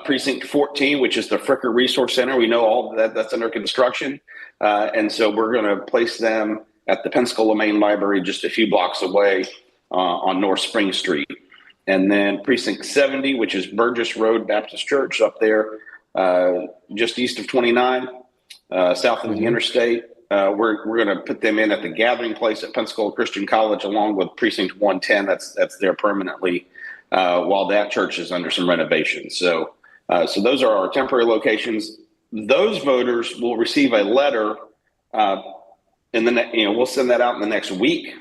Precinct 14, which is the Fricker Resource Center. We know all that's under construction. And so we're going to place them at the Pensacola Main Library just a few blocks away on North Spring Street. And then Precinct 70, which is Burgess Road Baptist Church up there just east of 29, south of the interstate. We're going to put them in at the Gathering Place at Pensacola Christian College, along with Precinct 110. That's there permanently while that church is under some renovations. So those are our temporary locations. Those voters will receive a letter, and then we'll send that out in the next week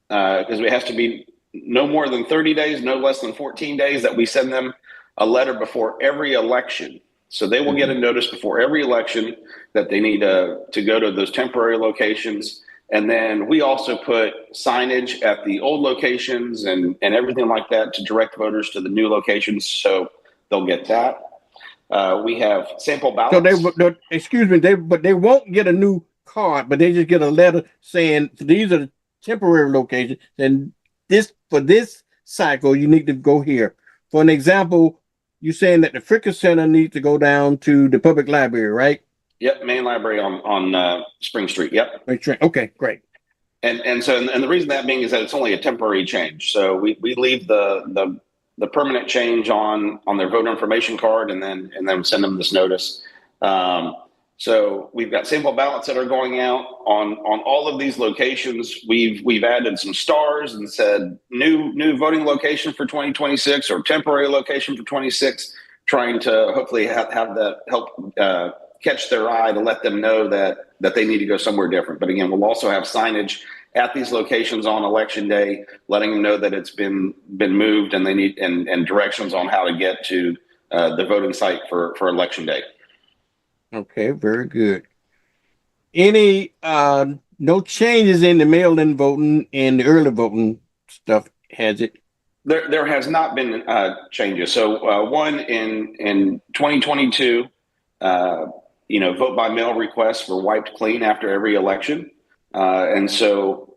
because it has to be no more than 30 days, no less than 14 days that we send them a letter before every election. So they will get a notice before every election that they need to go to those temporary locations. And then we also put signage at the old locations and everything like that to direct voters to the new locations. So they'll get that. We have sample ballots.
So excuse me, they won't get a new card, but they just get a letter saying these are the temporary locations. And for this cycle, you need to go here. For an example, you're saying that the Fricker Center needs to go down to the public library, right?
Yep, main library on Spring Street. Yep.
Okay, great.
And the reason that being is that it's only a temporary change. So we leave the permanent change on their voter information card, and then send them this notice. So we've got sample ballots that are going out on all of these locations. We've added some stars and said new voting location for 2026 or temporary location for 26, trying to hopefully have that help catch their eye to let them know that they need to go somewhere different. But again, we'll also have signage at these locations on election day, letting them know that it's been moved and they need and directions on how to get to the voting site for election day.
Okay, very good. Any no changes in the mail-in voting and the early voting stuff, has it?
There has not been changes. So one in 2022, vote by mail requests were wiped clean after every election, and so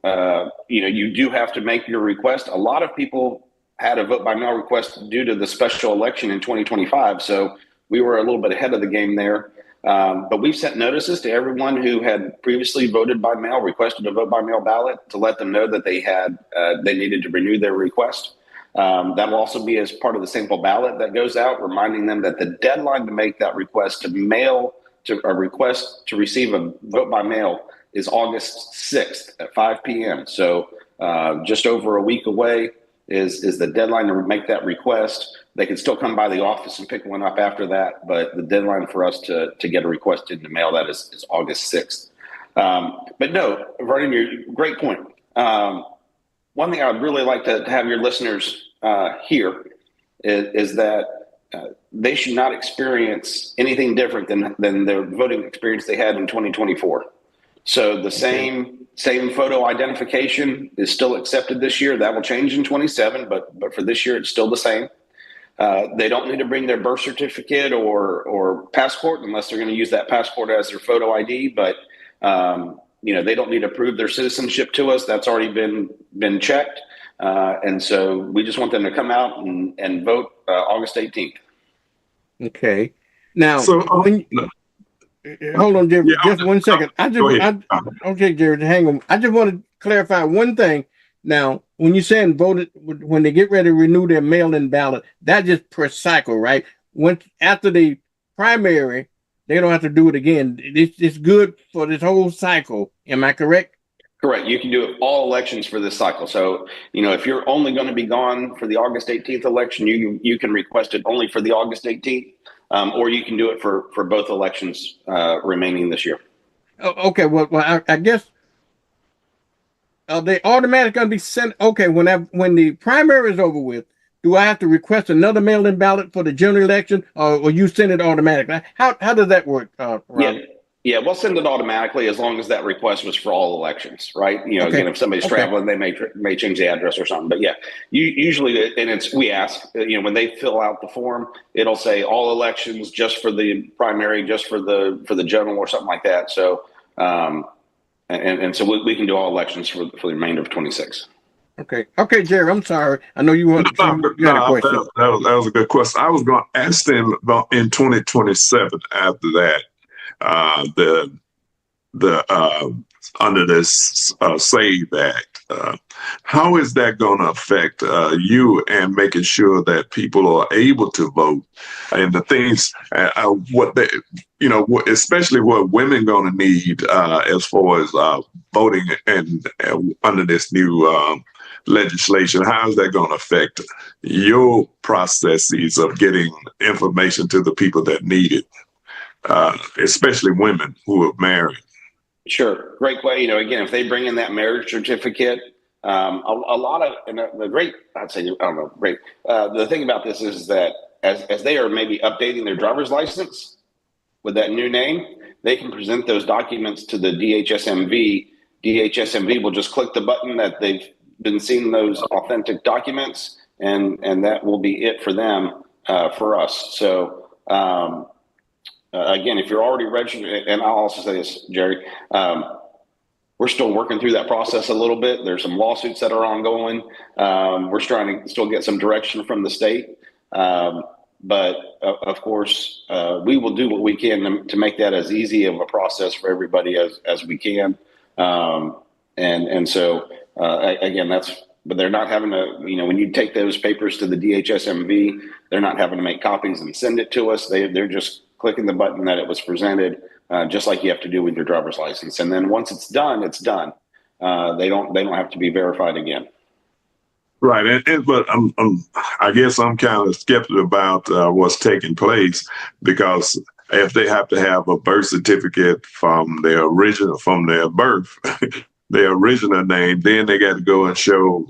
you do have to make your request. A lot of people had a vote by mail request due to the special election in 2025, so we were a little bit ahead of the game there. But we've sent notices to everyone who had previously voted by mail, requested a vote by mail ballot, to let them know that they needed to renew their request. That will also be as part of the sample ballot that goes out, reminding them that the deadline to make that request a request to receive a vote by mail is August 6th at 5 p.m. So just over a week away is the deadline to make that request. They can still come by the office and pick one up after that, but the deadline for us to get a request in the mail that is August 6th. But no, Vernon, great point. One thing I'd really like to have your listeners hear is that they should not experience anything different than their voting experience they had in 2024. So the same photo identification is still accepted this year. That will change in 27, but for this year, it's still the same. They don't need to bring their birth certificate or passport unless they're going to use that passport as their photo ID. But they don't need to prove their citizenship to us. That's already been checked. And so we just want them to come out and vote August 18th.
Okay. Now, hold on, Jerry, just 1 second. Okay, Jerry, hang on. I just want to clarify one thing. Now, when you're saying voted, when they get ready to renew their mail-in ballot, that's just per cycle, right? After the primary, they don't have to do it again. It's good for this whole cycle. Am I correct?
Correct. You can do it all elections for this cycle. So, if you're only going to be gone for the August 18th election, you can request it only for the August 18th, or you can do it for both elections remaining this year.
Okay. Well, I guess they automatically going to be sent. Okay. When the primary is over with, do I have to request another mail-in ballot for the general election, or you send it automatically? How does that work, Ron?
Yeah, we'll send it automatically as long as that request was for all elections, right? Again, if somebody's traveling, they may change the address or something. But yeah, usually, and we ask, when they fill out the form, it'll say all elections, just for the primary, just for the general, or something like that. So, and so we can do all elections for the remainder of 26.
Okay, Jerry, I'm sorry. I know you had a question.
That was a good question. I was going to ask them about in 2027 after that. Under this SAVE Act, how is that going to affect you and making sure that people are able to vote and the things especially what women going to need as far as voting and under this new legislation? How is that going to affect your processes of getting information to the people that need it? Especially women who are married.
Sure. Great question. Again, if they bring in that marriage certificate, a lot of, and the great, I'd say, I don't know, great. The thing about this is that as they are maybe updating their driver's license with that new name, they can present those documents to the DHSMV. DHSMV will just click the button that they've been seeing those authentic documents, and that will be it for them, for us. So, again, if you're already registered, and I'll also say this, Jerry, we're still working through that process a little bit. There's some lawsuits that are ongoing. We're trying to still get some direction from the state. But of course, we will do what we can to make that as easy of a process for everybody as we can. And so, again, but they're not having to, when you take those papers to the DHSMV, they're not having to make copies and send it to us. They're just clicking the button that it was presented, just like you have to do with your driver's license. And then once it's done, it's done. They don't have to be verified again.
Right, but I guess I'm kind of skeptical about what's taking place, because if they have to have a birth certificate from their birth, their original name, then they got to go and show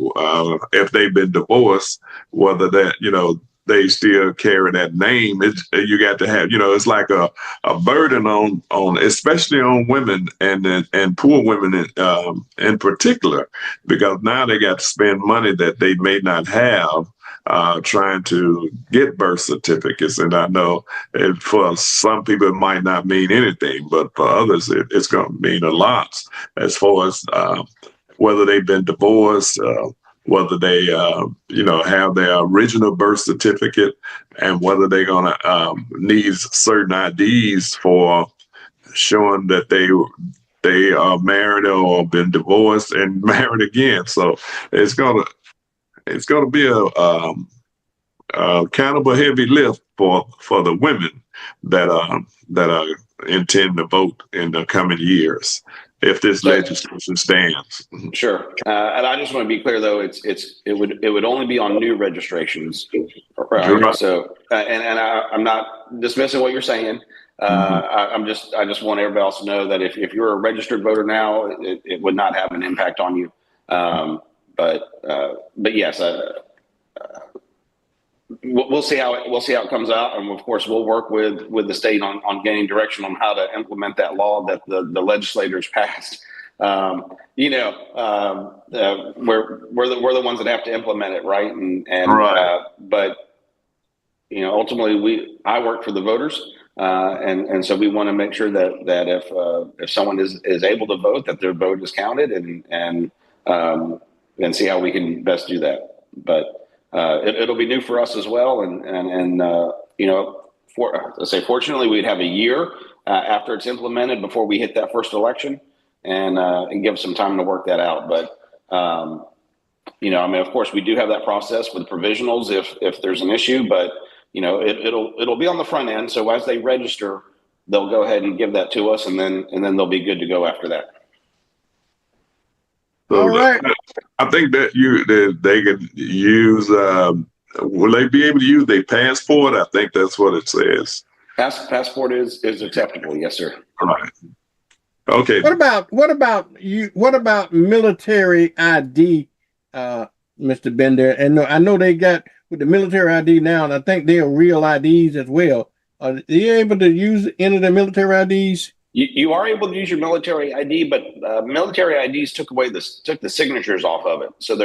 if they've been divorced, whether that they still carry that name. You got to have, it's like a burden on especially on women and poor women in particular, because now they got to spend money that they may not have trying to get birth certificates. And I know for some people it might not mean anything, but for others it's going to mean a lot as far as whether they've been divorced, whether they, have their original birth certificate, and whether they're going to need certain IDs for showing that they are married or been divorced and married again. So it's gonna be a kind of a heavy lift for the women that intend to vote in the coming years if this legislation stands.
Sure, and I just want to be clear though, it would only be on new registrations, right? So, and I'm not dismissing what you're saying. I just want everybody else to know that if you're a registered voter now, it would not have an impact on you. But yes, we'll see how it comes out, and of course we'll work with the state on gaining direction on how to implement that law that the legislators passed. We're the ones that have to implement it, right? But ultimately I work for the voters, and so we want to make sure that if someone is able to vote, that their vote is counted, and see how we can best do that. But it'll be new for us as well, and fortunately, we'd have a year after it's implemented before we hit that first election, and give some time to work that out. But of course, we do have that process with provisionals if there's an issue, but it'll be on the front end. So as they register, they'll go ahead and give that to us, and then they'll be good to go after that.
So all right. I think that they could use. Will they be able to use their passport? I think that's what it says.
Passport is acceptable. Yes, sir.
All right. Okay.
What about military ID, Mr. Bender? And I know they got with the military ID now, and I think they are real IDs as well. Are they able to use any of the military IDs?
You are able to use your military ID, but military IDs took the signatures off of it. So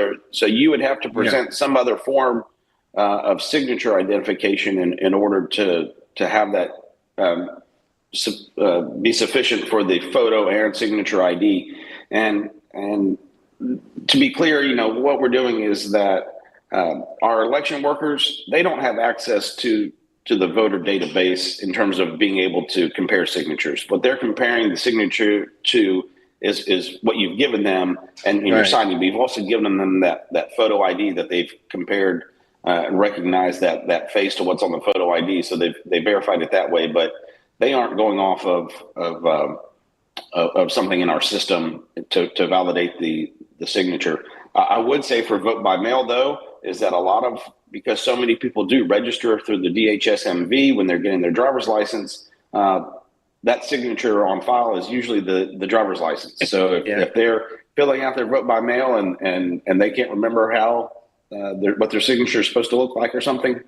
you would have to present some other form of signature identification in order to have that be sufficient for the photo and signature ID. And to be clear, what we're doing is that our election workers, they don't have access to the voter database in terms of being able to compare signatures. What they're comparing the signature to is what you've given them and you're signing. But you've also given them that photo ID that they've compared and recognized that face to what's on the photo ID. So they verified it that way, but they aren't going off of something in our system to validate the signature. I would say for vote by mail though, is that because so many people do register through the DHSMV when they're getting their driver's license, that signature on file is usually the driver's license. So if they're filling out their vote by mail and they can't remember how what their signature is supposed to look like or something,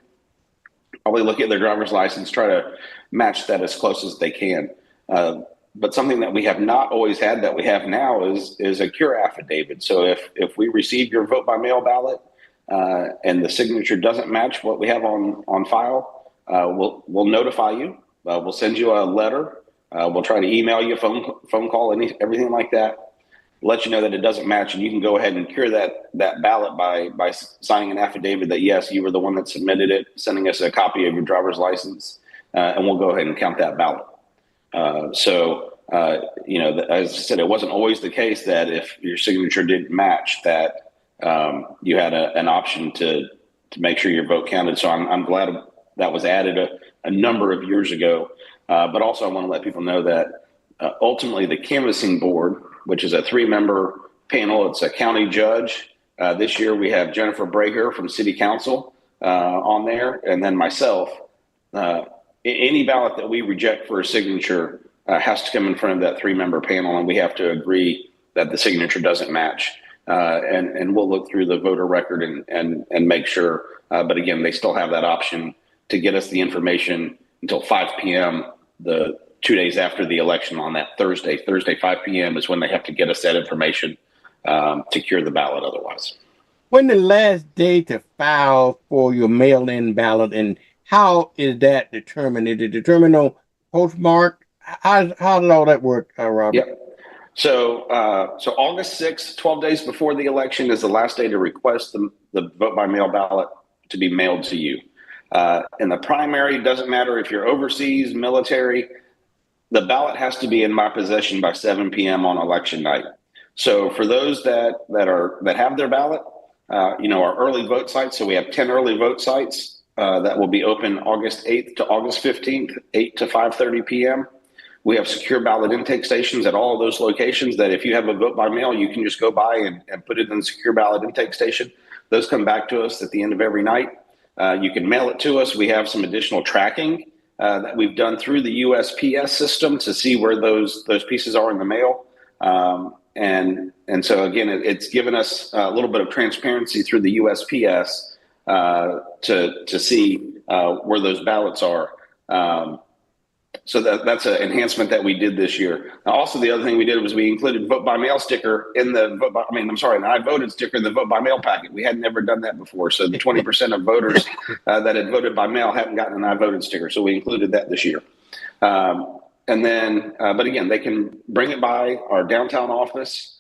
probably look at their driver's license, try to match that as close as they can. But something that we have not always had that we have now is a cure affidavit. So if we receive your vote by mail ballot, and the signature doesn't match what we have on file, we'll notify you. We'll send you a letter. We'll try to email you, phone call, everything like that. Let you know that it doesn't match, and you can go ahead and cure that ballot by signing an affidavit that yes, you were the one that submitted it, sending us a copy of your driver's license, and we'll go ahead and count that ballot. As I said, it wasn't always the case that if your signature didn't match that. You had an option to make sure your vote counted. So I'm glad that was added a number of years ago. But also I want to let people know that ultimately the canvassing board, which is a 3-member panel, it's a county judge. This year we have Jennifer Brager from City Council on there, and then myself. Any ballot that we reject for a signature has to come in front of that 3-member panel, and we have to agree that the signature doesn't match. and we'll look through the voter record and make sure. But again, they still have that option to get us the information until 5 p.m. the 2 days after the election on that Thursday. Thursday, 5 p.m. is when they have to get us that information to cure the ballot otherwise.
When the last day to file for your mail-in ballot, and how is that determined? Is it determined on postmark? How does all that work, Robert?
Yep. So August 6th, 12 days before the election, is the last day to request the vote by mail ballot to be mailed to you. In the primary, doesn't matter if you're overseas, military, the ballot has to be in my possession by 7 p.m. on election night. So for those that have their ballot, our early vote sites, so we have 10 early vote sites that will be open August 8th to August 15th, 8 to 5:30 p.m. We have secure ballot intake stations at all of those locations that if you have a vote by mail, you can just go by and put it in the secure ballot intake station. Those come back to us at the end of every night. You can mail it to us. We have some additional tracking that we've done through the USPS system to see where those pieces are in the mail. And so again, it's given us a little bit of transparency through the USPS to see where those ballots are. So that's an enhancement that we did this year. Now, also, the other thing we did was we included vote by mail sticker in the an I voted sticker in the vote by mail packet. We had never done that before. So the 20% of voters that had voted by mail hadn't gotten an I voted sticker. So we included that this year. And then, but again, they can bring it by our downtown office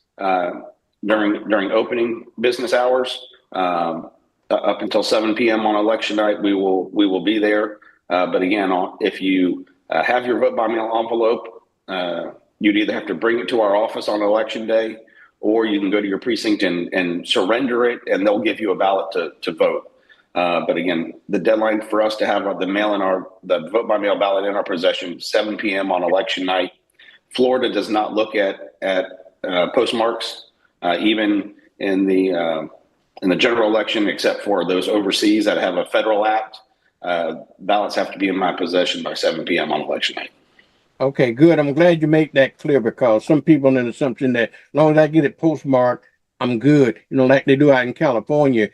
during opening business hours up until 7 p.m. on election night. We will be there. But again, if you have your vote by mail envelope, you'd either have to bring it to our office on election day, or you can go to your precinct and surrender it, and they'll give you a ballot to vote. But again, the deadline for us to have the vote by mail ballot in our possession, 7 p.m. on election night. Florida does not look at postmarks, even in the general election, except for those overseas that have a federal act. Ballots have to be in my possession by 7 p.m. on election night.
Okay, good. I'm glad you make that clear, because some people in the assumption that as long as I get it postmarked, I'm good. Like they do out in California,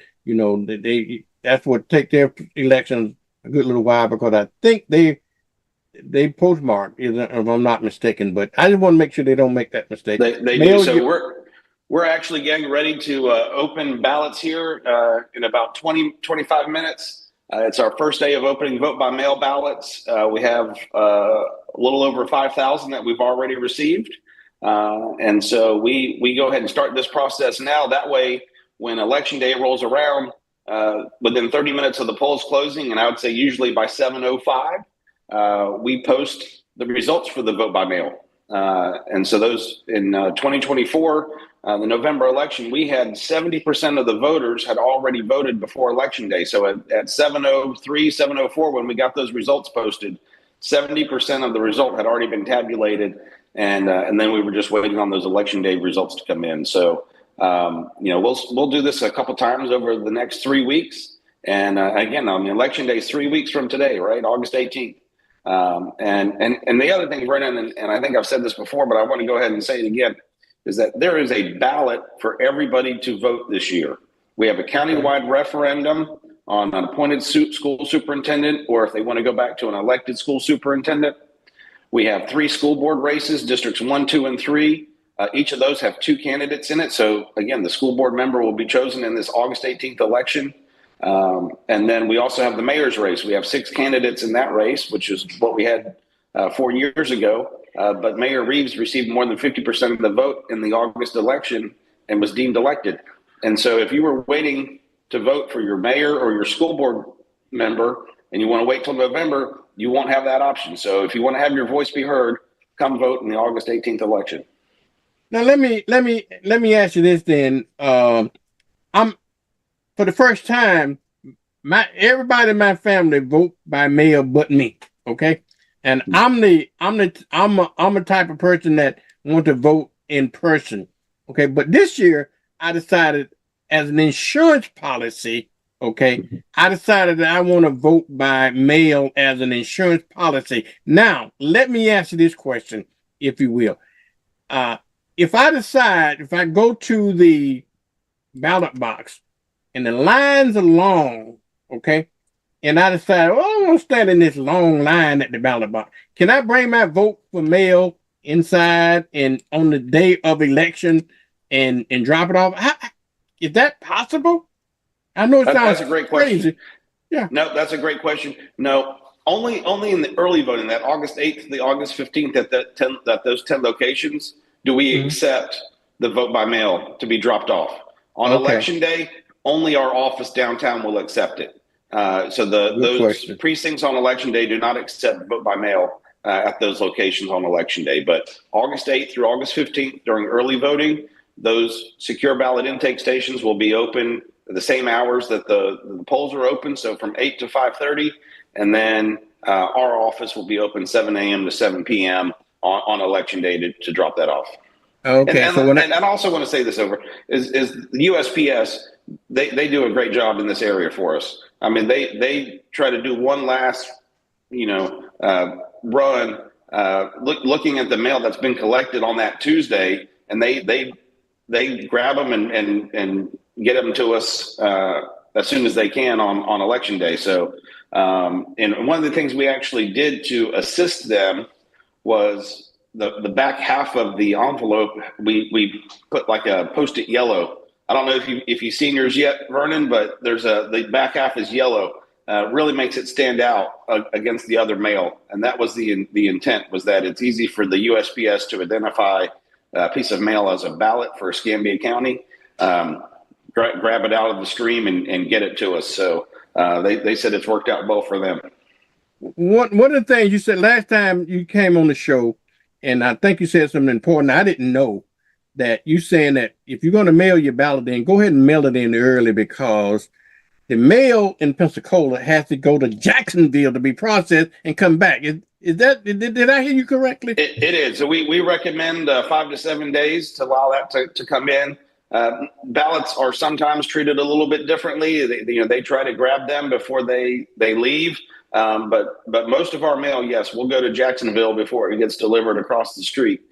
that's what take their elections a good little while, because I think they postmark, if I'm not mistaken. But I just want to make sure they don't make that mistake.
They do. So we're actually getting ready to open ballots here in about 25 minutes. It's our first day of opening vote by mail ballots. We have a little over 5,000 that we've already received. And so we go ahead and start this process now. That way, when election day rolls around, within 30 minutes of the polls closing, and I would say usually by 7:05, we post the results for the vote by mail. And so those in 2024, the November election, we had 70% of the voters had already voted before election day. So at 7:03, 7:04, when we got those results posted, 70% of the result had already been tabulated. And then we were just waiting on those election day results to come in. So, we'll do this a couple times over the next 3 weeks. And again, election day is 3 weeks from today, right? August 18th. And the other thing, Vernon, and I think I've said this before, but I want to go ahead and say it again, is that there is a ballot for everybody to vote this year. We have a countywide referendum on an appointed school superintendent, or if they want to go back to an elected school superintendent. We have 3 school board races, districts 1, 2, and 3. Each of those have 2 candidates in it. So again, the school board member will be chosen in this August 18th election. And then we also have the mayor's race. We have 6 candidates in that race, which is what we had 4 years ago. But Mayor Reeves received more than 50% of the vote in the August election and was deemed elected. And so if you were waiting to vote for your mayor or your school board member and you want to wait till November, you won't have that option. So if you want to have your voice be heard, come vote in the August 18th election.
Now let me ask you this then. I'm for the first time, everybody in my family vote by mail but me. Okay. And I'm a type of person that want to vote in person. Okay. But this year I decided, as an insurance policy, okay, I decided that I want to vote by mail as an insurance policy. Now, let me ask you this question, if you will. If I go to the ballot box and the lines are long, okay? And I decided, well, I won't stand in this long line at the ballot box. Can I bring my vote for mail inside and on the day of election and drop it off? Is that possible? I know it sounds
That's a great question.
crazy. Yeah.
No, that's a great question. No, only in the early voting, that August 8th to the August 15th at those 10 locations, do we accept the vote by mail to be dropped off. On election day, only our office downtown will accept it. So those precincts on election day do not accept vote by mail at those locations on election day. But August 8th through August 15th during early voting, those secure ballot intake stations will be open the same hours that the polls are open, so from 8 to 5:30, and then our office will be open 7 a.m. to 7 p.m. on election day to drop that off.
Okay,
and I also want to say this is the USPS, they do a great job in this area for us. I mean, they try to do one last, run, looking at the mail that's been collected on that Tuesday, and they grab them and get them to us as soon as they can on election day. So, and one of the things we actually did to assist them was the back half of the envelope. We put like a Post-it yellow. I don't know if you've seen yours yet, Vernon, but the back half is yellow. Really makes it stand out against the other mail, and that was the intent, was that it's easy for the USPS to identify a piece of mail as a ballot for Escambia County. Grab it out of the stream and get it to us. So they said it's worked out well for them.
One of the things you said last time you came on the show, and I think you said something important I didn't know, that you saying that if you're going to mail your ballot in, go ahead and mail it in early, because the mail in Pensacola has to go to Jacksonville to be processed and come back. Is that, did I hear you correctly?
It is. So we recommend 5 to 7 days to allow that to come in. Ballots are sometimes treated a little bit differently. They try to grab them before they leave. But most of our mail, yes, will go to Jacksonville before it gets delivered across the street.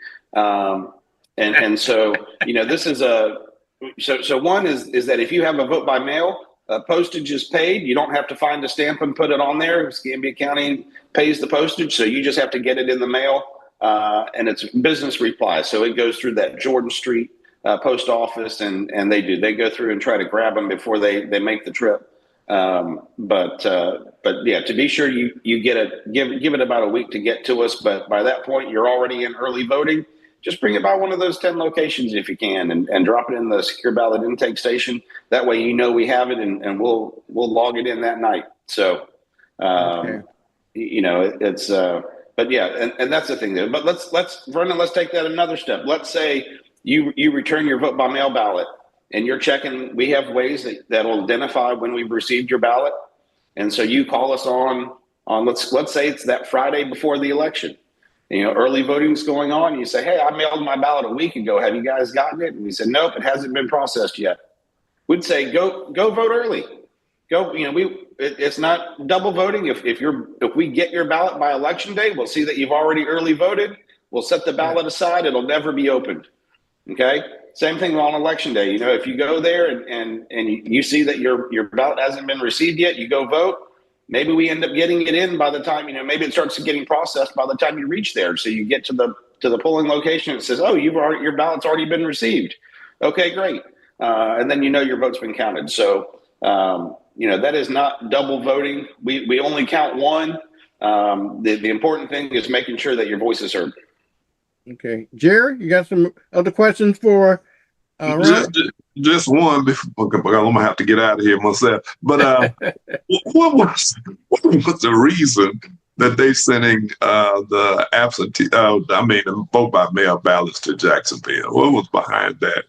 And so, this is so one is that if you have a vote by mail, postage is paid. You don't have to find a stamp and put it on there. Escambia County pays the postage, so you just have to get it in the mail, and it's business reply. So it goes through that Jordan Street post office, and they go through and try to grab them before they make the trip. But yeah, to be sure you get it, give it about a week to get to us. But by that point, you're already in early voting. Just bring it by one of those 10 locations if you can, and drop it in the secure ballot intake station. That way, we have it, and we'll log it in that night. So, it's but yeah, and that's the thing there. But Vernon, let's take that another step. Let's say you return your vote by mail ballot, and you're checking. We have ways that will identify when we've received your ballot, and so you call us on let's say it's that Friday before the election. Early voting's going on. You say, hey, I mailed my ballot a week ago. Have you guys gotten it? And we said, nope, it hasn't been processed yet. We'd say, go vote early. Go, it's not double voting. If we get your ballot by election day, we'll see that you've already early voted. We'll set the ballot aside. It'll never be opened. Okay. Same thing on election day. If you go there and you see that your ballot hasn't been received yet, you go vote. Maybe we end up getting it in by the time, maybe it starts getting processed by the time you reach there. So you get to the polling location, it says, oh, your ballot's already been received. Okay, great. And then your vote's been counted. So, that is not double voting. We only count one. The important thing is making sure that your voice is heard.
Okay. Jerry, you got some other questions for Ron?
Just one, because I'm gonna have to get out of here myself. But what was the reason that they sending the the vote by mail ballots to Jacksonville? What was behind that?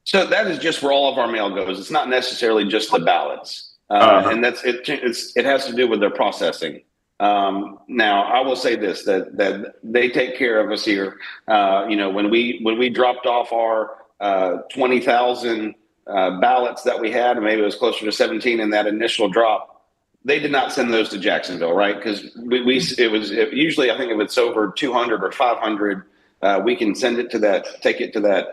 So that is just where all of our mail goes. It's not necessarily just the ballots, and that's it. It has to do with their processing. Now, I will say this: that they take care of us here. When we dropped off our 20,000 ballots that we had, and maybe it was closer to 17 in that initial drop, they did not send those to Jacksonville, right? Because usually I think if it's over 200 or 500, we can take it to that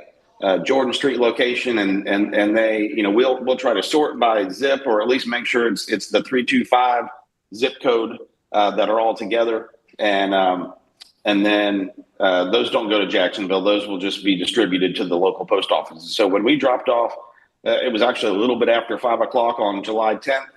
Jordan Street location, and they, we'll try to sort by zip, or at least make sure it's the 325 zip code that are all together, and then those don't go to Jacksonville. Those will just be distributed to the local post offices. So when we dropped off, it was actually a little bit after 5 o'clock on July 10th.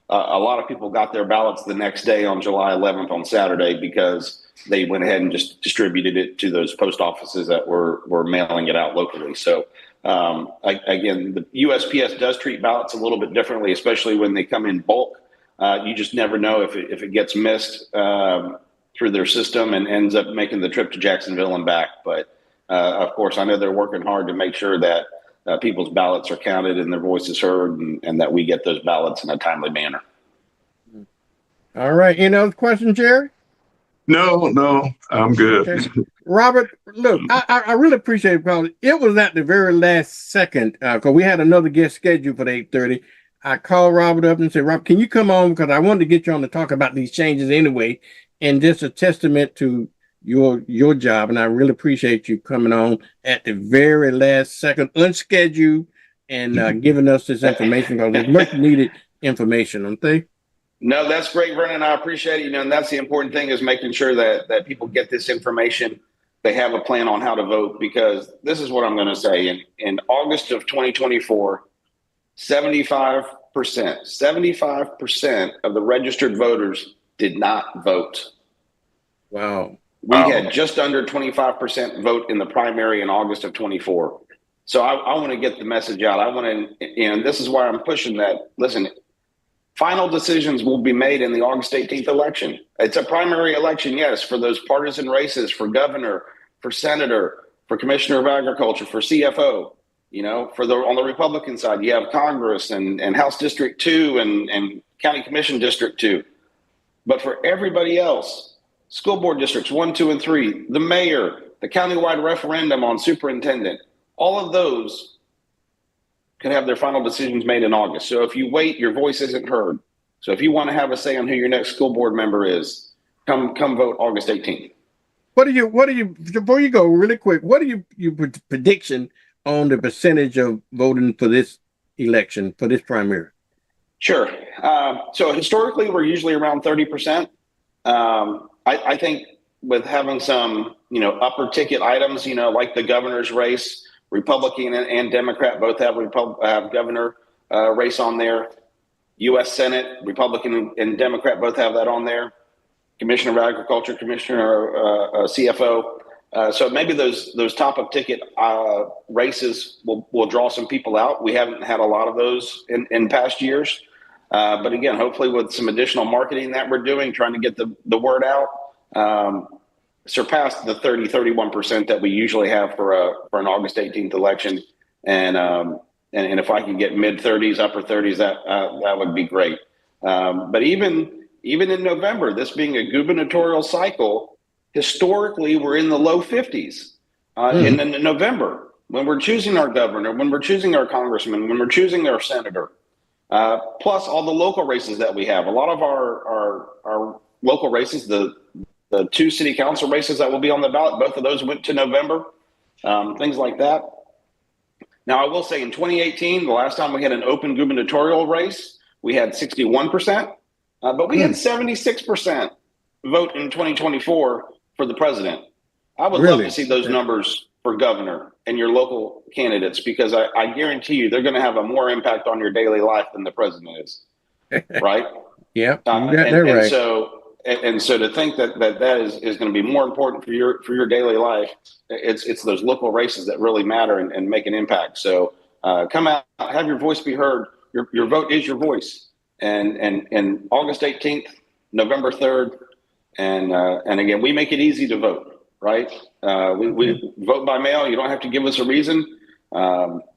A lot of people got their ballots the next day on July 11th on Saturday, because they went ahead and just distributed it to those post offices that were mailing it out locally. So again, the USPS does treat ballots a little bit differently, especially when they come in bulk. You just never know if it gets missed through their system and ends up making the trip to Jacksonville and back. But of course, I know they're working hard to make sure that people's ballots are counted and their voices heard, and that we get those ballots in a timely manner.
All right. Any other questions, Jerry?
No, I'm good.
Okay. Robert, look, I really appreciate it, because it was at the very last second, because we had another guest scheduled for the 8:30. I called Robert up and said, Rob, can you come on? Because I wanted to get you on to talk about these changes anyway, and just a testament to your job. And I really appreciate you coming on at the very last second, unscheduled, and giving us this information, because it's much needed information, don't they?
No, that's great, Vernon. I appreciate it. And that's the important thing, is making sure that people get this information. They have a plan on how to vote, because this is what I'm going to say. In August of 2024, 75% of the registered voters did not vote.
Wow.
We had just under 25% vote in the primary in August of 24. So I want to get the message out. I want to, and this is why I'm pushing that. Listen, final decisions will be made in the August 18th election. It's a primary election, yes, for those partisan races, for governor, for senator, for commissioner of agriculture, for CFO. On the Republican side, you have Congress and House District 2 and County Commission District 2. But for everybody else, school board districts 1, 2, and 3, the mayor, the countywide referendum on superintendent, all of those could have their final decisions made in August. So if you wait, your voice isn't heard. So if you want to have a say on who your next school board member is, come vote August 18th.
What do you, before you go really quick, what are your prediction on the percentage of voting for this election, for this primary?
Sure. So historically, we're usually around 30%. I think with having some, upper ticket items, like the governor's race, Republican and Democrat both have governor race on there. U.S. Senate, Republican and Democrat both have that on there. Commissioner of Agriculture, Commissioner CFO. So maybe those top of ticket races will draw some people out. We haven't had a lot of those in past years. But again, hopefully with some additional marketing that we're doing, trying to get the word out, surpass the 31% that we usually have for an August 18th election. And if I can get mid 30s, upper 30s, that would be great. But even in November, this being a gubernatorial cycle, historically, we're in the low 50s in November, when we're choosing our governor, when we're choosing our congressman, when we're choosing our senator, plus all the local races that we have. A lot of our local races, the 2 city council races that will be on the ballot, both of those went to November, things like that. Now, I will say in 2018, the last time we had an open gubernatorial race, we had 61%, but we had 76% vote in 2024 for the president. I would love to see those numbers for governor and your local candidates, because I guarantee you they're going to have a more impact on your daily life than the president is, right?
Yeah, you got that right.
And so to think that is going to be more important for your daily life, it's those local races that really matter and make an impact. So come out, have your voice be heard. Your vote is your voice. And August 18th, November 3rd, and again, we make it easy to vote, right? We vote by mail. You don't have to give us a reason.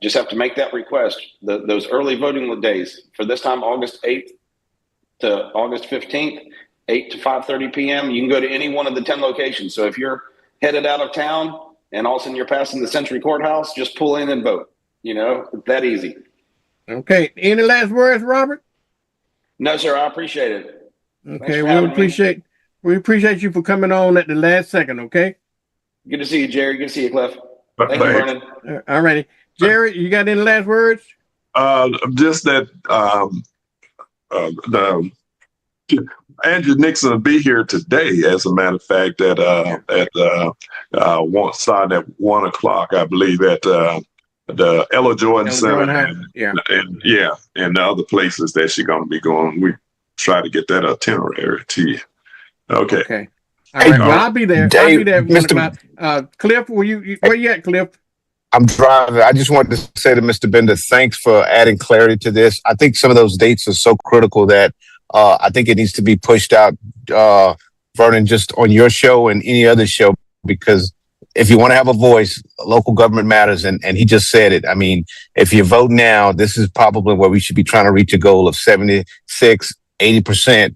Just have to make that request. Those early voting days for this time, August 8th to August 15th, 8 to 5:30 p.m. You can go to any one of the 10 locations. So if you're headed out of town and all of a sudden you're passing the Century Courthouse, just pull in and vote. It's that easy.
Okay. Any last words, Robert?
No, sir. I appreciate it.
Okay. We appreciate you for coming on at the last second. Okay.
Good to see you, Jerry. Good to see you, Cliff. Thank you, Vernon.
All righty. Jared, you got any last words?
Just that the Andrew Nixon will be here today, as a matter of fact, at starting at 1 o'clock, I believe, at the Ella Jordan Center, and the other places that she's going to be going. We try to get that itinerary to you. Okay.
All right. Well, I'll be there. I'll be there at 1 o'clock. Cliff, where you at, Cliff?
I'm driving. I just wanted to say to Mr. Bender, thanks for adding clarity to this. I think some of those dates are so critical that I think it needs to be pushed out, Vernon, just on your show and any other show, because if you want to have a voice, local government matters. And he just said it. I mean, if you vote now, this is probably where we should be trying to reach a goal of 76, 80%,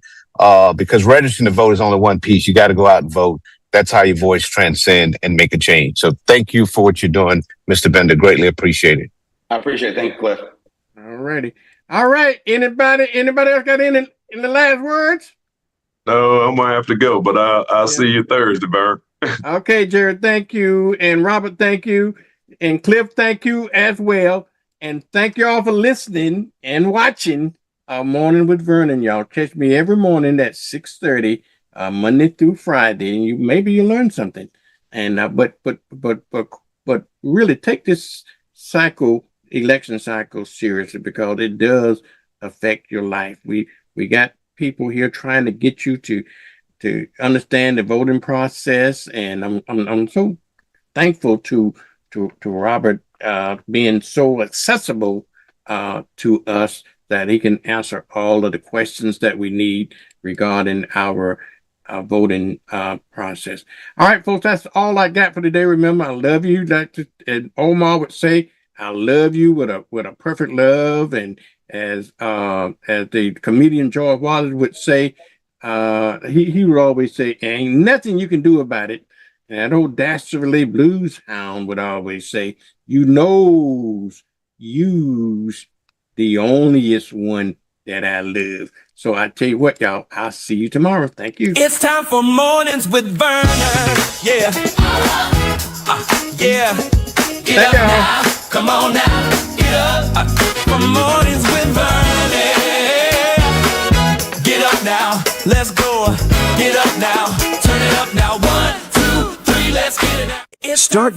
because registering to vote is only one piece. You got to go out and vote. That's how your voice transcend and make a change. So thank you for what you're doing, Mr. Bender. Greatly appreciate it.
I appreciate it. Thank you, Cliff.
All righty. All right. Anybody else got any in the last words?
No, I'm gonna have to go, but I'll see you Thursday, Vern.
Okay, Jared, thank you. And Robert, thank you. And Cliff, thank you as well. And thank you all for listening and watching Morning with Vernon. Y'all catch me every morning at 6:30. Monday through Friday, and maybe you learn something. And but really take this election cycle seriously, because it does affect your life. We got people here trying to get you to understand the voting process, and I'm so thankful to Robert being so accessible to us that he can answer all of the questions that we need regarding our voting process. All right, folks, that's all I got for today. Remember, I love you. Like Omar would say, I love you with a perfect love. And as the comedian George Wallace would say, he would always say, ain't nothing you can do about it. And that old dastardly blues hound would always say, you knows you's the onlyest one that I love. So I tell you what, y'all, I'll see you tomorrow. Thank you.
It's time for Mornings with Vernon. Yeah. Get up now. Come on now. Get up. For Mornings with Vernon. Get up now. Let's go. Get up now. Turn it up now. 1, 2, 3. Let's get it now.
Start